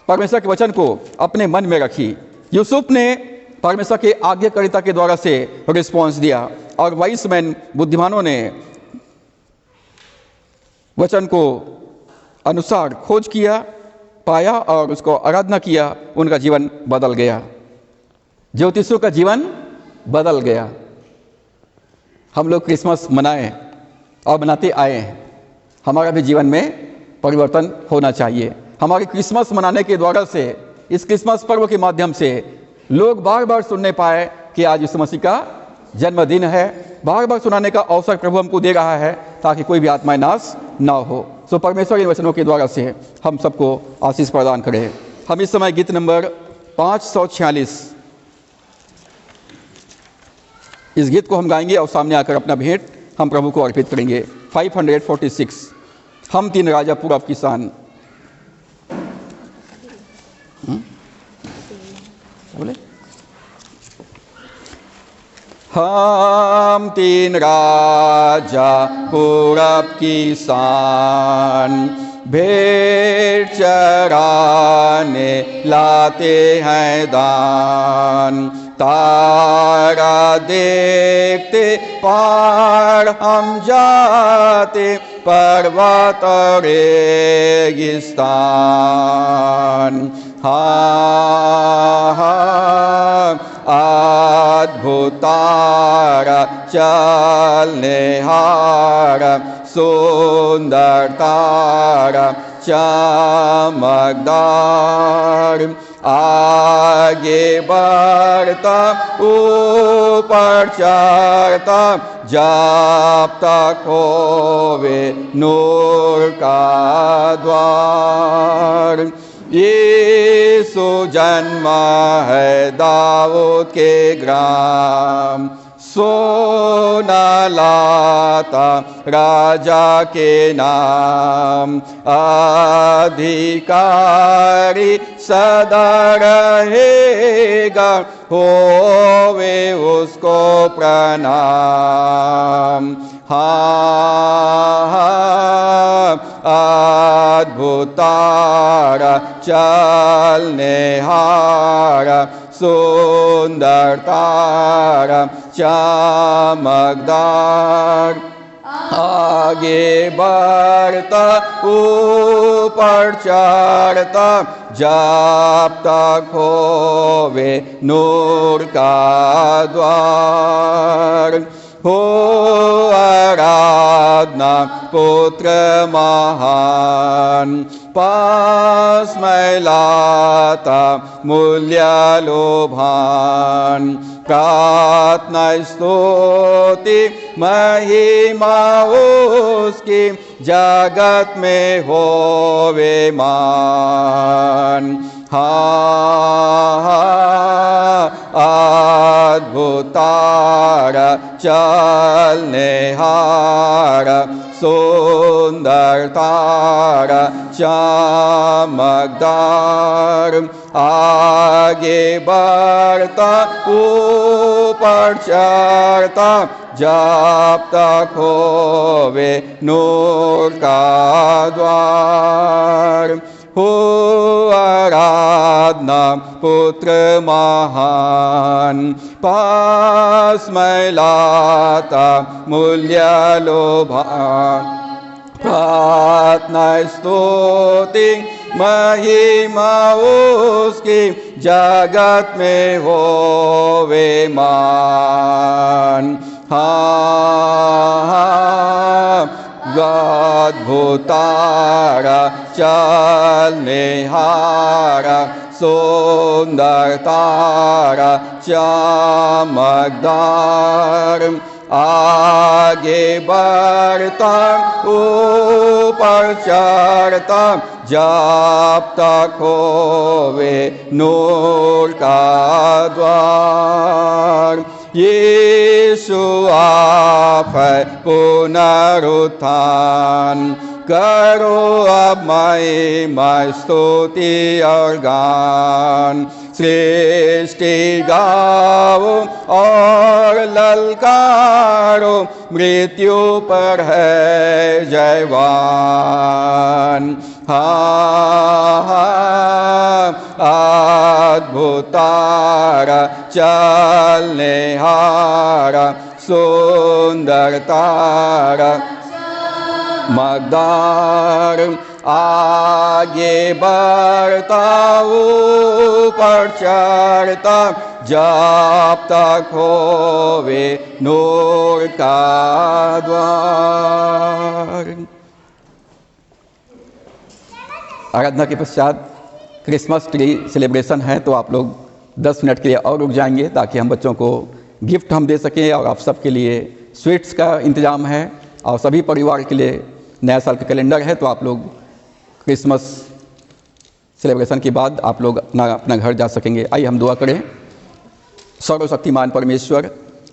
परमेश्वर के वचन को अपने मन में रखी। यूसुफ ने परमेश्वर के आज्ञाकारिता के द्वारा से रिस्पॉन्स दिया और वाइसमैन, बुद्धिमानों ने वचन को अनुसार खोज किया, पाया और उसको आराधना किया। उनका जीवन बदल गया। ज्योतिषियों का जीवन बदल गया। हम लोग क्रिसमस मनाएं और मनाते आए हैं। हमारा भी जीवन में परिवर्तन होना चाहिए। हमारे क्रिसमस मनाने के द्वारा से, इस क्रिसमस पर्व के माध्यम से लोग बार बार सुनने पाए कि आज यीशु मसीह का जन्मदिन है। बार बार सुनाने का अवसर प्रभु हमको दे रहा है ताकि कोई भी आत्माएं नाश ना हो। सो परमेश्वर इन वचनों के द्वारा से हम सबको आशीष प्रदान करे। हम इस समय गीत नंबर 546 इस गीत को हम गाएंगे और सामने आकर अपना भेंट हम प्रभु को अर्पित करेंगे। 546 हम तीन राजा पूरब की शान। बोले हम तीन राजा पूरब की शान, भेंट चढ़ाने लाते हैं दान। तारा देखते पार हम जाते, पर्वत रेगिस्तान। हाँ तारा चलनेहारा सुंदर तारा चमकदार आगे बढ़ता ऊपर चढ़ता जब तक होवे नूर का द्वार। यीशु जन्मा है दाऊद के ग्राम सोना लाता राजा के नाम अधिकारी सदा रहेगा होवे उसको प्रणाम। हाँ अद्भुत तारा चलनेहारा सुंदर तारा चमकदार आगे बढ़ता ऊपर चढ़ता जब तक होवे नूर का द्वार। हो आराधना पुत्र महान पास में लाता मूल्य लोभान प्रार्थना स्तुति महिमा उसकी जगत में होवे मान। हाँ अद्भुत तारा चलनेहारा सुंदर तारा चमकदार आगे बढ़ता ऊपर चढ़ता जब तक होवे नूर का द्वार। हो आराधना पुत्र महान पास में लाता मूल्य लोभान प्रार्थना स्तुति महिमा उसकी जगत में होवे मान। हाँ अद्भुत तारा चलनेहारा सुंदर तारा चमकदार आगे बढ़ता ऊपर चढ़ता जब तक होवे नूर का द्वार। यीशु आप है पुनरुत्थान करो अब महिमा स्तुति और गान सृष्टि गाओ और ललकारो मृत्यु पर है जयवान। अद्भुत तारा चलनेहारा सुंदर तारा मकदार आगे बढ़ता ऊपर चढ़ता जब तक होवे नूर का द्वार। आराधना के पश्चात क्रिसमस ट्री सेलिब्रेशन है तो आप लोग 10 मिनट के लिए और रुक जाएंगे ताकि हम बच्चों को गिफ्ट हम दे सकें और आप सबके लिए स्वीट्स का इंतज़ाम है और सभी परिवार के लिए नया साल का कैलेंडर है। तो आप लोग क्रिसमस सेलिब्रेशन के बाद आप लोग अपना घर जा सकेंगे। आइए हम दुआ करें। सर्वशक्तिमान परमेश्वर,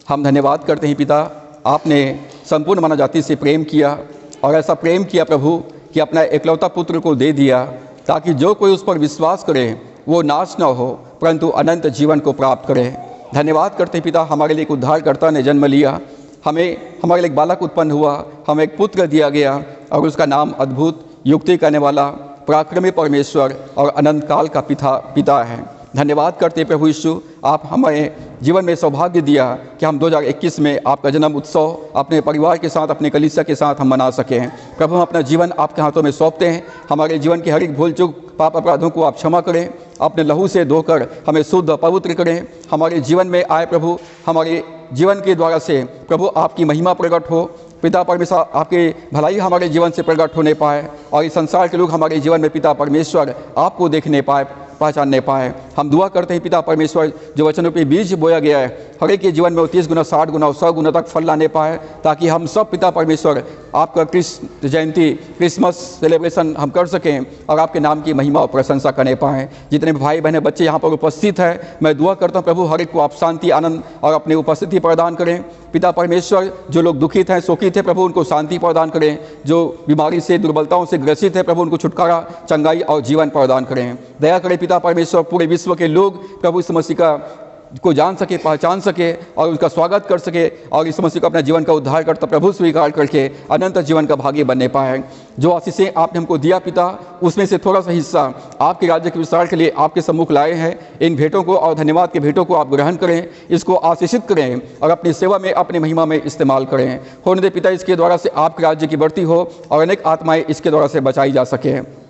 हम धन्यवाद करते हैं पिता, आपने संपूर्ण मानव जाति से प्रेम किया और ऐसा प्रेम किया प्रभु कि अपना एकलौता पुत्र को दे दिया ताकि जो कोई उस पर विश्वास करे वो नाश न हो परंतु अनंत जीवन को प्राप्त करे। धन्यवाद करते हैं पिता, हमारे लिए एक उद्धारकर्ता ने जन्म लिया, हमारे लिए एक बालक उत्पन्न हुआ, हमें एक पुत्र दिया गया और उसका नाम अद्भुत, युक्ति करने वाला, पराक्रमी परमेश्वर और अनंत काल का पिता है। धन्यवाद करते हैं प्रभु यीशु, आप हमें जीवन में सौभाग्य दिया कि हम 2021 में आपका जन्म उत्सव अपने परिवार के साथ, अपने कलीसिया के साथ हम मना सकें। प्रभु हम अपना जीवन आपके हाथों में सौंपते हैं। हमारे जीवन की हर एक भूल चूक पाप अपराधों को आप क्षमा करें, अपने लहू से धोकर हमें शुद्ध पवित्र करें। हमारे जीवन में आए प्रभु, हमारे जीवन के द्वारा से प्रभु आपकी महिमा प्रकट हो। पिता परमेश्वर आपकी भलाई हमारे जीवन से प्रकट होने पाए और इस संसार के लोग हमारे जीवन में पिता परमेश्वर आपको देखने पाए, पहचानने पाए। हम दुआ करते हैं पिता परमेश्वर, जो वचनों पे बीज बोया गया है हर एक के जीवन में 30 गुना, 60 गुना, 100 गुना तक फल लाने पाए, ताकि हम सब पिता परमेश्वर आपका कृष्ण जयंती, क्रिसमस सेलिब्रेशन हम कर सकें और आपके नाम की महिमा और प्रशंसा करने पाएँ। जितने भाई बहने बच्चे यहाँ पर उपस्थित हैं, मैं दुआ करता हूँ प्रभु हर एक को आप शांति, आनंद और अपनी उपस्थिति प्रदान करें। पिता परमेश्वर, जो लोग दुखित हैं, शोकित हैं, प्रभु उनको शांति प्रदान करें। जो बीमारी से, दुर्बलताओं से ग्रसित है, प्रभु उनको छुटकारा, चंगाई और जीवन प्रदान करें। दया करें पिता परमेश्वर, पूरे विश्व के लोग प्रभु इस मसीह का को जान सके, पहचान सके और उसका स्वागत कर सके और इस मसीह को अपना जीवन का उद्धार करता प्रभु स्वीकार करके अनंत जीवन का भागी बनने पाए। जो आशीषें आपने हमको दिया पिता, उसमें से थोड़ा सा हिस्सा आपके राज्य के विस्तार के लिए आपके सम्मुख लाए हैं। इन भेंटों को और धन्यवाद के भेंटों को आप ग्रहण करें, इसको आशीषित करें और अपनी सेवा में, अपनी महिमा में इस्तेमाल करें। होने दे पिता, इसके द्वारा से आपके राज्य की बढ़ती हो और अनेक आत्माएं इसके द्वारा से बचाई जा सके।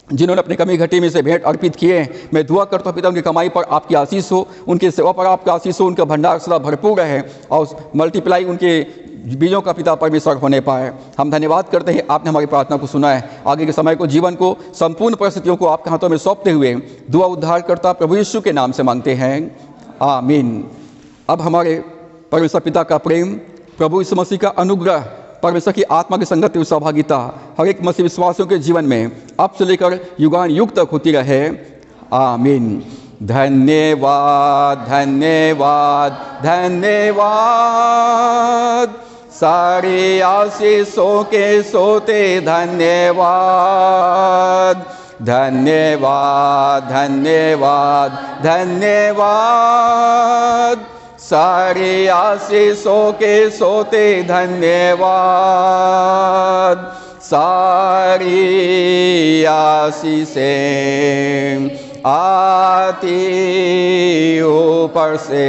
जिन्होंने अपनी कमी घटी में से भेंट अर्पित किए, मैं दुआ करता हूँ पिता उनकी कमाई पर आपकी आशीष हो, उनकी सेवा पर आपका आशीष हो, उनका भंडार सदा भरपूर रहे और मल्टीप्लाई उनके बीजों का पिता परमेश्वर होने पाए। हम धन्यवाद करते हैं, आपने हमारी प्रार्थना को सुना है। आगे के समय को, जीवन को, संपूर्ण परिस्थितियों को आपके हाथों में सौंपते हुए दुआ उद्धार करता प्रभु यीशु के नाम से मांगते हैं, आमीन। अब हमारे परमेश्वर पिता का प्रेम, प्रभु यीशु मसीह का अनुग्रह, परमेश्वर की आत्मा की संगति और सहभागिता हर एक मसीह विश्वासियों के जीवन में अब से लेकर युगान युग तक होती रहे, आमीन। धन्यवाद धन्यवाद धन्यवाद, सारी आशीषों के सोते धन्यवाद। धन्यवाद धन्यवाद धन्यवाद, सारी आशीषों के सोते धन्यवाद। सारी आशीषें आती ऊपर से,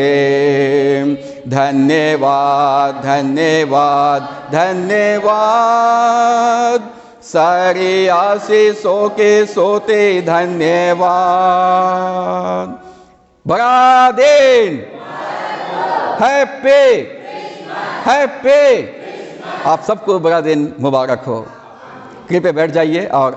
धन्यवाद धन्यवाद धन्यवाद, सारी आशीषों के सोते धन्यवाद। बड़ा दिन, हैप्पी हैप्पी, आप सबको बड़ा दिन मुबारक हो। कृपया बैठ जाइए और